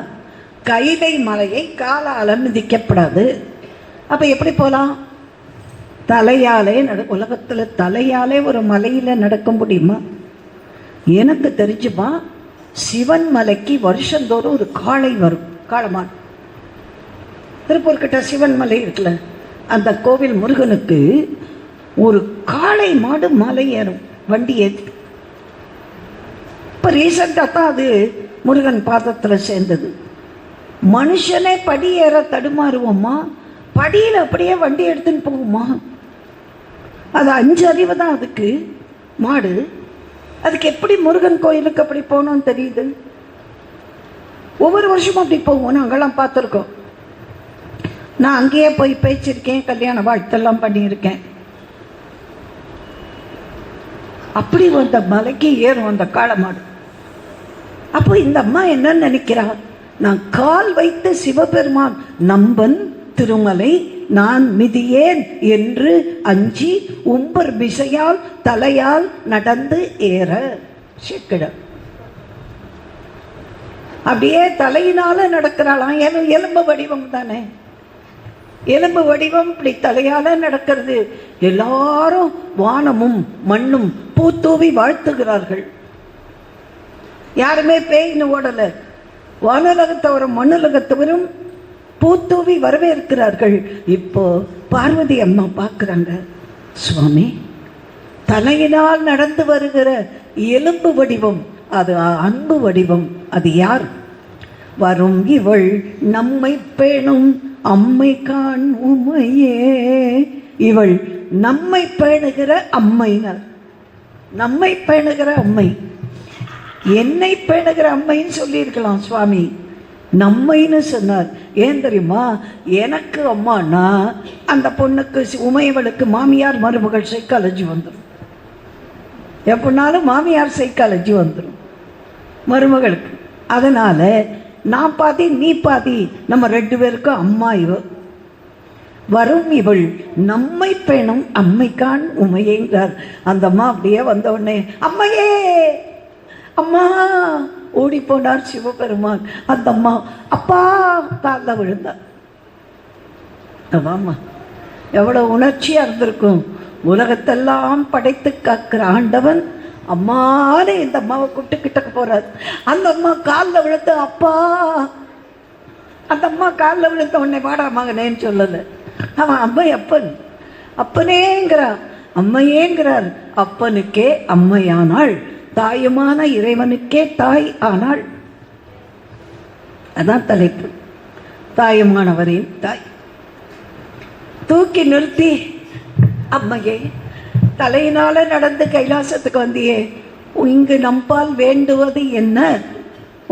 கைலை மலையை காலால் மிதிக்கப்படாது. அப்போ எப்படி போகலாம்? தலையாலே உலகத்தில் தலையாலே ஒரு மலையில் நடக்க முடியுமா? எனக்கு தெரிஞ்சுமா, சிவன் மலைக்கு வருஷந்தோறும் ஒரு காளை வரும், காளமான். திருப்பூர்கிட்ட சிவன் மலை இருக்குல்ல, அந்த கோவில் முருகனுக்கு ஒரு காளை மாடு மலை ஏறும், வண்டி ஏற்றி. இப்போ ரீசெண்டாக தான் அது முருகன் பாதத்தில் சேர்ந்தது. மனுஷனே படி ஏற தடுமாறுவோம்மா, படியில் அப்படியே வண்டி எடுத்துன்னு போகுமா? அது 5 அறிவு தான் அதுக்கு மாடு. அதுக்கு எப்படி முருகன் கோயிலுக்கு அப்படி போகணும்னு தெரியுது? ஒவ்வொரு வருஷமும் அப்படி போவோம், நாங்கள்லாம் பார்த்துருக்கோம். நான் அங்கேயே போய் பேச்சிருக்கேன், கல்யாண வாழ்த்தெல்லாம் பண்ணியிருக்கேன். அப்படி அந்த மலைக்கு ஏறும் அந்த காளமாடு. அப்போ இந்த அம்மா என்ன நினைக்கிறா, நான் கால் வைத்த சிவபெருமான் நம்பன் திருமலை நான் மிதியேன் என்று அஞ்சி உம்பர் பிசையால் தலையால் நடந்து ஏற சிக்கிட. அப்படியே தலையினால நடக்கிறாளாம். எலும்பு வடிவம் தானே, எலும்பு வடிவம் இப்படி தலையால நடக்கிறது. எல்லாரும் வானமும் மண்ணும் பூத்தூவி வாழ்த்துகிறார்கள். யாருமே பேயின்னு ஓடல. வானுலகத்தவரும் மண்ணுலகத்தவரும் பூத்தூவி வரவேற்கிறார்கள். இப்போ பார்வதி அம்மா பார்க்குறாங்க, சுவாமி தலையினால் நடந்து வருகிற எலும்பு வடிவம், அது அன்பு வடிவம். அது யார்? வரும் இவள் நம்மை பேணும் அம்மை காண் உமையே. இவள் நம்மை பேணுகிற அம்மைனர், நம்மை பேணுகிற அம்மை. என்னை பேணுகிற அம்மைன்னு சொல்லியிருக்கலாம் சுவாமி, நம்மைன்னு சொன்னார். ஏன் தெரியுமா? எனக்கு அம்மானா அந்த பொண்ணுக்கு உமையவளுக்கு மாமியார் மருமகள் சைக்காலஜி வந்துடும். எப்படினாலும் மாமியார் சைக்காலஜி வந்துடும் மருமகளுக்கு. அதனால் நான் பாதி நீ பாதி, நம்ம 2 பேருக்கும் அம்மா. இவ வரும் இவள் நம்மை பேணும் அம்மைக்கான் உமையேங்கிறார். அந்த அம்மா அப்படியே வந்த உடனே அம்மையே அம்மா ஓடி போனார் சிவபெருமான். அந்த அம்மா அப்பா கால விழுந்தார். ஆமா, எவ்வளவு உணர்ச்சியா இருந்திருக்கும். உலகத்தெல்லாம் படைத்து காக்கிற ஆண்டவன் அம்மானே இந்த அம்மாவை கூப்பிட்டுக்கிட்ட போறார். அந்த அம்மா காலில் விழுந்து அப்பா. அந்த அம்மா காலில் விழுந்த உடனே வாடா மகனேன்னு சொல்லலை. அவன் அம்மை அப்பன், அப்பனேங்கிறார், அம்மையேங்கிறார். அப்பனுக்கே அம்மையானாள், தாயுமான இறைவனுக்கே தாய் ஆனாள். அதான் தலைப்பு, தாயுமானவரின் தாய். தூக்கி நிறுத்தி அம்மையே தலையினால நடந்து கைலாசத்துக்கு வந்தியே, இங்கு நம்பால் வேண்டுவது என்ன?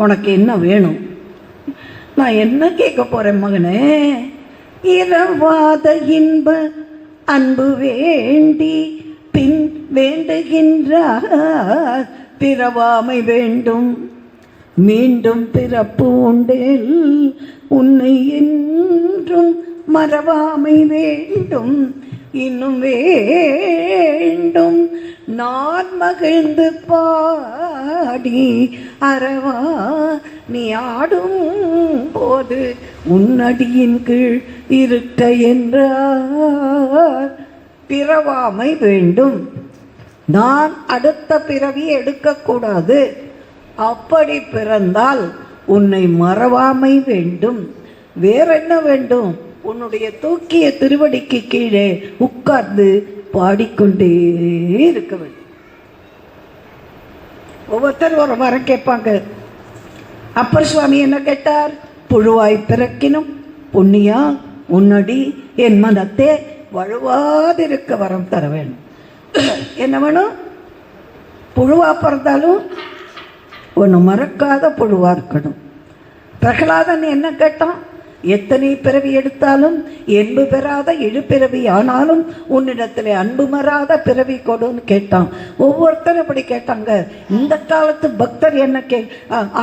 உனக்கு என்ன வேணும்? நான் என்ன கேட்க போறேன் மகனே? இரவாத இன்ப அன்பு வேண்டி பின் வேண்டுகின்றார், பிறவாமை வேண்டும் மீண்டும் பிறப்பு உண்டேல் உன்னை என்றும் மறவாமை வேண்டும் இன்னும் வேண்டும். நான் மகிழ்ந்து பாடி அறவா நீ ஆடும் போது உன்னடியின் கீழ் இருக்க என்றார். பிறவாமை வேண்டும், நான் அடுத்த பிறவி எடுக்கக்கூடாது. அப்படி பிறந்தால் உன்னை மறவாமை வேண்டும். வேற என்ன வேண்டும்? உன்னுடைய தூக்கிய திருவடிக்கு கீழே உட்கார்ந்து பாடிக்கொண்டே இருக்க வேண்டும். ஒவ்வொருத்தர் ஒரு வரம் கேட்பாங்க. அப்பர் சுவாமி என்ன கேட்டார்? புழுவாய் பிறக்கினும் புண்ணியா உன்னடி என் மனத்தே வழுவாதிருக்க வரம் தர வேணும். என்ன வேணும்? புழுவா பிறந்தாலும் ஒன்று மறக்காத புழுவா இருக்கணும். பிரகலாதன் என்ன கேட்டான்? எத்தனை பிறவி எடுத்தாலும் என்பு பெறாத இழுப்பிறவி ஆனாலும் உன்னிடத்துல அன்பு மறாத பிறவி கொடுன்னு கேட்டான். ஒவ்வொருத்தரும் இப்படி கேட்டாங்க. இந்த காலத்து பக்தர் என்ன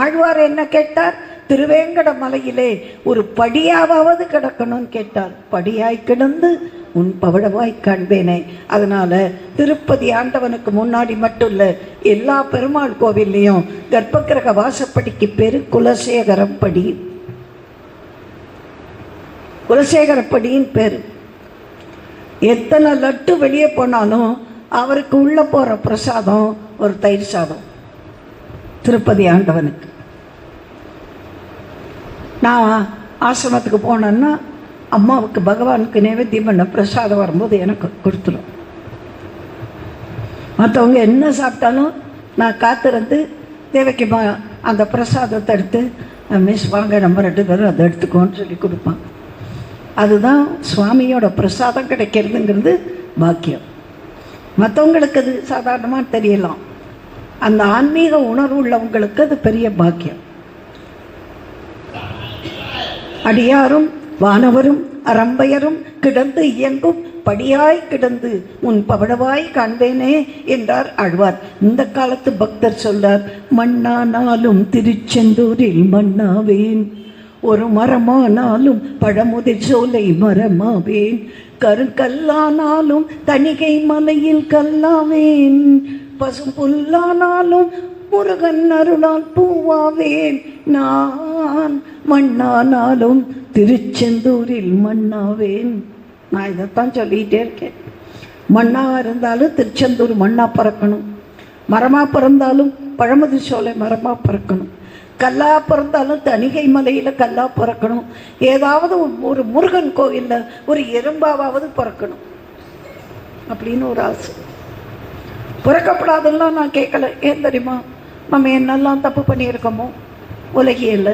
ஆழ்வார் என்ன கேட்டார்? திருவேங்கட மலையிலே ஒரு படியாவது கிடக்கணும்னு கேட்டார். படியாய் கிடந்து உன் பவளவாய் காண்பேனே. அதனால திருப்பதி ஆண்டவனுக்கு முன்னாடி மட்டும் இல்லை, எல்லா பெருமாள் கோவில்லையும் கர்ப்பகிரக வாசப்படிக்கு பேரு குலசேகரப்படி. குலசேகரப்படியின் பேர். எத்தனை லட்டு வெளியே போனாலும் அவருக்கு உள்ள போற பிரசாதம் ஒரு தயிர் சாதம். திருப்பதி ஆண்டவனுக்கு நான் ஆசிரமத்துக்கு போனேன்னா அம்மாவுக்கு பகவானுக்கு நைவேத்தியம் பண்ண பிரசாதம் வரும்போது எனக்கு கொடுத்துரும். மற்றவங்க என்ன சாப்பிட்டாலும் நான் காத்திருந்து தேவைக்கு அந்த பிரசாதத்தை எடுத்து மிஸ் வாங்க நம்ம 2 பேரும் அதை எடுத்துக்கோன்னு சொல்லி கொடுப்பான். அதுதான் சுவாமியோட பிரசாதம் கிடைக்கிறதுங்கிறது பாக்கியம். மற்றவங்களுக்கு அது சாதாரணமாக தெரியலாம், அந்த ஆன்மீக உணர்வு உள்ளவங்களுக்கு அது பெரிய பாக்கியம். அடியாரும் வானவரும் அரம்பையரும் கிடந்து இயங்கும் படியாய் கிடந்து உன் பவளவாய் காண்பேனே என்றார் ஆழ்வார். இந்த காலத்து பக்தர் சொல்றார், மண்ணானாலும் திருச்செந்தூரில் மண்ணாவேன், ஒரு மரமானாலும் பழமுதிர் சோலை மரமாவேன், கருங்கல்லானாலும் தணிகை மலையில் கல்லாவேன், பசும் புல்லானாலும் முருகன் அருளால் பூவாவேன், நான் மண்ணானாலும் திருச்செந்தூரில் மண்ணாவேன். நான் இதைத்தான் சொல்லிகிட்டே இருக்கேன். மண்ணாக இருந்தாலும் திருச்செந்தூர் மண்ணாக பறக்கணும், மரமாக பிறந்தாலும் பழமுதிர் சோலை மரமாக பறக்கணும், கல்லாக பிறந்தாலும் தணிகை மலையில் கல்லாக பிறக்கணும், ஏதாவது ஒரு முருகன் கோயிலில் ஒரு எறும்பாவது பிறக்கணும் அப்படின்னு ஒரு ஆசை. பிறக்கப்படாதெல்லாம் நான் கேட்கல. ஏன் தெரியுமா? நம்ம என்னெல்லாம் தப்பு பண்ணியிருக்கோமோ உலகியல்ல,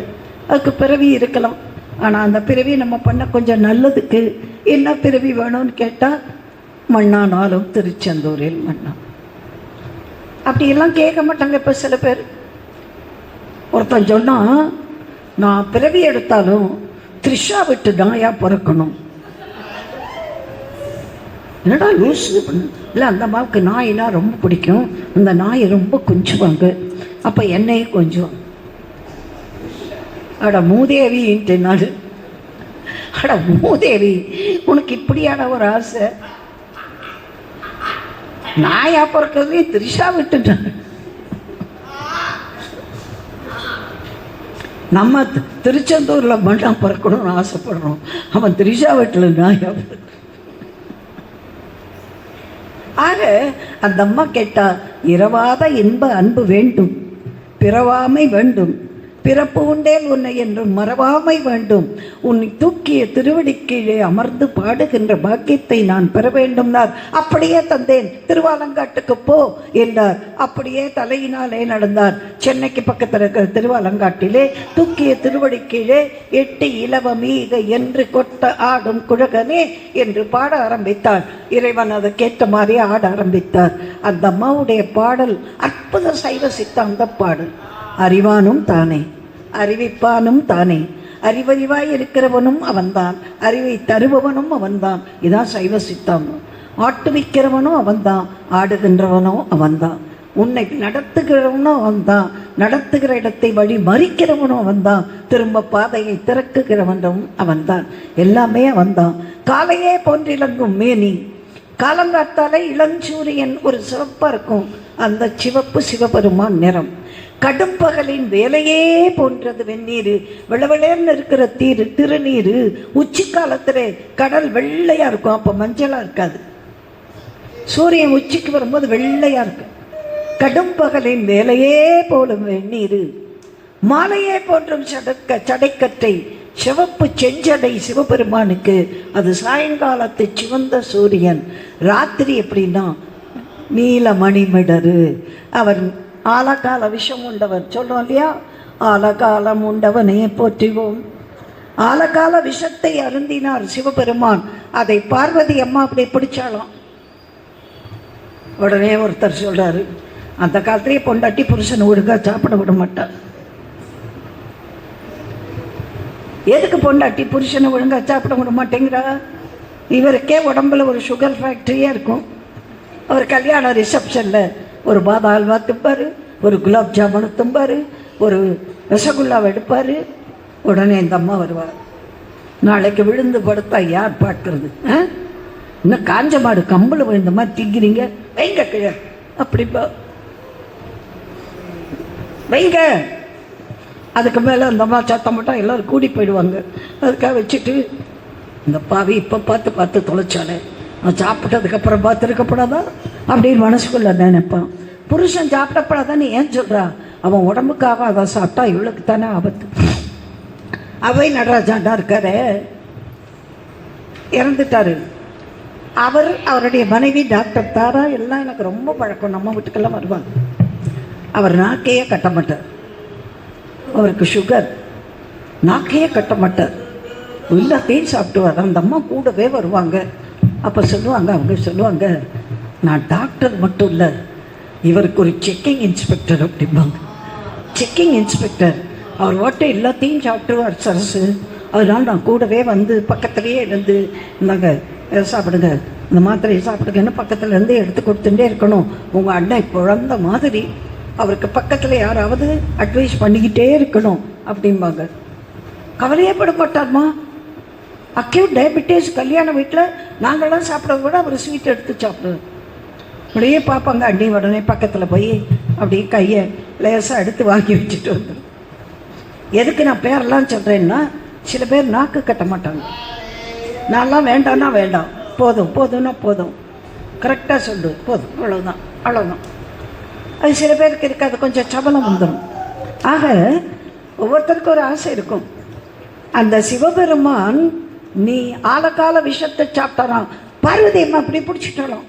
அதுக்கு பிறவி இருக்கலாம். ஆனால் அந்த பிறவி நம்ம பண்ண கொஞ்சம் நல்லதுக்கு என்ன பிறவி வேணும்னு கேட்டால் மண்ணானாலும் திருச்செந்தூரில் மண்ணா. அப்படியெல்லாம் கேட்க மாட்டாங்க. இப்போ சில பேர் ஒருத்தன் சொன்னால், நான் பிறவி எடுத்தாலும் த்ரிஷா விட்டு நாயா பிறக்கணும். என்னடா யூஸ் பண்ணு இல்லை, அந்த அம்மாவுக்கு நாயினா ரொம்ப பிடிக்கும், அந்த நாயை ரொம்ப கொஞ்சுவாங்க, அப்போ என்னையே கொஞ்சம் அட மூதேவின்ட்டு நாள். அட மூதேவி, உனக்கு இப்படியான ஒரு ஆசை? நாயா பிறக்கிறதே திரிஷா விட்டுட்டான். நம்ம திருச்செந்தூரில் மண்ணா பிறக்கணும்னு ஆசைப்படுறோம், அவன் திரிஷா வீட்டில் நாயா. ஆக அந்த அம்மா கேட்டா, இரவாத இன்ப அன்பு வேண்டும், பிறவாமை வேண்டும், பிறப்பு உண்டேல் உன்னை என்று மறவாமை வேண்டும், உன்னை தூக்கிய திருவடிக்கீழே அமர்ந்து பாடுகின்ற பாக்கியத்தை நான் பெற வேண்டும்னார். அப்படியே தந்தேன், திருவாலங்காட்டுக்கு போ என்றார். அப்படியே தலையினாலே நடந்தார். சென்னைக்கு பக்கத்தில் இருக்கிற திருவாலங்காட்டிலே தூக்கிய திருவடிக்கீழே எட்டு இலவமீக என்று கொட்ட ஆடும் குழகனே என்று பாட ஆரம்பித்தார். இறைவன் அதற்கேற்ற மாதிரி ஆட ஆரம்பித்தார். அந்த அம்மாவுடைய பாடல் அற்புத சைவ சித்தாந்த பாடல். அறிவானும் தானே, அறிவிப்பானும் தானே, அறிவறிவாய் இருக்கிறவனும் அவன்தான், அறிவை தருபவனும் அவன்தான். இதான் சைவ சித்தாந்தம். ஆட்டுவிக்கிறவனும் அவன்தான், ஆடுகின்றவனும் அவன்தான், உன்னை நடத்துகிறவனும் அவன்தான், நடத்துகிற இடத்தை வழி மறிக்கிறவனும் அவன்தான், திரும்ப பாதையை திறக்குகிறவனும் அவன்தான், எல்லாமே அவன்தான். காலையே போன்றிலங்கும் மேனி, காலங்காத்தாலே இளஞ்சூரியன் ஒரு சிவப்பாக இருக்கும், அந்த சிவப்பு சிவபெருமான் நிறம். கடும்பகலின் வேலையே போன்றது வெந்நீர், வெள்ளவெளேன்னு இருக்கிற திருநீர். உச்சி காலத்தில் கடல் வெள்ளையாக இருக்கும், அப்போ மஞ்சளாக இருக்காது. சூரியன் உச்சிக்கு வரும்போது வெள்ளையாக இருக்கும். கடும்பகலின் வேலையே போலும் வெந்நீர், மாலையே போன்றும் சடைக்கற்றை சிவப்பு செஞ்சடை சிவபெருமானுக்கு. அது சாயங்காலத்து சிவந்த சூரியன். ராத்திரி எப்படின்னா நீல மணிமிடரு. அவர் ஆலகால விஷம் உண்டவர் சொல்றோம் இல்லையா, ஆலகாலம் உண்டவனே போற்றிவோம். ஆலகால விஷத்தை அருந்தினார் சிவபெருமான். அதை பார்வதி அம்மா அப்படி பிடிச்சாலாம். உடனே ஒருத்தர் சொல்றாரு, அந்த காலத்திலேயே பொண்டாட்டி புருஷன் ஒழுங்கா சாப்பிட விட மாட்டார். எதுக்கு பொண்டாட்டி புருஷனை ஒழுங்கா சாப்பிட விட மாட்டேங்கிறா? இவருக்கே உடம்புல ஒரு சுகர் ஃபேக்டரியே இருக்கும். அவர் கல்யாண ரிசப்ஷனில் ஒரு பாதா அல்வா துப்பார், ஒரு குலாப் ஜாமுன் தும்பார், ஒரு ரசகுல்லாவை எடுப்பார். உடனே இந்த அம்மா வருவார். நாளைக்கு விழுந்து படுத்தா யார் பார்க்கறது? இன்னும் காஞ்ச மாடு கம்பளை விழுந்த மாதிரி திங்கிறீங்க, வைங்க கிழ அப்படிப்பா வைங்க. அதுக்கு மேலே அந்த அம்மா சத்தம் போட்டால் எல்லோரும் கூடி போயிடுவாங்க. அதுக்காக வச்சுட்டு, இந்த பாவி இப்போ பார்த்து பார்த்து தொலைச்சாலே நான் சாப்பிட்டதுக்கப்புறம் பார்த்துருக்கப்படாதா அப்படின்னு மனசுக்குள்ள நினைப்பான். புருஷன் சாப்பிடப்படாதான்னு ஏன் சொல்கிறா? அவன் உடம்புக்காக அதை சாப்பிட்டா இவளுக்கு தானே ஆபத்து. அவை நடராஜாண்டா இருக்காரு, இறந்துட்டாரு. அவருடைய மனைவி டாக்டர் தாரா எல்லாம் எனக்கு ரொம்ப பழக்கம், நம்ம வீட்டுக்கெல்லாம் வருவாங்க. அவர் நாக்கையே கட்ட மாட்டார், அவருக்கு சுகர், நாக்கையே கட்ட மாட்டார், எல்லாத்தையும் சாப்பிட்டுவார். அந்த அம்மா கூடவே வருவாங்க. அப்போ சொல்லுவாங்க, அவங்க சொல்லுவாங்க, நான் டாக்டர் மட்டும் இல்லை, இவருக்கு ஒரு செக்கிங் இன்ஸ்பெக்டர் அப்படிம்பாங்க. செக்கிங் இன்ஸ்பெக்டர், அவர் வாட்டை எல்லாத்தையும் சாப்பிட்டுவார் சரசு. அதனால் நான் கூடவே வந்து பக்கத்துலேயே இருந்து, இந்தாங்க சாப்பிடுங்க, இந்த மாத்திரையை சாப்பிடுங்கன்னு பக்கத்தில் இருந்து எடுத்து கொடுத்துட்டே இருக்கணும். உங்கள் அண்ணன் குழந்த மாதிரி அவருக்கு பக்கத்தில் யாராவது அட்வைஸ் பண்ணிக்கிட்டே இருக்கணும் அப்படிம்பாங்க. கவலையே பட மாட்டார்மா. அக்யூட் டயபிட்டிஸ் கல்யாண வீட்டில் நாங்கள்லாம் சாப்பிட்றத விட அவர் ஸ்வீட் எடுத்து சாப்பிடுவோம். அப்படியே பார்ப்பாங்க. அண்ணி உடனே பக்கத்தில் போய் அப்படியே கையை லேசாக எடுத்து வாங்கி வச்சுட்டு வந்துடும். எதுக்கு நான் பேரெல்லாம் சொல்கிறேன்னா, சில பேர் நாக்கு கட்ட மாட்டாங்க. நான்லாம் வேண்டாம்னா வேண்டாம், போதும் போதும்னா போதும், கரெக்டாக சொல்லு, போதும், அவ்வளோதான் அவ்வளோதான். அது சில பேருக்கு இருக்காது, கொஞ்சம் சபலம் வந்துடும். ஆக ஒவ்வொருத்தருக்கும் ஒரு ஆசை இருக்கும். அந்த சிவபெருமான் நீ ஆலகால விஷத்தை சாப்பிட்டாராம், பார்வதி அம்மா அப்படி பிடிச்சிட்டாலும்.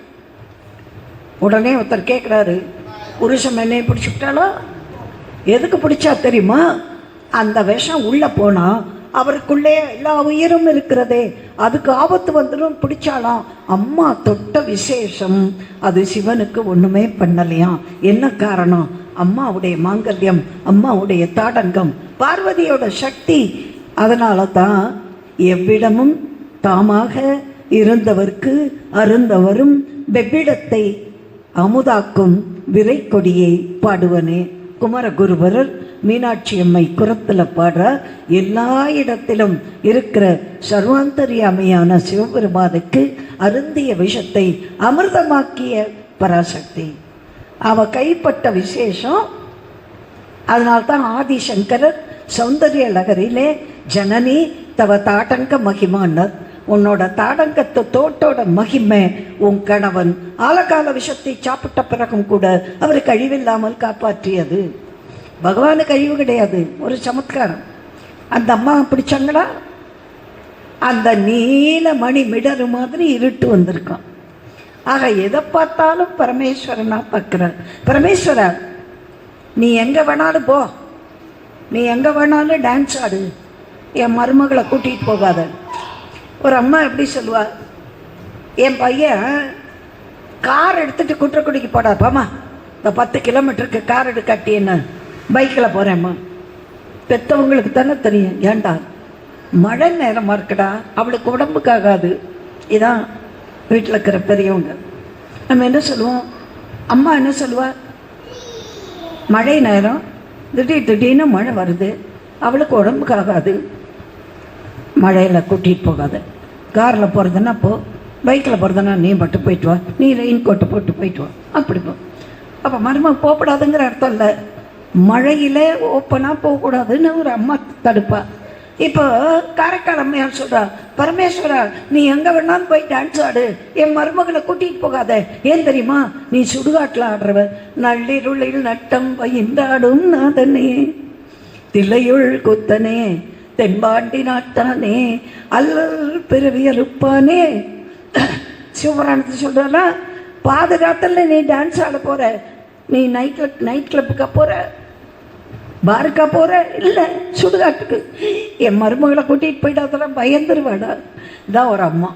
உடனே ஒருத்தர் கேட்குறாரு, புருஷன் என்னையை பிடிச்சிக்கிட்டாலோ? எதுக்கு பிடிச்சா தெரியுமா? அந்த விஷம் உள்ளே போனால் அவருக்குள்ளே எல்லா உயிரும் இருக்கிறதே, அதுக்கு ஆபத்து வந்துடும், பிடிச்சாலாம். அம்மா தொட்ட விசேஷம் அது சிவனுக்கு ஒன்றுமே பண்ணலையாம். என்ன காரணம்? அம்மாவுடைய மாங்கல்யம், அம்மாவுடைய தாடங்கம், பார்வதியோட சக்தி. அதனால தான் எவ்விடமும் தாமாக இருந்தவர்க்கு அருந்தவரும் வெவ்விடத்தை அமுதாக்கும் விரை கொடியை பாடுவனே குமரகுருபரர் மீனாட்சி அம்மை குரத்தில் பாடுற எல்லா இடத்திலும் இருக்கிற சர்வாந்தரியாமையான சிவபெருமானுக்கு அருந்திய விஷத்தை அமிர்தமாக்கிய பராசக்தி. அவ கைப்பட்ட விசேஷம். அதனால்தான் ஆதிசங்கரர் சௌந்தரிய லகரிலே ஜனனி தவ தாடங்க மகிமான்னர். உன்னோட தாடங்கத்து தோட்டோட மகிமை உன் கணவன் ஆலகால விஷத்தை சாப்பிட்ட பிறகும் கூட அவருக்கு அழிவில்லாமல் காப்பாற்றியது. பகவானுக்கு அழிவு கிடையாது, ஒரு சமத்காரம். அந்த அம்மா பிடிச்சாங்களா, அந்த நீல மணி மிடரு மாதிரி இருட்டு வந்திருக்கான். ஆக எதை பார்த்தாலும் பரமேஸ்வரனா பார்க்குறார். பரமேஸ்வரா, நீ எங்கே வேணாலும் போ, நீ எங்கே வேணாலும் டான்ஸ் ஆடு, என் மருமகளை கூட்டிகிட்டு போகாத. ஒரு அம்மா எப்படி சொல்லுவா, என் பையன் கார் எடுத்துகிட்டு குற்றக்குடிக்கு போடாப்பாம்மா, இந்த 10 கிலோமீட்டருக்கு கார் எடுக்காட்டி என்ன பைக்கில் போகிறேம்மா. பெற்றவங்களுக்கு தானே தெரியும். ஏண்டா மழை நேரமாக இருக்குடா, அவளுக்கு உடம்புக்காகாது. இதான் வீட்டில் இருக்கிற பெரியவங்க. நம்ம என்ன சொல்லுவோம், அம்மா என்ன சொல்லுவா, மழை நேரம் திடீர்னு மழை வருது, அவளுக்கு உடம்புக்காகாது, மழையில் கூட்டிகிட்டு போகாத. காரில் போகிறதுன்னா போ, பைக்கில் போகிறதுனா நீ மட்டும் போயிட்டு வா, நீ ரெயின் கோட்டை போட்டு போயிட்டு வா, அப்படி போ. அப்போ மருமக போகக்கூடாதுங்கிற அர்த்தம் இல்லை, மழையில் ஓப்பனாக போகக்கூடாதுன்னு ஒரு அம்மா தடுப்பா. இப்போ காரைக்கால் அம்மையார் சொல்கிறா, பரமேஸ்வரா நீ எங்கே வேணாலும் போய் டான்ஸ் ஆடு, என் மருமகளை கூட்டிகிட்டு போகாத. ஏன் தெரியுமா, நீ சுடுகாட்டில் ஆடுறவ. நள்ளிருளில் நட்டம் பயின்றாடும் நாதனே, தில்லையுள் குத்தனே, தென்பாண்டி நாட்டானே, அல்லல் பிறவியறுப்பானே. சிவபுராணத்தை சொல்கிறா, பாதுகாத்தில் நீ டான்ஸ் ஆட போகிற, நீ நைட் கிளப்புக்கா போகிற, பாருக்கா போகிற, இல்லை சுடுகாட்டுக்கு. என் மருமகளை கூட்டிகிட்டு போயிட்டு அதெல்லாம் பயந்துருவாடா. இதான் ஒரு அம்மா.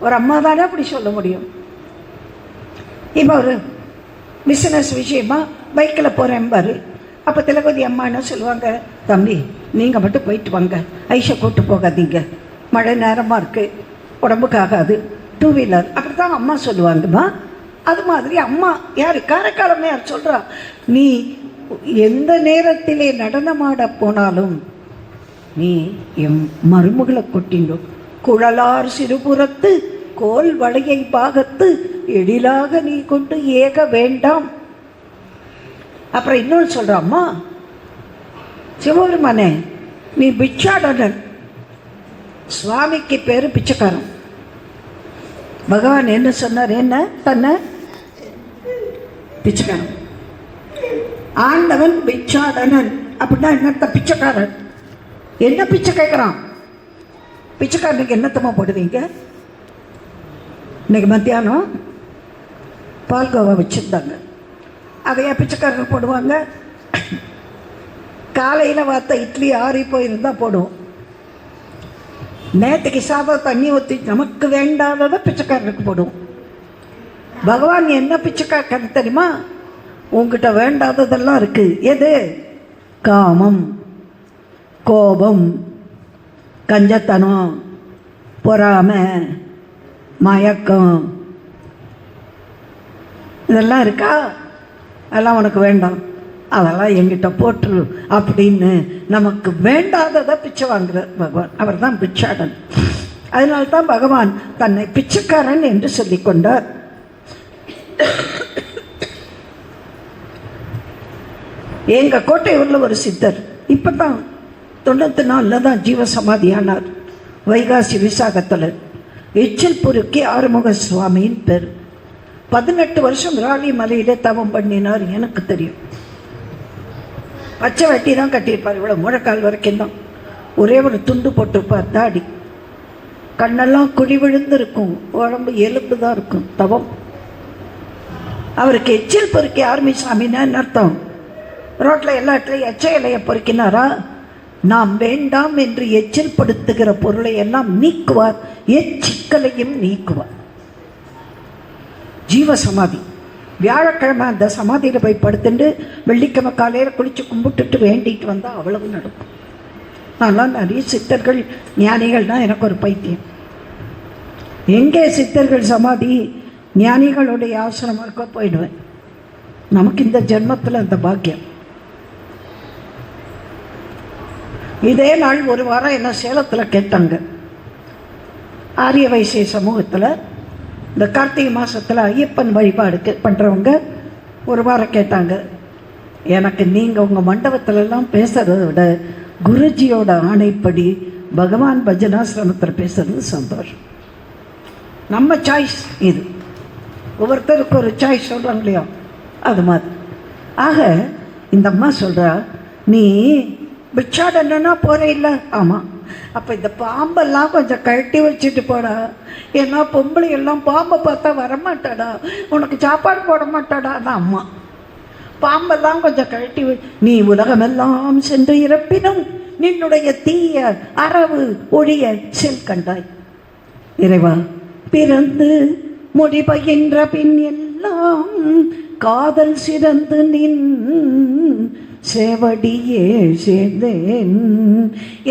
ஒரு அம்மா தானே அப்படி சொல்ல முடியும். இப்போ ஒரு பிஸ்னஸ் விஷயமா பைக்கில் போகிறேன் பாரு. அப்போ திலகவதி அம்மா என்ன சொல்லுவாங்க, தம்பி நீங்கள் மட்டும் போயிட்டு வாங்க, ஐஷை கூட்டு போகாதீங்க, மழை நேரமாக இருக்குது, உடம்புக்காகாது, 2 வீலர், அப்படி தான் அம்மா சொல்லுவாங்கம்மா. அது மாதிரி அம்மா யார், காரைக்காலமே யார் சொல்கிறா, நீ எந்த நேரத்திலே நடனமாட போனாலும் நீ என் மருமகளை கொட்டிண்டோ, குழலார் சிறுபுறத்து கோல் வளையை பாகத்து எழிலாக நீ கொண்டு ஏக வேண்டாம். அப்புறம் இன்னொன்று சொல்கிறாம்மா, சிவபெருமானே நீ பிச்சாடனன், சுவாமிக்கு பேர் பிச்சைக்காரன். பகவான் என்ன சொன்னார், என்ன தன்னை பிச்சைக்காரன். ஆண்டவன் பிச்சாடனன் அப்படின்னா என்னத்த, பிச்சைக்காரன். என்ன பிச்சை கேட்குறான், பிச்சைக்காரனுக்கு என்னத்தமா போடுவீங்க? இன்னைக்கு மத்தியானம் பால்கோவா வச்சுருந்தாங்க, அதையா பிச்சைக்காரனுக்கு போடுவாங்க? காலையில் வார்த்த இட்லி ஆறி போயிருந்தால் போடுவோம். நேற்றுக்கு சாதம் தண்ணி ஊற்றி நமக்கு வேண்டாததை பிச்சைக்காரனுக்கு போடுவோம். பகவான் என்ன பிச்சைக்காரன் தெரியுமா, உங்ககிட்ட வேண்டாததெல்லாம் இருக்குது. எது? காமம், கோபம், கஞ்சத்தனம், பொறாமை, மயக்கம், இதெல்லாம் இருக்கா? அதெல்லாம் உனக்கு வேண்டாம், அதெல்லாம் எங்கிட்ட போட்டுரு அப்படின்னு நமக்கு வேண்டாததை பிச்சை வாங்குறார் பகவான். அவர் தான் பிச்சாடன். அதனால்தான் பகவான் தன்னை பிச்சைக்காரன் என்று சொல்லிக் கொண்டார். எங்கள் கோட்டையூரில் ஒரு சித்தர் இப்போ தான் 94 தான் ஜீவசமாதியானார். வைகாசி விசாகத்தில் எச்சில் பொறுக்கி ஆறுமுக சுவாமியின் பேர். 18 வருஷம் ராணி மலையிலே தவம் பண்ணினார். எனக்கு தெரியும். பச்சை வெட்டி தான் கட்டியிருப்பார், இவ்வளோ முழக்கால் வரைக்கும் தான். ஒரே ஒரு துண்டு போட்டிருப்பார், தாடி, கண்ணெல்லாம் குழி விழுந்து இருக்கும், உடம்பு எலும்பு தான் இருக்கும். தவம். அவருக்கு எச்சில் பொறுக்கி ஆர்மி சாமின்னு அர்த்தம். ரோட்டில் எல்லா இடத்துலையும் எச்ச இலையை பொறுக்கினாரா? நாம் வேண்டாம் என்று எச்சில் படுத்துகிற பொருளை எல்லாம் நீக்குவார், எச்சிக்கலையும் நீக்குவார். ஜீவசமாதி. வியாழக்கிழமை அந்த சமாதியில் போய் படுத்துட்டு வெள்ளிக்கிழமை காலையில் குளித்து கும்பிட்டுட்டு வேண்டிட்டு வந்தால் அவ்வளவு நடக்கும். நான்லாம் நிறைய சித்தர்கள் ஞானிகள்னால் எனக்கு ஒரு பைத்தியம். எங்கே சித்தர்கள் சமாதி ஞானிகளுடைய ஆசிரமம் இருக்க போயிடுவேன். நமக்கு இந்த ஜென்மத்தில் அந்த பாக்கியம். இதே நாள் ஒரு வாரம் என்ன சேலத்தில் கேட்டாங்க. ஆரிய வைசிய சமூகத்தில் இந்த கார்த்திகை மாதத்தில் ஐயப்பன் வழிபாடு பண்ணுறவங்க ஒரு வாரம் கேட்டாங்க, எனக்கு நீங்கள் உங்கள் மண்டபத்திலலாம் பேசுகிறத விட குருஜியோட ஆணைப்படி பகவான் பஜனாசிரமத்தில் பேசுகிறது சந்தோஷம். நம்ம சாய்ஸ் இது, ஒவ்வொருத்தருக்கு ஒரு சாய்ஸ் சொல்கிறாங்க இல்லையா, அது மாதிரி. ஆக இந்த அம்மா சொல்கிறா, நீ பிச்சாடன்னா போகிற இல்லை? ஆமாம். அப்போ இந்த பாம்பெல்லாம் கொஞ்சம் கழட்டி வச்சுட்டு போடா, ஏன்னா பொம்பளை எல்லாம் பாம்பை பார்த்தா வரமாட்டாடா, உனக்கு சாப்பாடு போட மாட்டாடா. அதான் அம்மா, பாம்பெல்லாம் கொஞ்சம் கழட்டி நீ உலகமெல்லாம் சென்று இறப்பினும் நின்னுடைய தீய அரவு ஒழிய செல் கண்டாய். இறைவா, பிறந்து முடிபகின்ற பின் எல்லாம் காதல் சிறந்து நின் சேவடியே சேர்ந்தேன்.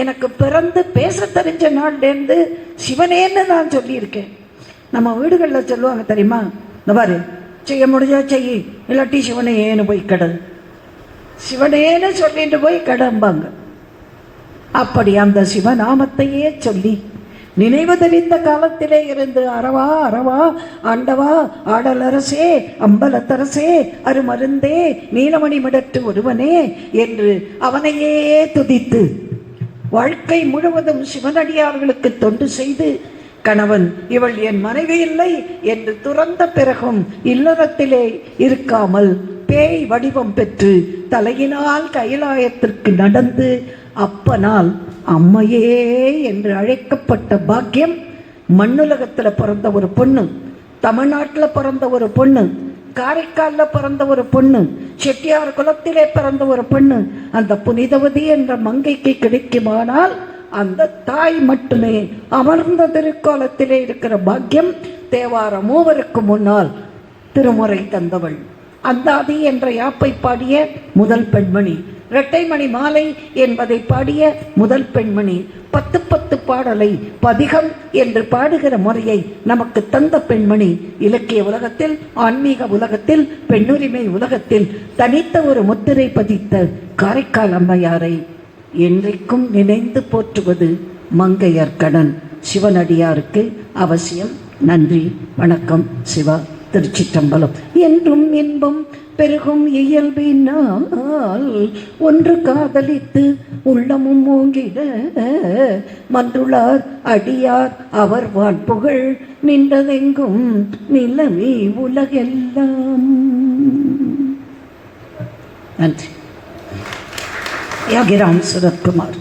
எனக்கு பிறந்து பேச தெரிஞ்ச நாள்லேருந்து சிவனேன்னு நான் சொல்லியிருக்கேன். நம்ம வீடுகளில் சொல்லுவாங்க தெரியுமா, இந்த பாரு செய்ய முடிஞ்சா செய்யி, இல்லாட்டி சிவனேன்னு போய் கடல், சிவனேன்னு சொல்லிட்டு போய் கடம்பாங்க. அப்படி அந்த சிவநாமத்தையே சொல்லி நினைவு தெரிந்த காலத்திலே இருந்து அறவா அறவா ஆண்டவா ஆடலரசே அம்பலத்தரசே அருமருந்தே நீலமணி மிடற்று ஒருவனே என்று அவனையே துதித்து வாழ்க்கை முழுவதும் சிவனடியார்களுக்கு தொண்டு செய்து, கணவன் இவள் என் மனைவி இல்லை என்று துறந்த பிறகும் இல்லறத்திலே இருக்காமல் பேய் வடிவம் பெற்று தலையினால் கைலாயத்திற்கு நடந்து அப்பனால் அம்மையே என்று அழைக்கப்பட்ட பாக்கியம் மண்ணுலகத்தில் பிறந்த ஒரு பொண்ணு, தமிழ்நாட்டில் பிறந்த ஒரு பொண்ணு, காரைக்காலில் பிறந்த ஒரு பொண்ணு, செட்டியார் குலத்திலே பிறந்த ஒரு பொண்ணு, அந்த புனிதவதி என்ற மங்கைக்கு கிடைக்குமானால் அந்த தாய் மட்டுமே அமர்ந்த திருக்கோலத்திலே இருக்கிற பாக்கியம் தேவார மூவருக்கு முன்னால் திருமுறை தந்தவள். அந்தாதி என்ற யாப்பை பாடிய முதல் பெண்மணி, இரட்டைமணி மாலை என்பதை பாடிய முதல் பெண்மணி, 10 பாடலை பதிகம் என்று பாடுகிற முறையை நமக்கு தந்த பெண்மணி, இலக்கிய உலகத்தில், ஆன்மீக உலகத்தில், பெண்ணுரிமை உலகத்தில் தனித்த ஒரு முத்திரை பதித்த காரைக்கால் அம்மையாரை என்றைக்கும் நினைந்து போற்றுவது மங்கையர்கடன். சிவனடியாருக்கு அவசியம். நன்றி, வணக்கம். சிவா, திருச்சிற்றம்பலம். என்றும் இன்பம் பெருகும் இயல்பினால் ஒன்று காதலித்து உள்ளமும் ஓங்கிட மன்றுளார் அடியார் அவர் வான்புகழ் நின்றதெங்கும் நிலவி உலகெல்லாம். நன்றி. யாகிராம் சுரத்குமார்.